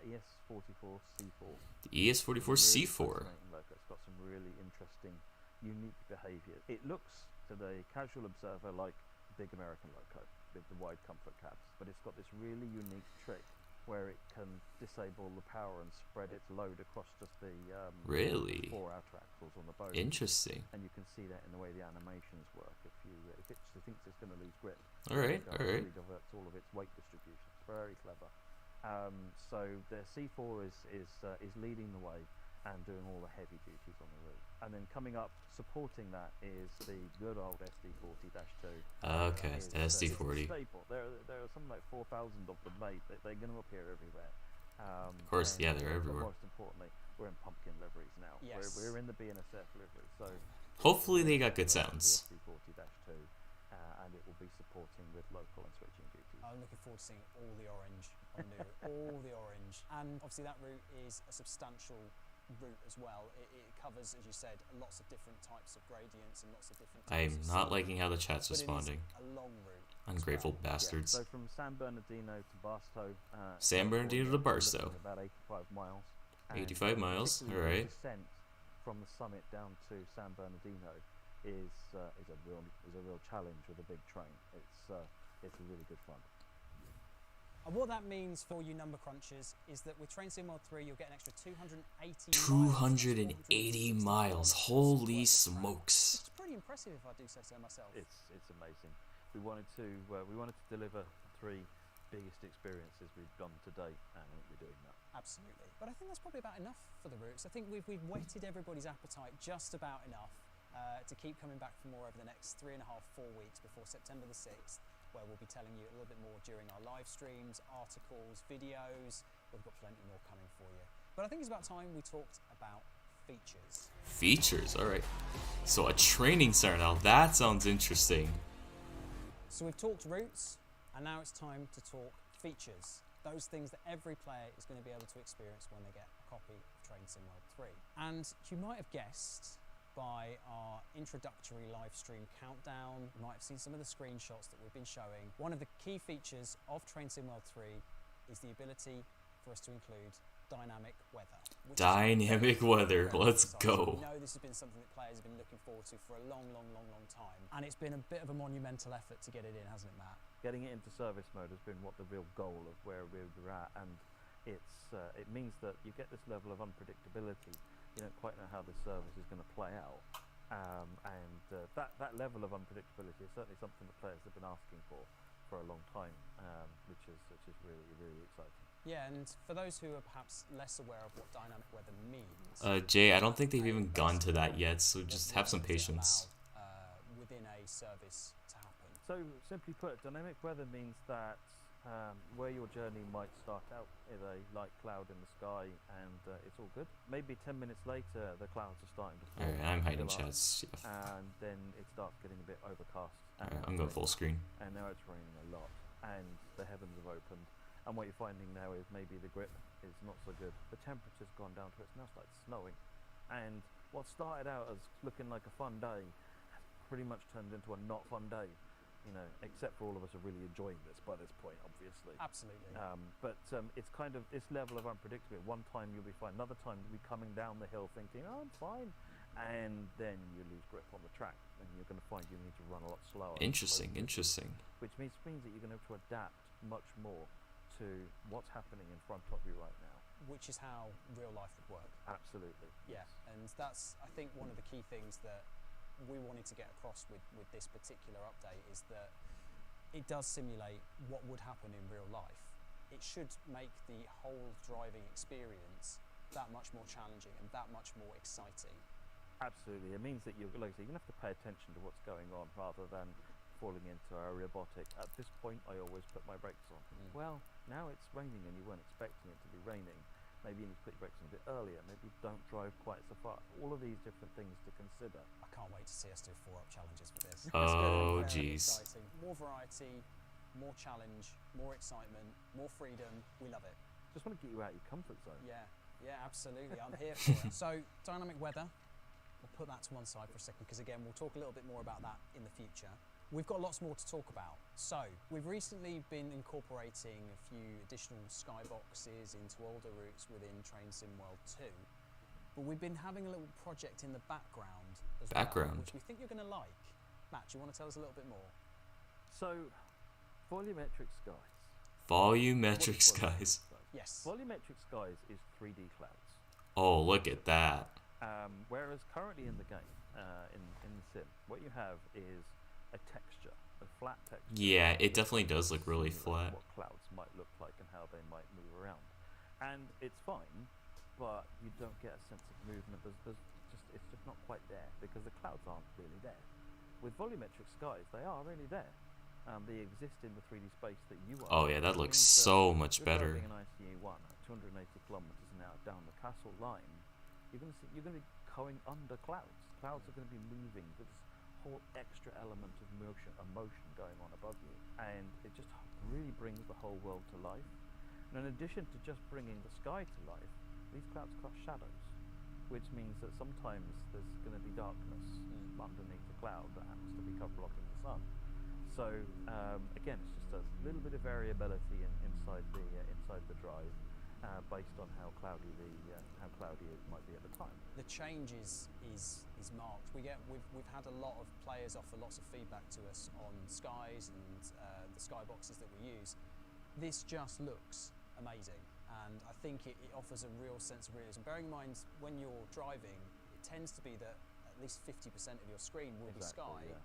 ES44C4. The ES44C4. It's got some really interesting, unique behaviour. It looks to the casual observer like big American loco with the wide comfort cabs, but it's got this really unique trick where it can disable the power and spread its load across just the really 4 outer axles on the boat. Interesting. And you can see that in the way the animations work. If it thinks it's going to lose grip, all right. it really diverts all of its weight distribution. It's very clever. So the C4 is leading the way and doing all the heavy duties on the route. And then coming up, supporting that is the good old SD40-2. Okay, the SD40. Staple. There are something like 4,000 of them made. They're going to appear everywhere. Of course, yeah, they're everywhere. But most importantly, we're in pumpkin liveries now. Yes. We're in the BNSF livery. So hopefully they got good sounds. The SD40-2, and it will be supporting with local and switching duties. I'm looking forward to seeing all the orange on the route, all the orange. And obviously that route is a substantial route as well. It covers, as you said, lots of different types of gradients and lots of different types I'm of not scenery, liking how the chat's responding. It is a long route. Ungrateful bastards. Yeah, so from San Bernardino to Barstow. San Bernardino to Barstow. About 85 miles. 85 miles, alright. Descent from the summit down to San Bernardino is a real challenge with a big train. It's really good fun. And what that means for you number crunchers is that with Train Sim World 3 you'll get an extra 280 miles. Holy smokes. It's pretty impressive if I do say so myself. It's amazing. We wanted to deliver 3 biggest experiences we've done to date, and I think we're doing that. Absolutely. But I think that's probably about enough for the routes. I think we've whetted everybody's appetite just about enough to keep coming back for more over the next 3.5, 4 weeks before September the 6th, where we'll be telling you a little bit more during our live streams, articles, videos. We've got plenty more coming for you. But I think it's about time we talked about features. Features, alright. So a training center, now that sounds interesting. So we've talked routes, and now it's time to talk features. Those things that every player is going to be able to experience when they get a copy of Train Sim World 3. And you might have guessed by our introductory live stream countdown, you might have seen some of the screenshots that we've been showing. One of the key features of Train Sim World 3 is the ability for us to include dynamic weather. Dynamic weather, let's go. We know this has been something that players have been looking forward to for a long time, and it's been a bit of a monumental effort to get it in, hasn't it, Matt? Getting it into service mode has been what the real goal of where we're at, and it means that you get this level of unpredictability. You don't quite know how the service is going to play out, and that level of unpredictability is certainly something that players have been asking for a long time, which is really exciting. Yeah, and for those who are perhaps less aware of what dynamic weather means, Jay, I don't think they've even gone to that yet, so just have some patience. Within a service to happen. So simply put, dynamic weather means that where your journey might start out with a light cloud in the sky and it's all good. Maybe 10 minutes later the clouds are starting to form. Alright, I'm hiding chats. And then it starts getting a bit overcast. Alright, I'm going full screen. And now it's raining a lot and the heavens have opened. And what you're finding now is maybe the grip is not so good. The temperature's gone down to it's now started snowing. And what started out as looking like a fun day has pretty much turned into a not fun day. You know, except for all of us are really enjoying this by this point, obviously. Absolutely. But it's kind of this level of unpredictability. One time you'll be fine, another time you'll be coming down the hill thinking, oh, I'm fine. And then you lose grip on the track and you're going to find you need to run a lot slower. Interesting. Which means that you're going to have to adapt much more to what's happening in front of you right now. which is how real life would work. Absolutely. Yeah, and that's, I think, one of the key things that we wanted to get across with this particular update is that it does simulate what would happen in real life. It should make the whole driving experience that much more challenging and that much more exciting. Absolutely. It means that you're going to have to pay attention to what's going on rather than falling into a robotic. At this point, I always put my brakes on. Well, now it's raining and you weren't expecting it to be raining. Maybe you need to put your brakes on a bit earlier. Maybe don't drive quite so far. All of these different things to consider. I can't wait to see us do 4-up challenges for this. Oh, It's very jeez. exciting. More variety, more challenge, more excitement, more freedom. We love it. Just want to get you out of your comfort zone. Yeah, absolutely. I'm here for it. So, dynamic weather, we'll put that to one side for a second because, again, we'll talk a little bit more about that in the future. We've got lots more to talk about. So, we've recently been incorporating a few additional skyboxes into older routes within Train Sim World 2. But we've been having a little project in the background as well, which we think you're going to like. Matt, do you want to tell us a little bit more? So, volumetric skies. Volumetric skies. Yes. Volumetric skies is 3D clouds. Oh, look at that. Whereas currently in the game, in the sim, what you have is a texture, a flat texture. Yeah, it definitely does look really flat. What clouds might look like and how they might move around, and it's fine, but you don't get a sense of movement. It's just not quite there because the clouds aren't really there. With volumetric skies, they are really there. They exist in the 3D space that you are. Oh yeah, that looks so much better. Driving an ICE-1 at 280 kilometers an hour down the castle line, you're going to be going under clouds. Clouds are going to be moving with this whole extra element of emotion going on above you, and it just really brings the whole world to life. And in addition to just bringing the sky to life, these clouds cast shadows, which means that sometimes there's going to be darkness underneath the cloud that happens to be blocking the sun. So again, it's just a little bit of variability inside the drive, based on how cloudy it might be at the time. The change is marked. We've had a lot of players offer lots of feedback to us on skies and the skyboxes that we use. This just looks amazing, and I think it offers a real sense of realism. Bearing in mind, when you're driving, it tends to be that at least 50% of your screen will be sky. Yeah.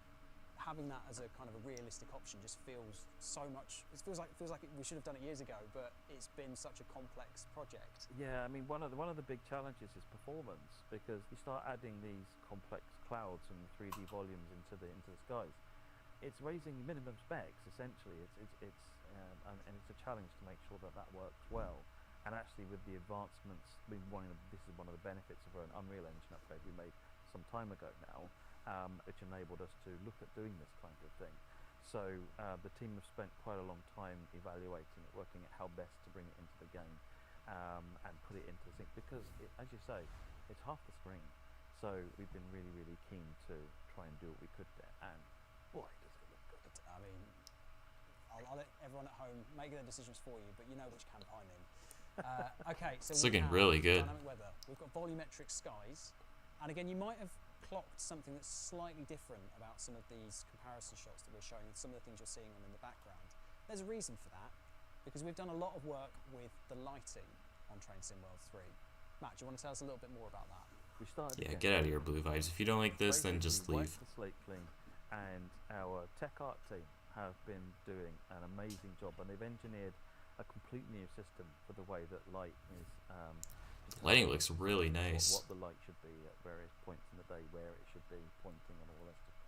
Having that as a kind of a realistic option just feels so much. It feels like we should have done it years ago, but it's been such a complex project. Yeah, I mean one of the big challenges is performance, because you start adding these complex clouds and 3D volumes into the skies. It's raising minimum specs essentially. It's a challenge to make sure that works well. And actually, with the advancements, this is one of the benefits of an Unreal Engine upgrade we made some time ago now, which enabled us to look at doing this kind of thing. So the team have spent quite a long time evaluating it, working at how best to bring it into the game, and put it into sync, because as you say, it's half the screen. So we've been really, really keen to try and do what we could there, and boy, does it look good. I mean, I'll let everyone at home make their decisions for you, but you know which camp I'm in. Okay, so It's looking really good. Dynamic weather. We've got volumetric skies, and again, you might have clocked something that's slightly different about some of these comparison shots that we're showing and some of the things you're seeing on in the background. There's a reason for that, because we've done a lot of work with the lighting on Train Sim World 3. Matt, do you want to tell us a little bit more about that? We started Yeah, again. get out of here, Blue Vibes. If you don't like this, then just Basically leave. wiped the slate clean, and our tech art team have been doing an amazing job, and they've engineered a complete new system for the way that light is. Lighting looks really nice. What the light should be at various points in the day, where it should be pointing, and all that stuff.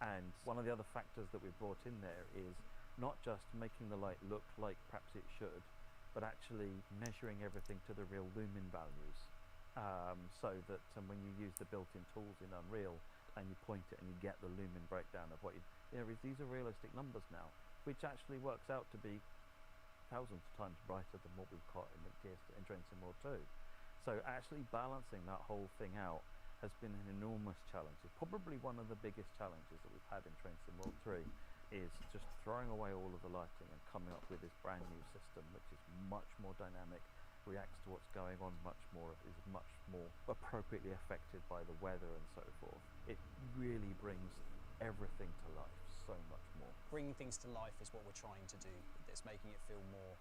And one of the other factors that we brought in there is not just making the light look like perhaps it should, but actually measuring everything to the real lumen values, so that when you use the built-in tools in Unreal and you point it and you get the lumen breakdown of what these are realistic numbers now, which actually works out to be thousands of times brighter than what we've got in Train Sim World 2. So actually balancing that whole thing out has been an enormous challenge. It's probably one of the biggest challenges that we've had in Train Sim World 3, is just throwing away all of the lighting and coming up with this brand new system, which is much more dynamic, reacts to what's going on is much more appropriately affected by the weather and so forth. It really brings everything to life so much more. Bringing things to life is what we're trying to do. It's making it feel more,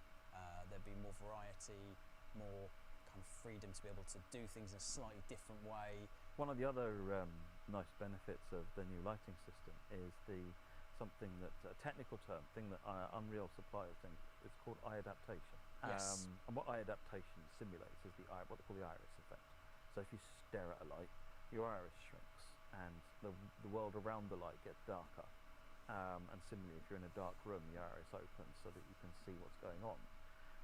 there'd be more variety, more kind of freedom to be able to do things in a slightly different way. One of the other nice benefits of the new lighting system is something that a technical term thing that Unreal suppliers think is called eye adaptation. Yes. And what eye adaptation simulates is what they call the iris effect. So if you stare at a light, your iris shrinks and the world around the light gets darker. And similarly, if you're in a dark room, the iris opens so that you can see what's going on.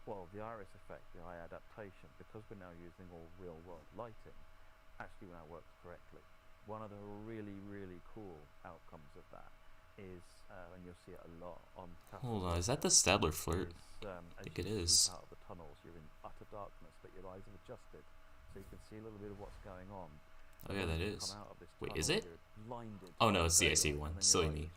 Well, the iris effect, the eye adaptation, because we're now using all real-world lighting, actually now works correctly. One of the really, really cool outcomes of that is, and you'll see it a lot on... Hold on, is that the Stadler flirt? I think it is. Out of the tunnels, you're in utter darkness, but your eyes have adjusted, so you can see a little bit of what's going on. Oh yeah, that is. Wait, is it? Blinded. Oh no, it's the IC one. Silly me.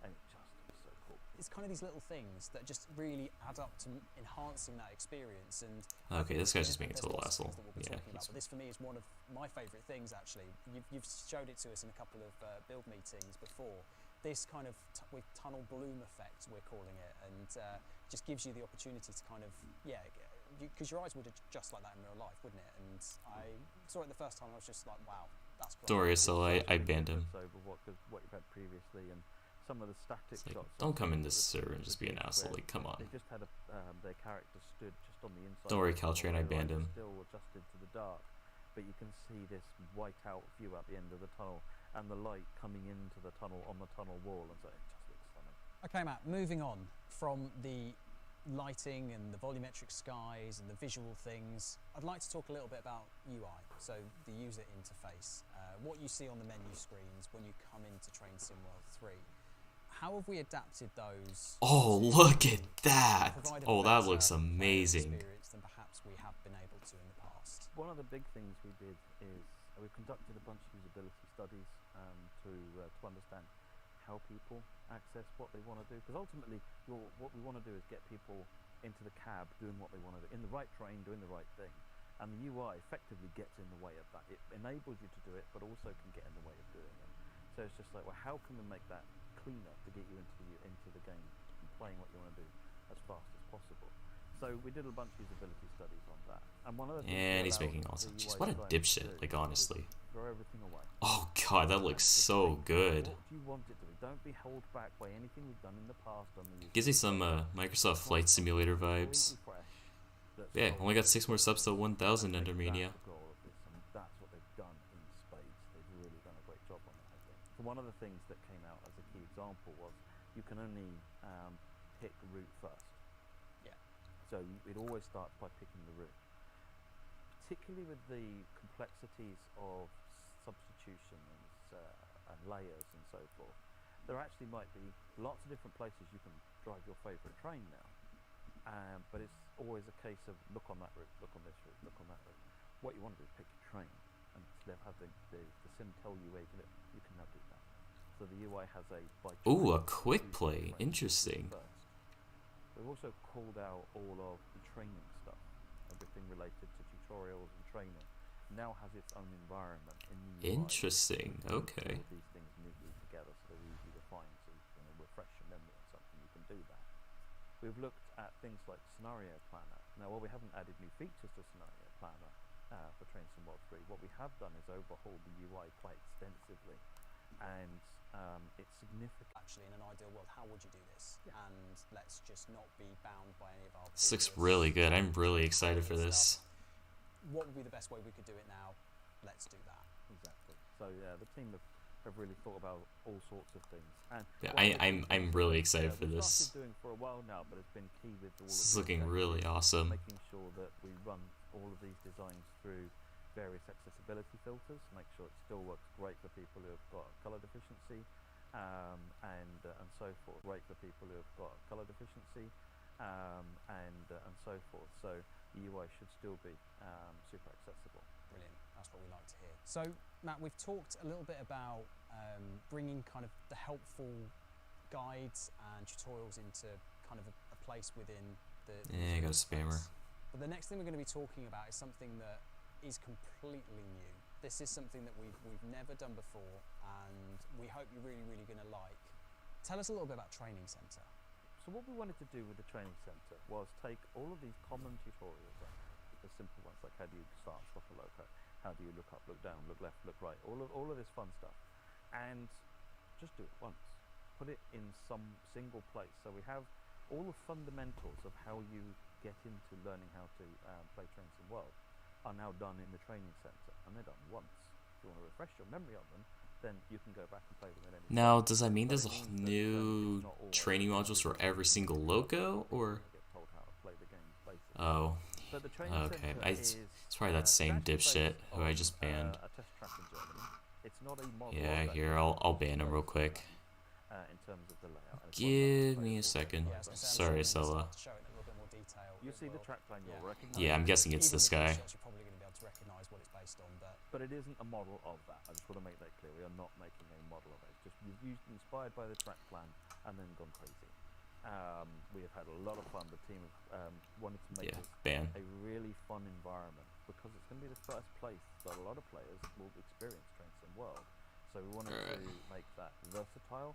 And it just is so cool. It's kind of these little things that just really add up to enhancing that experience. And Okay, this guy's just being a total there's lots of asshole. things that we'll be Yeah. talking about, but this for me is one of my favourite things actually. You've showed it to us in a couple of build meetings before. This kind of with tunnel bloom effect, we're calling it, and just gives you the opportunity to kind of, because your eyes would adjust like that in real life, wouldn't it? And I saw it the first time, I was just like, wow, that's great. Don't worry, so I banned him. Over what you've had previously, and some of the static Like, shots. don't come in this server and just be an asshole. Like, come on. They just had their character stood just on the inside. Don't worry, of the tunnel, Caltrain, I their banned eyes him. Still adjusted to the dark, but you can see this white out view at the end of the tunnel, and the light coming into the tunnel on the tunnel wall, and so it just looks stunning. Okay, Matt, moving on from the lighting and the volumetric skies and the visual things, I'd like to talk a little bit about UI, so the user interface, what you see on the menu screens when you come into Train Sim World 3. How have we adapted those? Oh, look at that! provide a Oh, that better looks player amazing. experience than perhaps we have been able to in the past? One of the big things we did is we conducted a bunch of usability studies to understand how people access what they want to do, because ultimately what we want to do is get people into the cab doing what they want to do, in the right train doing the right thing, and the UI effectively gets in the way of that. It enables you to do it, but also can get in the way of doing it. So it's just like, well, how can we make that cleaner to get you into the game and playing what you want to do as fast as possible? So we did a bunch of usability studies on that, and one of the things And he's allowed making all the sense. UI What a design to dipshit, do like, is honestly. throw everything away. Oh god, that looks so good. What do you want it to be? Don't be held back by anything we've done in the past on the Gives me some Microsoft Flight Simulator vibes. Yeah, only got 6 more subs to 1,000 under Mania. That's what they've done in spades. They've really done a great job on that, I think. So one of the things that came out as a key example was you can only pick route first. Yeah. So it always starts by picking the route. Particularly with the complexities of substitution and layers and so forth, there actually might be lots of different places you can drive your favourite train now. But it's always a case of look on that route, look on this route, look on that route. What you want to do is pick your train, and instead of having the sim tell you where to go, you can now do that. So the UI has a by Ooh, a choice quick choose play. the train Interesting. first. We've also called out all of the training stuff, everything related to tutorials and training. Now has its own environment in the UI. Interesting. Okay. All these things neatly together so they're easy to find, so you can refresh your memory on something, you can do that. We've looked at things like Scenario Planner. Now, while we haven't added new features to Scenario Planner for Train Sim World 3, what we have done is overhauled the UI quite extensively, and it's significant. Actually, in an ideal world, how would you do this? Yeah. And let's just not be bound by any of our This looks previous really good. I'm really excited for this. What would be the best way we could do it now? Let's do that. Exactly. So yeah, the team have really thought about all sorts of things. And Yeah, one of the I'm key really things, excited for we've this. started doing for a while now, but it's been key with all This of is the looking changes, really awesome. making sure that we run all of these designs through various accessibility filters, make sure it still works great for people who have got color deficiency, and so forth. Great for people who have got color deficiency, and so forth. So the UI should still be super accessible. Brilliant. That's what we like to hear. So, Matt, we've talked a little bit about bringing kind of the helpful guides and tutorials into kind of a place within the Yeah, I got a spammer. But the next thing we're going to be talking about is something that is completely new. This is something that we've never done before, and we hope you're really, really going to like. Tell us a little bit about Training Center. So what we wanted to do with the training center was take all of these common tutorials, the simple ones like how do you start and stop a loco, how do you look up, look down, look left, look right, all of this fun stuff, and just do it once. Put it in some single place. So we have all the fundamentals of how you get into learning how to play Train Sim World are now done in the training center, and they're done once. If you want to refresh your memory of them, then you can go back and play them at any Now, time. does that mean But there's it means that, new it's not always training modules for every single loco, or? get told how to play the games, basically. Oh, So the training okay. center It's probably that same dipshit who I just banned. A test track in Germany. It's not a model Yeah, of that here, game. I'll ban him real quick. In terms of the layout. And it's Give one me a that's second. Yeah, I was gonna say, I'm Sorry, sure when we Sella. start to show it in a little bit more detail, You it see the will- track plan, you'll yeah. recognize. Yeah, I'm guessing it's Even this with guy. shots, you're probably going to be able to recognise what it's based on, But it isn't a model of that. I just want to make that clear. We are not making a model of it. It's just you've used inspired by the track plan and then gone crazy. We have had a lot of fun. The team have wanted to make Yeah, this ban. a really fun environment because it's going to be the first place that a lot of players will experience Train Sim World. So we wanted to make that versatile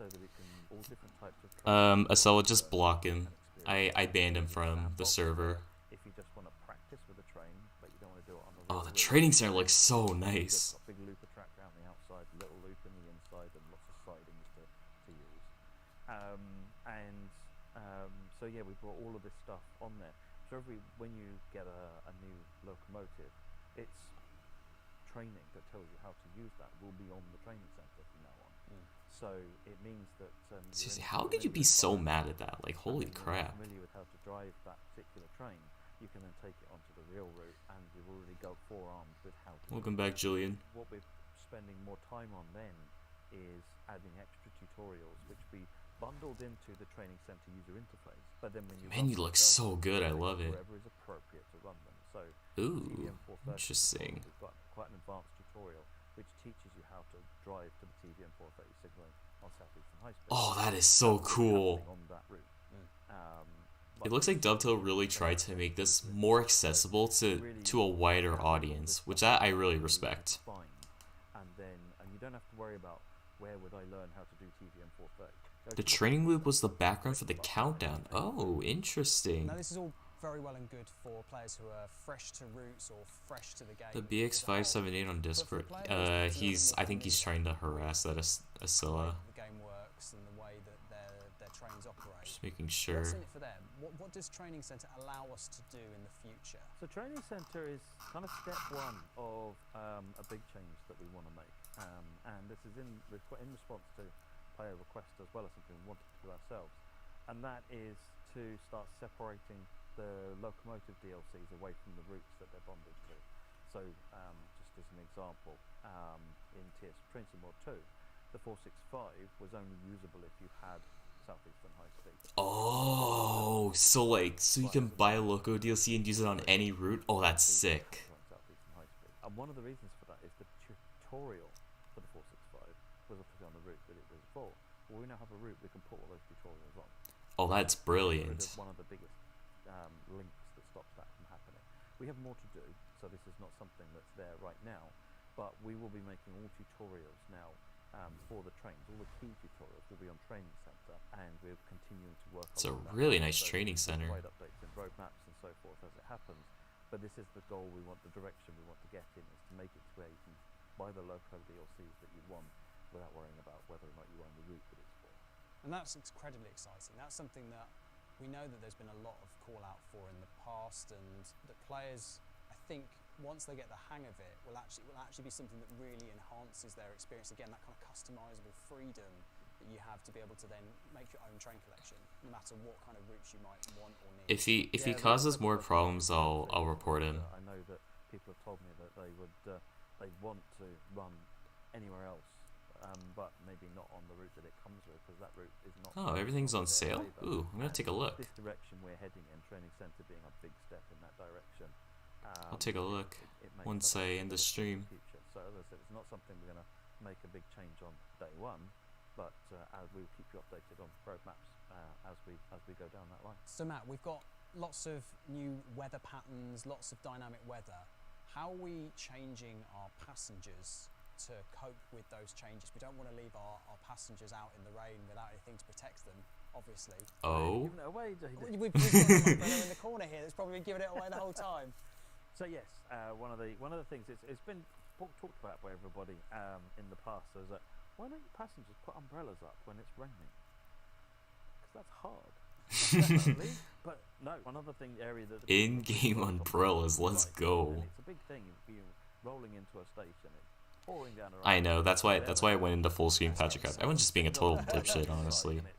so that it can all different types of trains Asella, just block him. and experience. I banned him from the server. If you just want to practice with a train, but you don't want to do it on the Oh, real the road, training center looks so you've nice. got a big looper track around the outside, little loop in the inside, and lots of sidings to use. So yeah, we brought all of this stuff on there. So when you get a new locomotive, it's training that tells you how to use that will be on the training center from now on. So it means that Seriously, how could you be so mad at that? Like, holy crap. Familiar with how to drive that particular train, you can then take it onto the real route, and we've already got forearmed with how to. Welcome back, Julian. What we're spending more time on then is adding extra tutorials, which we bundled into the training center user interface. But then when you Menu looks so good. I love it. wherever is appropriate to run them. So Ooh, TVM430 interesting. We've got quite an advanced tutorial which teaches you how to drive to the TVM430 signaling on Southeastern High Speed. Oh, that is so cool. On that route. It looks like Dovetail really tried to make this more accessible to a wider audience, which I really respect. Fine. And you don't have to worry about where would I learn how to do TVM430. The training loop was the background for the countdown. Oh, interesting. Now this is all very well and good for players who are fresh to routes or fresh to the game. The BX578 on Discord. I think he's trying to harass that Asilla. The game works and the way that their trains operate. Just making sure. What's in it for them? What does Training Centre allow us to do in the future? So Training Centre is kind of step one of a big change that we want to make, and this is in response to player requests as well as something we wanted to do ourselves, and that is to start separating the locomotive DLCs away from the routes that they're bonded to. So just as an example, in Train Sim World 2, the 465 was only usable if you had Southeastern High Speed. Oh, so you can buy a Loco DLC and use it on any route? Oh, that's sick. Southeastern High Speed. And one of the reasons for that is the tutorial for the 465 was obviously on the route that it was for. Well, we now have a route we can put all those tutorials on. Oh, that's brilliant. One of the biggest links that stops that from happening. We have more to do, so this is not something that's there right now, but we will be making all tutorials now for the trains. All the key tutorials will be on Training Center, and we're continuing to work It's a on that. really nice So training we'll center. provide updates and roadmaps and so forth as it happens, but this is the goal we want, the direction we want to get in, is to make it to where you can buy the local DLCs that you want without worrying about whether or not you own the route that it's for. And that's incredibly exciting. That's something that we know that there's been a lot of call out for in the past, and that players, I think, once they get the hang of it, will actually be something that really enhances their experience. Again, that kind of customizable freedom that you have to be able to then make your own train collection, no matter what kind of routes you might want or need. If he causes more problems, I'll report him. I know that people have told me that they would they want to run anywhere else, but maybe not on the route that it comes with, because that route is not. Oh, everything's on their sale? favour. Ooh, I'm gonna take a look. This direction we're heading in, Training Centre being a big step in that direction. I'll take a look it makes once us I end the better stream. future. So as I said, it's not something we're going to make a big change on day one, but we'll keep you updated on roadmaps as we go down that line. So Matt, we've got lots of new weather patterns, lots of dynamic weather. How are we changing our passengers to cope with those changes? We don't want to leave our passengers out in the rain without anything to protect them, obviously. Oh, Giving it away, JD. We've got an umbrella in the corner here that's probably been giving it away the whole time. So yes, one of the things it's been talked about by everybody in the past is that why don't passengers put umbrellas up when it's raining? Because that's hard. Definitely. But no, one other thing area that In-game umbrellas, let's go. And it's a big thing if you're rolling into a station, it's pouring down around. I know, that's why I went into full screen Patrick Crab. Everyone's just being a total dipshit, honestly. And it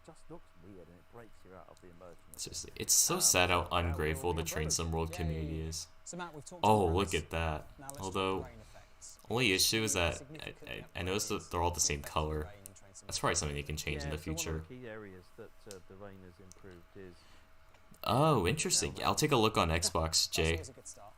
just looks weird and it breaks you out of the immersion. Seriously, it's so sad how ungrateful the Train Sim World community is. So Matt, we've talked Oh, about look rain. at that. Now let's Although, talk rain effects. only issue is that Significantly I noticed that they're all the same effects of color. rain in Train Sim That's World. probably something they can change in the So one future. of the key areas that the rain has improved is Oh, interesting. I'll take a look on Xbox, That's Jay. always a good start.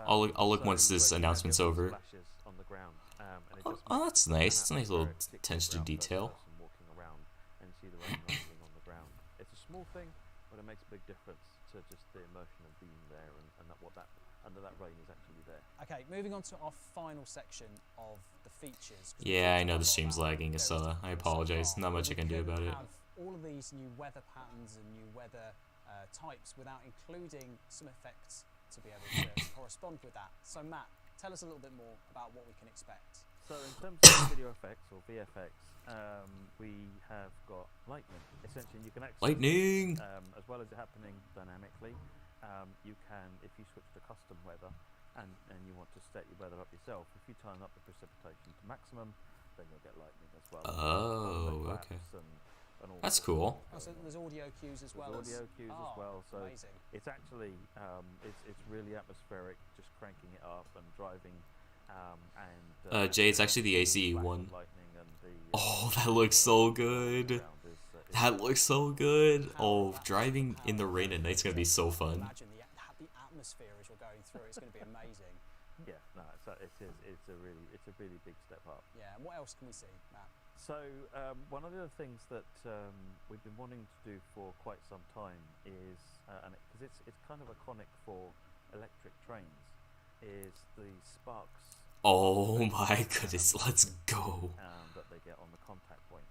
I'll look once this announcement's over. Splashes on the ground, and it Oh, just oh, makes that's nice. It's a nice little atmospheric attention to ground detail. person walking around and see the rain rising on the ground. It's a small thing, but it makes a big difference to just the immersion of being there and that what that under that rain is actually there. Okay, moving on to our final section of the features. 'cause Yeah, I we've know the talked stream's about lagging, various so different I things so apologize. far, Not but much I we can do couldn't about it. have all of these new weather patterns and new weather types without including some effects to be able to correspond with that. So Matt, tell us a little bit more about what we can expect. So in terms of video effects or VFX, we have got lightning. Essentially, you can actually Lightning! as well as it happening dynamically. You can, if you switch to custom weather and you want to set your weather up yourself, if you turn up the precipitation to maximum, then you'll get lightning as well. Oh, Thunderclaps okay. and all That's sorts of cool. Oh, so there's audio cues as well. There's audio cues as well, so amazing. it's actually it's really atmospheric, just cranking it up and driving. Jay, it's actually the ACE flash of one. lightning and the, Oh, that looks so good. background is That looks so good. Power Oh, of that- driving power in the of rain that at night's gonna be so fun. Imagine the atmosphere as you're going through. It's going to be amazing. yeah, no, it's a really big step up. Yeah. And what else can we see, Matt? So one of the other things that we've been wanting to do for quite some time is, and because it's kind of iconic for electric trains, is the sparks. Oh my goodness, let's go. That they get on the contact points.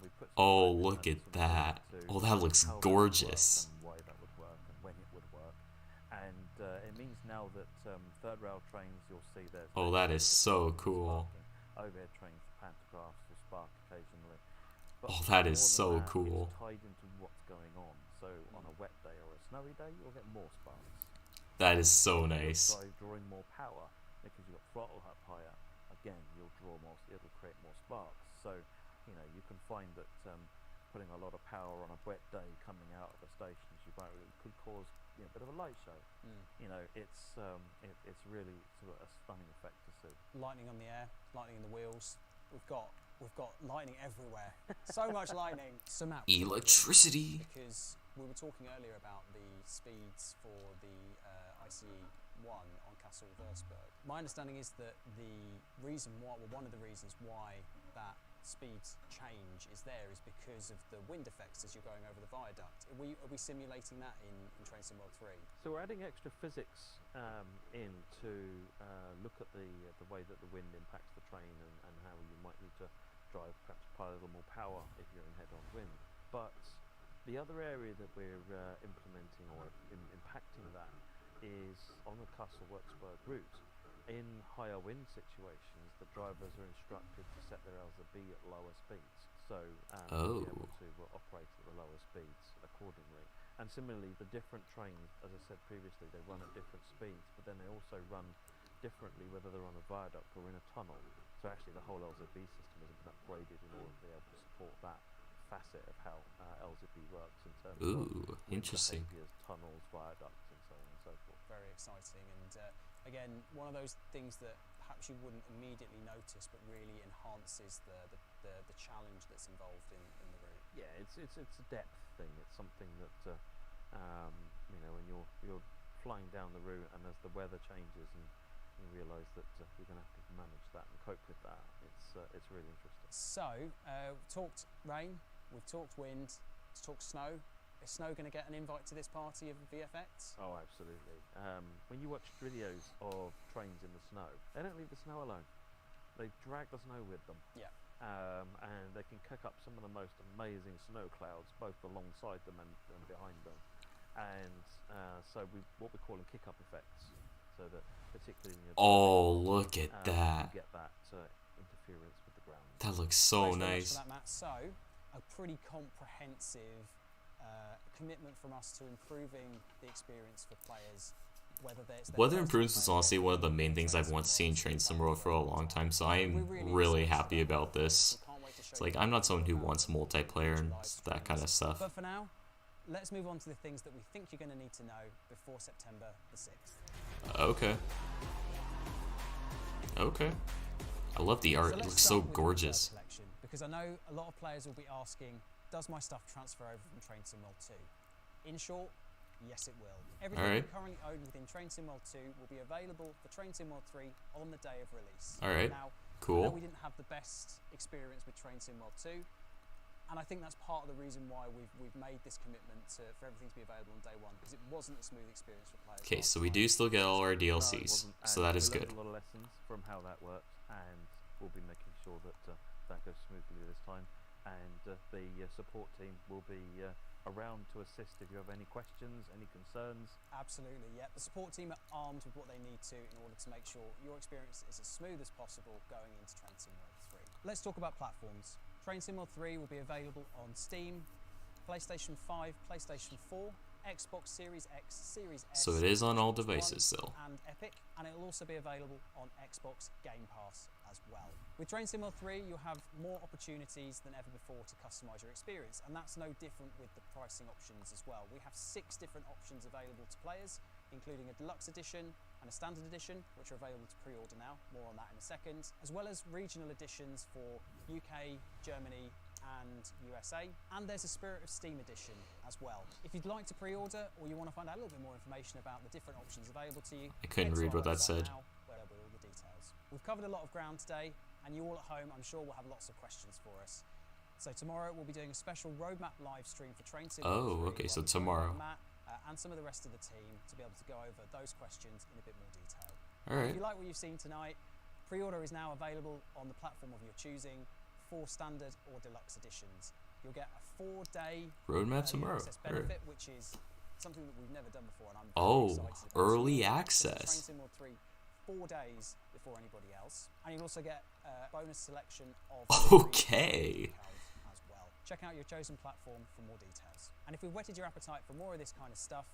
We put. Some Oh, time in look and at some that. thought into Oh, that looks how that would work gorgeous. and why that would work and when it would work. And it means now that third rail trains, you'll see there's. Oh, that is so cool. Sparking. Overhead trains, pantographs will spark occasionally. But Oh, that is more than so that, cool. It's tied into what's going on. So on a wet day or a snowy day, you'll get more sparks. That is so You'll nice. try drawing more power because you've got throttle up higher. Again, you'll draw more. It'll create more sparks. So you can find that putting a lot of power on a wet day coming out of a station, it could cause a bit of a light show. It's really sort of a stunning effect to see. Lightning on the air, lightning in the wheels. We've got lightning everywhere. So much lightning. So Matt, Electricity. because we were talking earlier about the speeds for the ICE-1 on Castle Würzburg. My understanding is that one of the reasons why that speed change is there is because of the wind effects as you're going over the viaduct. Are we simulating that in Train Sim World 3? So we're adding extra physics in to look at the way that the wind impacts the train and how you might need to drive, perhaps apply a little more power if you're in head-on wind. But the other area that we're implementing or impacting that is on the Castle Würzburg route. In higher wind situations, the drivers are instructed to set their LZB at lower speeds, so to be able to operate at the lower speeds accordingly. And similarly, the different trains, as I said previously, they run at different speeds, but then they also run differently whether they're on a viaduct or in a tunnel. So actually, the whole LZB system has been upgraded in order to be able to support that facet of how LZB works in terms of wind Interesting. behaviours, tunnels, viaducts, and so on and so forth. Very exciting, and again, one of those things that perhaps you wouldn't immediately notice, but really enhances the challenge that's involved in the route. Yeah, it's a depth thing. It's something that when you're flying down the route and as the weather changes and you realise that you're going to have to manage that and cope with that. It's really interesting. So we've talked rain, we've talked wind, let's talk snow. Is snow going to get an invite to this party of VFX? Oh, absolutely. When you watch videos of trains in the snow, they don't leave the snow alone. They drag the snow with them. Yeah. And they can kick up some of the most amazing snow clouds, both alongside them and behind them. and so what we're calling kick-up effects, so that particularly in your Oh, look at you that. get that interference with the ground. That looks so Thanks very much nice. for that, Matt. So, a pretty comprehensive commitment from us to improving the experience for players. Weather improvements is honestly one of the main things I've wanted to see in Train Sim World for a long time, so I'm really happy about this. It's like, I'm not someone who wants multiplayer and that kind of stuff. But for now, let's move on to the things that we think you're going to need to know before September the 6th. Okay. Okay. I love the art, it looks so gorgeous. Collection, because I know a lot of players will be asking, does my stuff transfer over from Train Sim World 2? In short, yes it will. Everything you currently own within Train Sim World 2 will be available for Train Sim World 3 on the day of release. Alright, now, cool. I know we didn't have the best experience with Train Sim World 2, and I think that's part of the reason why we've made this commitment for everything to be available on day one, because it wasn't a smooth experience for players. Okay, so we do still get all our DLCs, so that is good. We learned a lot of lessons from how that works, and we'll be making sure that that goes smoothly this time. And the support team will be around to assist if you have any questions, any concerns. Absolutely, yeah. The support team are armed with what they need to in order to make sure your experience is as smooth as possible going into Train Sim World 3. Let's talk about platforms. Train Sim World 3 will be available on Steam, PlayStation 5, PlayStation 4, Xbox Series X, Series S. So it is on all devices still. And Epic, and it will also be available on Xbox Game Pass as well. With Train Sim World 3, you'll have more opportunities than ever before to customise your experience, and that's no different with the pricing options as well. We have 6 different options available to players, including a deluxe edition and a standard edition, which are available to pre-order now. More on that in a second, as well as regional editions for UK, Germany, and USA, and there's a Spirit of Steam edition as well. If you'd like to pre-order, or you want to find out a little bit more information about the different options available to you, I couldn't read what that said. now, where there'll be all the details. We've covered a lot of ground today, and you all at home, I'm sure, will have lots of questions for us. So tomorrow we'll be doing a special roadmap live stream for Train Sim. Oh, okay, so tomorrow. Matt, and some of the rest of the team to be able to go over those questions in a bit more detail. Alright. If you like what you've seen tonight, pre-order is now available on the platform of your choosing for standard or deluxe editions. You'll get a 4-day roadmap tomorrow. Access benefit, which is something that we've never done before, and I'm very excited about. Early Train access. Sim World 3 4 days before anybody else, and you'll also get a bonus selection of Okay. as well. Check out your chosen platform for more details. And if we've whetted your appetite for more of this kind of stuff,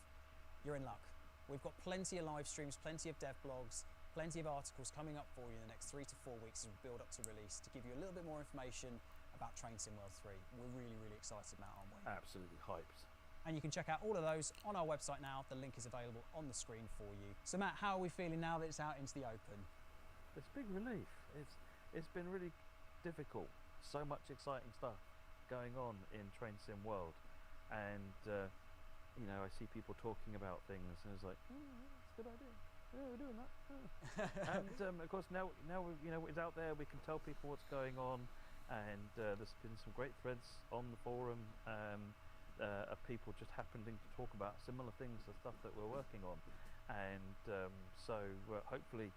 you're in luck. We've got plenty of live streams, plenty of dev blogs, plenty of articles coming up for you in the next 3 to 4 weeks as we build up to release to give you a little bit more information about Train Sim World 3. We're really, really excited about it, aren't we? Absolutely hyped. And you can check out all of those on our website now. The link is available on the screen for you. So Matt, how are we feeling now that it's out into the open? It's a big relief. It's been really difficult. So much exciting stuff going on in Train Sim World, and you know, I see people talking about things, and it's like, that's a good idea. Yeah, we're doing that. Yeah. And of course, now you know it's out there. We can tell people what's going on, and there's been some great threads on the forum of people just happening to talk about similar things, the stuff that we're working on, and so hopefully,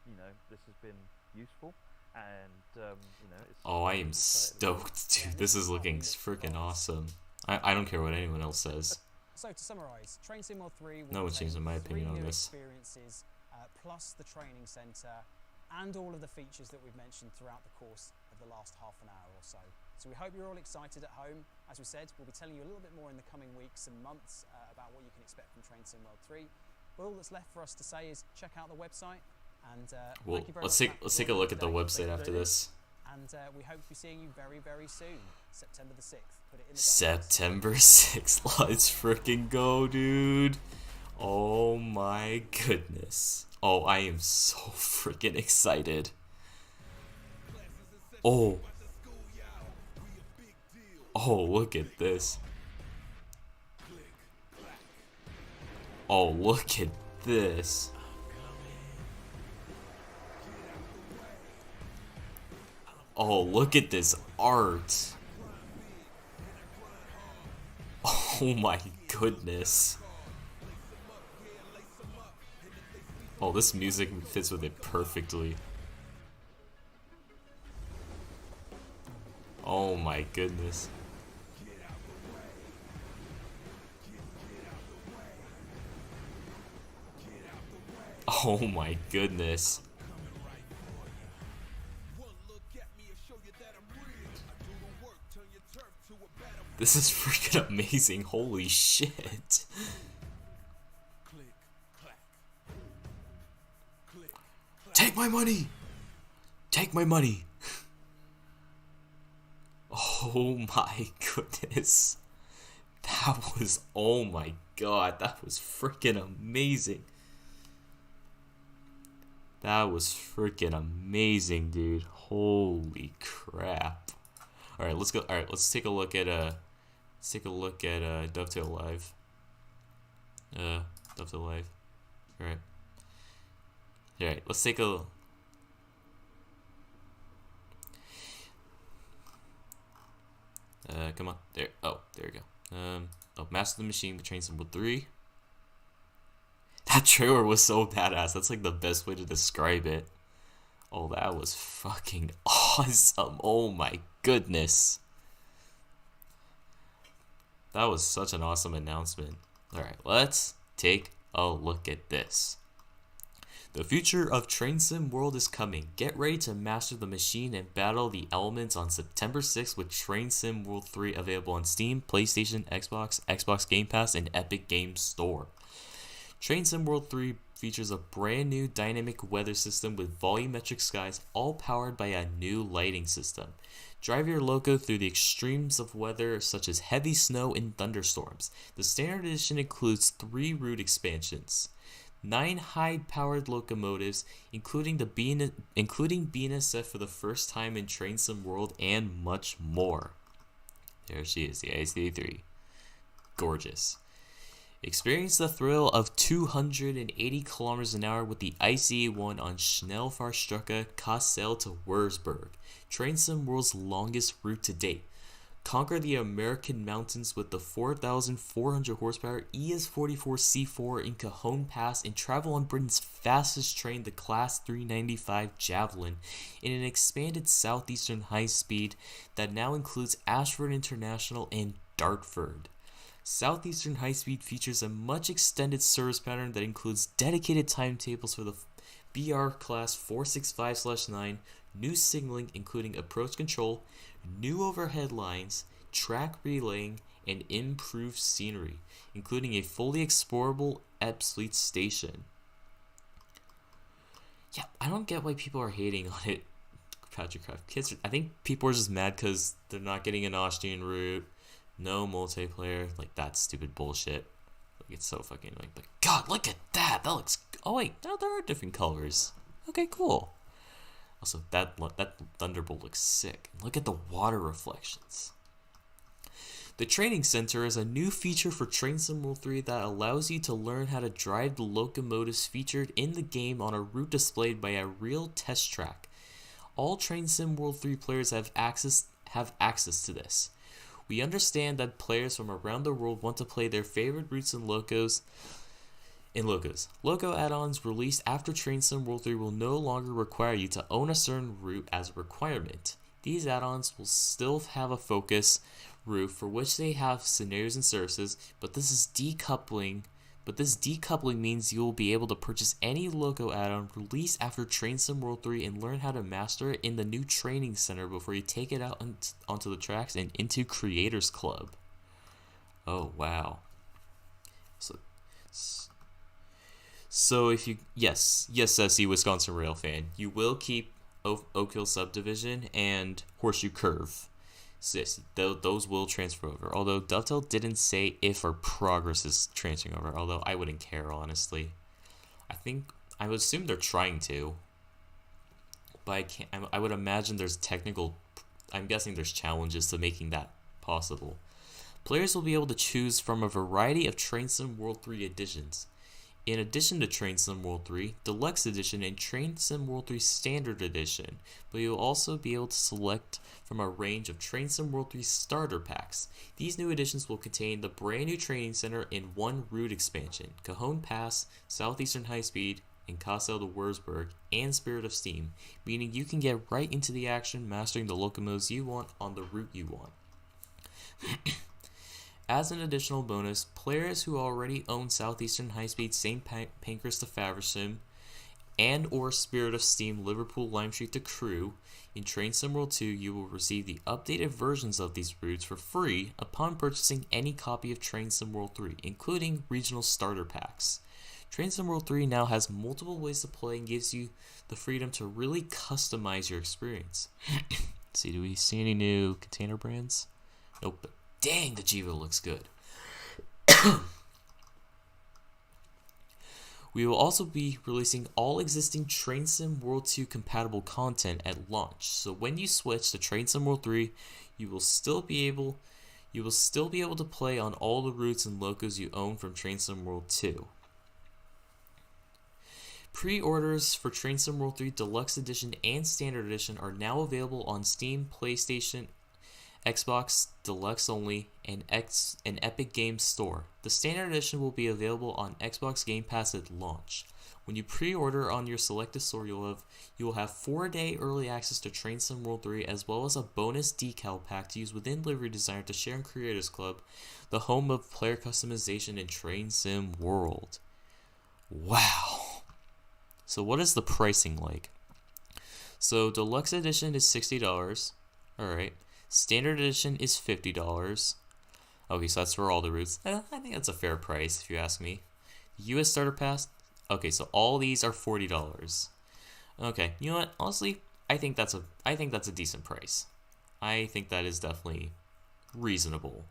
you know, this has been useful, and you know, it's. Oh, I am stoked, dude. This is looking freaking awesome. I don't care what anyone else says. So to summarise, Train Sim World 3 will No one changes my opinion on this. experiences, plus the training centre, and all of the features that we've mentioned throughout the course of the last half an hour or so. So we hope you're all excited at home. As we said, we'll be telling you a little bit more in the coming weeks and months about what you can expect from Train Sim World 3. But all that's left for us to say is check out the website, and Well, thank you very let's much take a look at the website after this. And we hope to be seeing you very, very soon, September the 6th. Put it in the September 6th. Let's freaking go, dude. Oh my goodness. Oh, I am so freaking excited. Oh. Oh, look at this. Oh, look at this. Oh, look at this art. Oh my goodness. Oh, this music fits with it perfectly. Oh my goodness. Oh my goodness. This is freaking amazing. Holy shit. Take my money! Take my money! Oh my goodness. That was, oh my god, that was freaking amazing. That was freaking amazing, dude. Holy crap. Alright, let's go. Alright, let's take a look at Dovetail Live. Dovetail Live. Alright, let's take a come on. There. Oh, there we go. Master the Machine with Train Symbol 3. That trailer was so badass. That's like the best way to describe it. Oh, that was fucking awesome. Oh my goodness. That was such an awesome announcement. Alright, let's take a look at this. The future of Train Sim World is coming. Get ready to master the machine and battle the elements on September 6th with Train Sim World 3 available on Steam, PlayStation, Xbox, Xbox Game Pass, and Epic Games Store. Train Sim World 3 features a brand new dynamic weather system with volumetric skies, all powered by a new lighting system. Drive your loco through the extremes of weather such as heavy snow and thunderstorms. The standard edition includes 3 route expansions, 9 high-powered locomotives, including being set for the first time in Train Sim World, and much more. There she is, the TSW3. Gorgeous. Experience the thrill of 280 kilometers an hour with the ICE-1 on Schnellfahrstrecke Kassel to Wurzburg, Train Sim World's longest route to date. Conquer the American mountains with the 4,400 horsepower ES44C4 in Cajon Pass and travel on Britain's fastest train, the Class 395 Javelin, in an expanded southeastern high speed that now includes Ashford International and Dartford. Southeastern High Speed features a much extended service pattern that includes dedicated timetables for the BR Class 465/9, new signaling including approach control, new overhead lines, track relaying, and improved scenery, including a fully explorable Ebbsfleet station. Yeah, I don't get why people are hating on it, Patrick Craft. Kids, I think people are just mad because they're not getting an Austrian route, no multiplayer, like that's stupid bullshit. Like it's so fucking like God, look at that. That looks. Oh wait, no, there are different colors. Okay, cool. Also, that Thunderbolt looks sick. Look at the water reflections. The Training Center is a new feature for Train Sim World 3 that allows you to learn how to drive the locomotives featured in the game on a route displayed by a real test track. All Train Sim World 3 players have access to this. We understand that players from around the world want to play their favorite routes and locos. Loco add-ons released after Train Sim World 3 will no longer require you to own a certain route as a requirement. These add-ons will still have a focus route for which they have scenarios and services, but this decoupling means you will be able to purchase any Loco add-on released after Train Sim World 3 and learn how to master it in the new training center before you take it out onto the tracks and into Creators Club. Oh wow. So if you yes, SC Wisconsin Rail fan, you will keep Oak Hill Subdivision and Horseshoe Curve. So yes, those will transfer over. Although Dovetail didn't say if or progress is transferring over. Although I wouldn't care honestly. I would assume they're trying to. But I would imagine there's I'm guessing there's challenges to making that possible. Players will be able to choose from a variety of Train Sim World 3 editions. In addition to Train Sim World 3 Deluxe Edition and Train Sim World 3 Standard Edition, but you'll also be able to select from a range of Train Sim World 3 starter packs. These new editions will contain the brand new training center in one route expansion, Cajon Pass, Southeastern High Speed, and Kassel to Wurzburg, and Spirit of Steam, meaning you can get right into the action mastering the locomotives you want on the route you want. As an additional bonus, players who already own Southeastern High Speed St. Pancras to Faversham and or Spirit of Steam Liverpool Lime Street to Crew in Train Sim World 2, you will receive the updated versions of these routes for free upon purchasing any copy of Train Sim World 3, including regional starter packs. Train Sim World 3 now has multiple ways to play and gives you the freedom to really customize your experience. See, do we see any new container brands? Nope, but dang, the Jiva looks good. We will also be releasing all existing Train Sim World 2 compatible content at launch. So when you switch to Train Sim World 3, you will still be able to play on all the routes and locos you own from Train Sim World 2. Pre-orders for Train Sim World 3 Deluxe Edition and Standard Edition are now available on Steam, PlayStation, Xbox Deluxe Only, and Epic Games Store. The Standard Edition will be available on Xbox Game Pass at launch. When you pre-order on your selected store, you will have 4-day early access to Train Sim World 3, as well as a bonus decal pack to use within Livery Designer to share in Creators Club, the home of player customization in Train Sim World. Wow. So what is the pricing like? So Deluxe Edition is $60. Alright. Standard Edition is $50. Okay, so that's for all the routes. I think that's a fair price if you ask me. US Starter Pass. Okay, so all these are $40. Okay, you know what? Honestly, I think that's a decent price. I think that is definitely reasonable.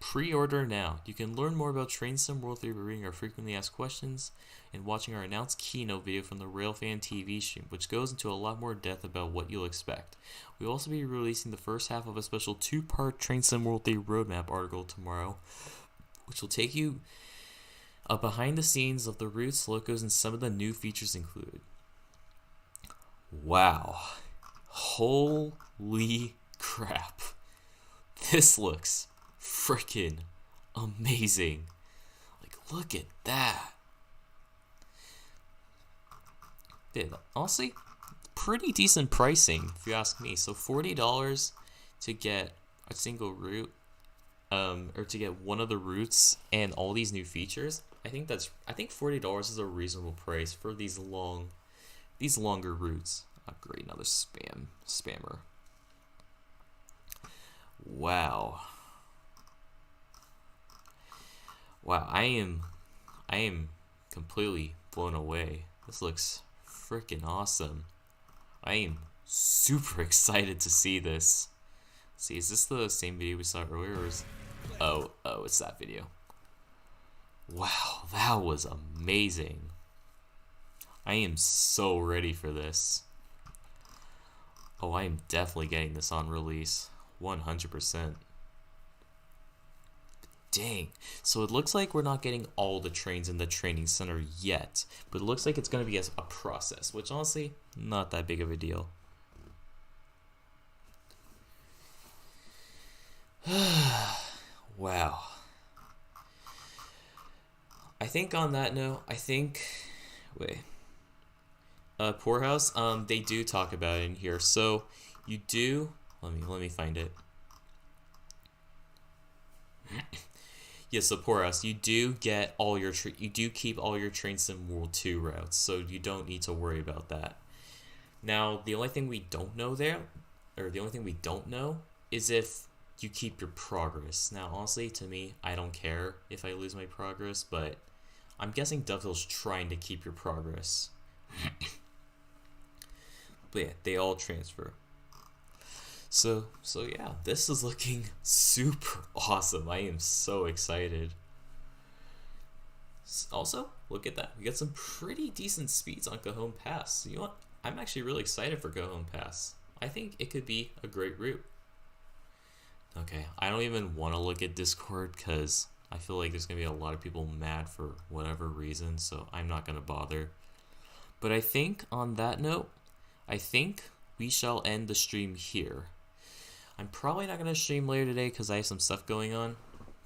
Pre-order now. You can learn more about Train Sim World 3 by reading our frequently asked questions and watching our announced keynote video from the Railfan TV stream, which goes into a lot more depth about what you'll expect. We'll also be releasing the first half of a special 2-part Train Sim World 3 roadmap article tomorrow, which will take you behind the scenes of the routes, locos, and some of the new features included. Wow. Holy crap. This looks freaking amazing. Like, look at that. Dude, honestly, pretty decent pricing if you ask me. So $40 to get a single route, or to get one of the routes and all these new features. I think $40 is a reasonable price for these longer routes. Oh, great, another spammer. Wow. Wow, I am completely blown away. This looks freaking awesome. I am super excited to see this. See, is this the same video we saw earlier, or is... Oh, it's that video. Wow, that was amazing. I am so ready for this. Oh, I am definitely getting this on release. 100%. Dang. So it looks like we're not getting all the trains in the training center yet, but it looks like it's going to be a process, which honestly, not that big of a deal. Wow. I think on that note, Poorhouse, they do talk about it in here. So you do, let me find it. Yes, so Poorhouse, you do get all your you do keep all your Train Sim World 2 routes, so you don't need to worry about that. Now, the only thing we don't know is if you keep your progress. Now, honestly, to me, I don't care if I lose my progress, but I'm guessing Dovetail's trying to keep your progress. But yeah, they all transfer. So yeah, this is looking super awesome. I am so excited. Also, look at that. We got some pretty decent speeds on Cajon Pass. You know what? I'm actually really excited for Cajon Pass. I think it could be a great route. Okay, I don't even want to look at Discord because I feel like there's going to be a lot of people mad for whatever reason, so I'm not going to bother. But I think on that note, I think we shall end the stream here. I'm probably not going to stream later today because I have some stuff going on,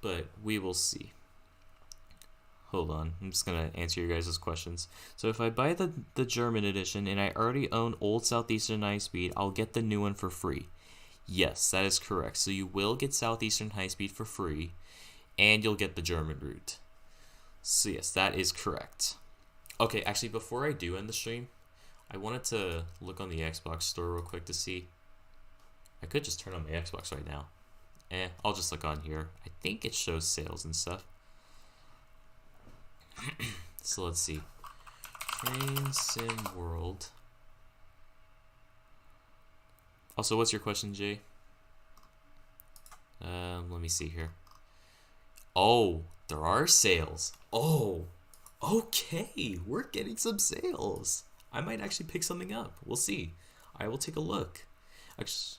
but we will see. Hold on, I'm just going to answer your guys' questions. So if I buy the German edition and I already own Old Southeastern High Speed, I'll get the new one for free. Yes, that is correct. So you will get Southeastern High Speed for free, and you'll get the German route. So yes, that is correct. Okay, actually, before I do end the stream, I wanted to look on the Xbox store real quick to see. I could just turn on my Xbox right now. I'll just look on here. I think it shows sales and stuff. So let's see. Train Sim World. Also, what's your question, Jay? Let me see here. Oh, there are sales. Oh, okay. We're getting some sales. I might actually pick something up. We'll see. I will take a look. Actually,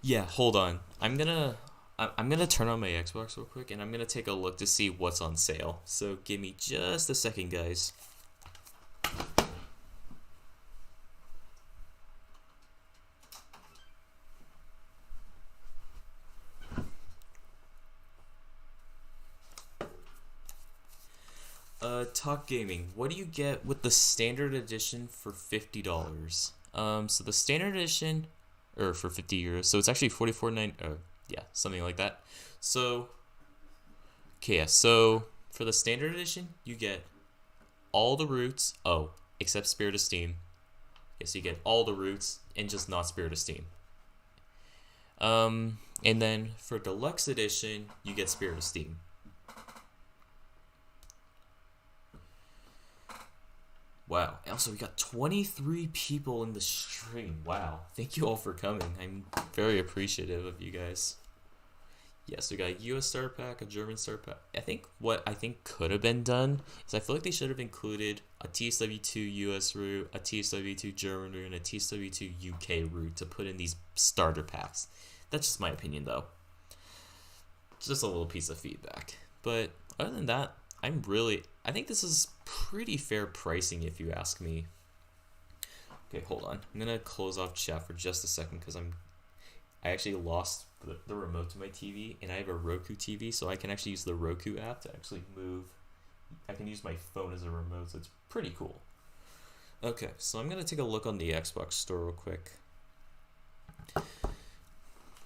yeah, hold on. I'm gonna turn on my Xbox real quick, and I'm gonna take a look to see what's on sale. So give me just a second, guys. Talk Gaming. What do you get with the standard edition for $50? So the standard edition, or for €50, so it's actually 44.9. Yeah, something like that. So, okay, yeah. So for the standard edition, you get all the routes. Oh, except Spirit of Steam. Okay, so you get all the routes and just not Spirit of Steam. And then for deluxe edition, you get Spirit of Steam. Wow. Also, we got 23 people in the stream. Wow. Thank you all for coming. I'm very appreciative of you guys. Yes, we got a US starter pack, a German starter pack. What I think could have been done is I feel like they should have included a TSW2 US route, a TSW2 German route, and a TSW2 UK route to put in these starter packs. That's just my opinion, though. Just a little piece of feedback. But other than that, I think this is pretty fair pricing if you ask me. Okay, hold on. I'm gonna close off chat for just a second because I actually lost the remote to my TV, and I have a Roku TV, so I can actually use the Roku app to actually move. I can use my phone as a remote, so it's pretty cool. Okay, so I'm gonna take a look on the Xbox store real quick.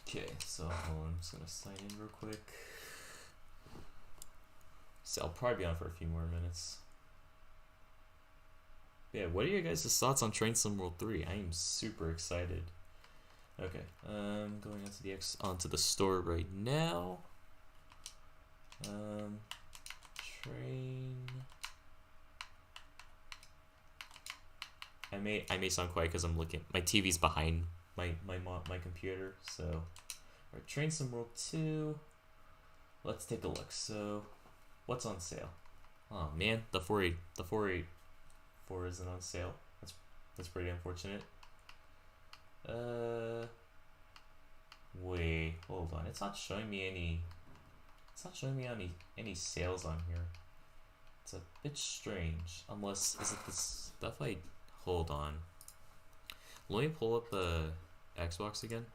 Okay, so hold on, I'm just gonna sign in real quick. So I'll probably be on for a few more minutes. Yeah, what are your guys' thoughts on Train Sim World 3? I am super excited. Okay, going onto the store right now. Train. I may sound quiet because I'm looking. My TV's behind my computer. So, alright, Train Sim World 2. Let's take a look. So, what's on sale? Oh man, the 484 isn't on sale. That's pretty unfortunate. Wait, hold on. It's not showing me any sales on here. It's a bit strange. Unless is it the stuff hold on. Let me pull up the Xbox again.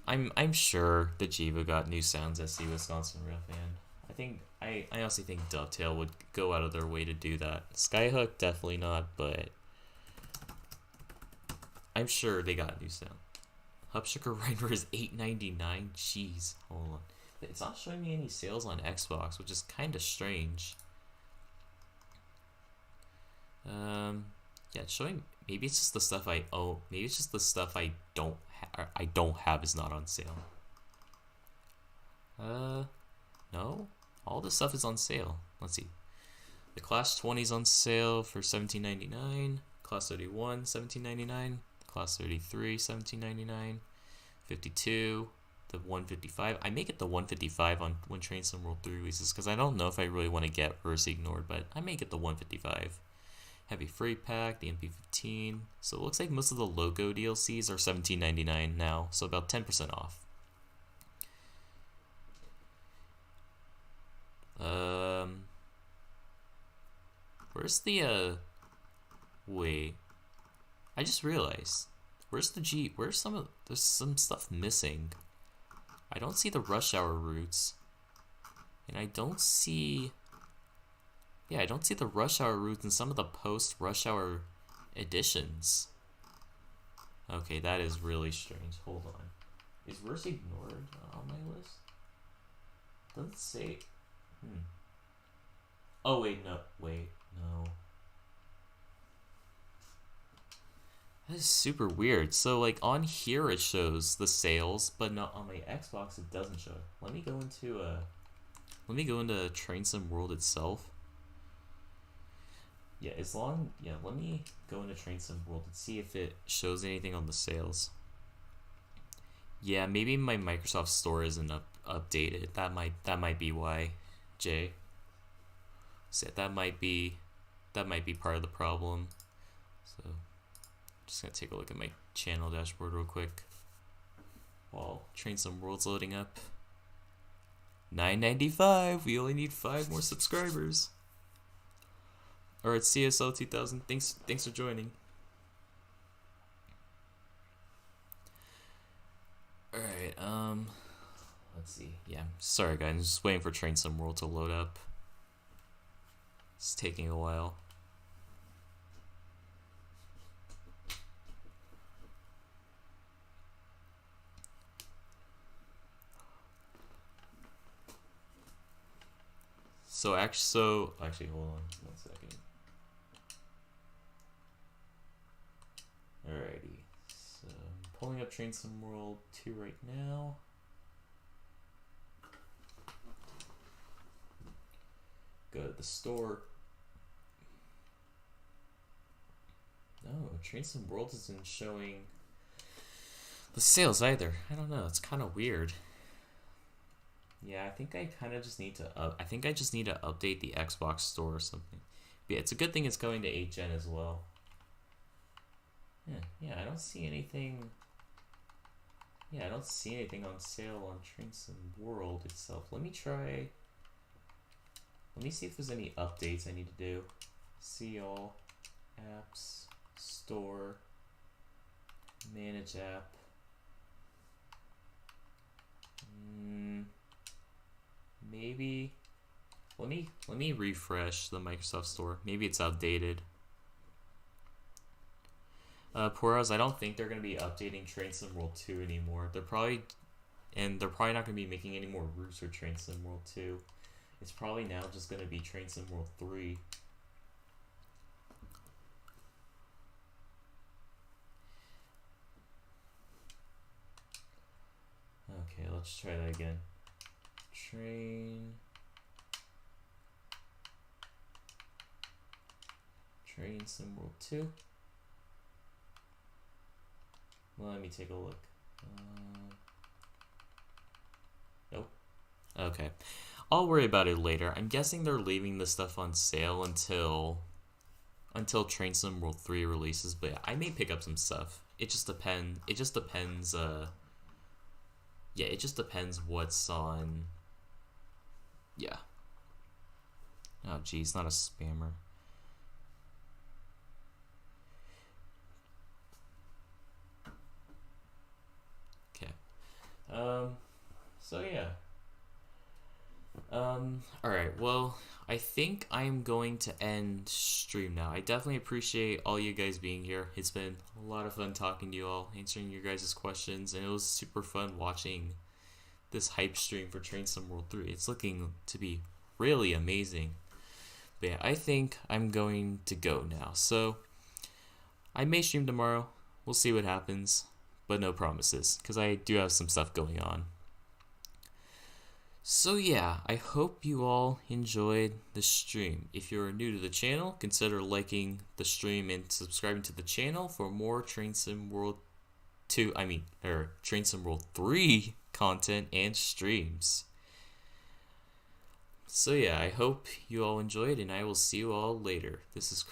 I'm sure the Jiva got new sounds SC Wisconsin Real Fan. I honestly think Dovetail would go out of their way to do that. Skyhook definitely not, but I'm sure they got new sound. Hupsugar Reiner is $8.99. Jeez, hold on. It's not showing me any sales on Xbox, which is kind of strange. Yeah, it's showing. Maybe it's just the stuff I own. Maybe it's just the stuff I don't have is not on sale. No, all this stuff is on sale. Let's see. The Class 20 is on sale for $17.99. Class 31, $17.99. Class 33, $17.99. 52, the 155. I may get the 155 on when Train Sim World 3 releases because I don't know if I really want to get Verse Ignored, but I may get the 155. Heavy Freight Pack, the MP15. So it looks like most of the logo DLCs are $17.99 now, so about 10% off. Where's the wait. I just realized. Where's the G? There's some stuff missing. I don't see the rush hour routes. And I don't see the rush hour routes in some of the post rush hour editions. Okay, that is really strange. Hold on. Is Verse Ignored on my list? Doesn't say. Oh, wait, no. Wait, no. That is super weird. So, like, on here it shows the sales, but not on my Xbox it doesn't show. Let me go into Train Sim World itself. Yeah, let me go into Train Sim World and see if it shows anything on the sales. Yeah, maybe my Microsoft Store isn't updated. That might be why, Jay. So that might be part of the problem. So just gonna take a look at my channel dashboard real quick while Train Sim World's loading up. 995. We only need 5 more subscribers. Alright, CSL2000. Thanks for joining. Alright, let's see. Yeah, sorry guys, I'm just waiting for Train Sim World to load up. It's taking a while. So actually, hold on 1 second. Alrighty, so I'm pulling up Train Sim World 2 right now. Go to the store. No, Train Sim World isn't showing the sales either. I don't know, it's kind of weird. Yeah, I think I kind of just need to update the Xbox Store or something. But yeah, it's a good thing it's going to 8 Gen as well. Yeah, I don't see anything. Yeah, I don't see anything on sale on Train Sim World itself. Let me see if there's any updates I need to do. See all, apps, store, manage app. Maybe let me refresh the Microsoft Store. Maybe it's outdated. Poros, I don't think they're gonna be updating Train Sim World 2 anymore. They're probably not gonna be making any more routes for Train Sim World 2. It's probably now just gonna be Train Sim World 3. Okay, let's try that again. Train Sim World 2. Let me take a look. Nope. Okay. I'll worry about it later. I'm guessing they're leaving this stuff on sale until Train Sim World 3 releases, but yeah, I may pick up some stuff. It just depends. It just depends what's on. Yeah. Oh geez, not a spammer. Okay. So yeah. Alright, well, I think I'm going to end stream now. I definitely appreciate all you guys being here. It's been a lot of fun talking to you all, answering your guys' questions, and it was super fun watching this hype stream for Train Sim World 3. It's looking to be really amazing. But yeah, I think I'm going to go now. So, I may stream tomorrow. We'll see what happens, but no promises, because I do have some stuff going on. So yeah, I hope you all enjoyed the stream. If you're new to the channel, consider liking the stream and subscribing to the channel for more Train Sim World 2, Train Sim World 3 content and streams. So yeah, I hope you all enjoyed, and I will see you all later. This is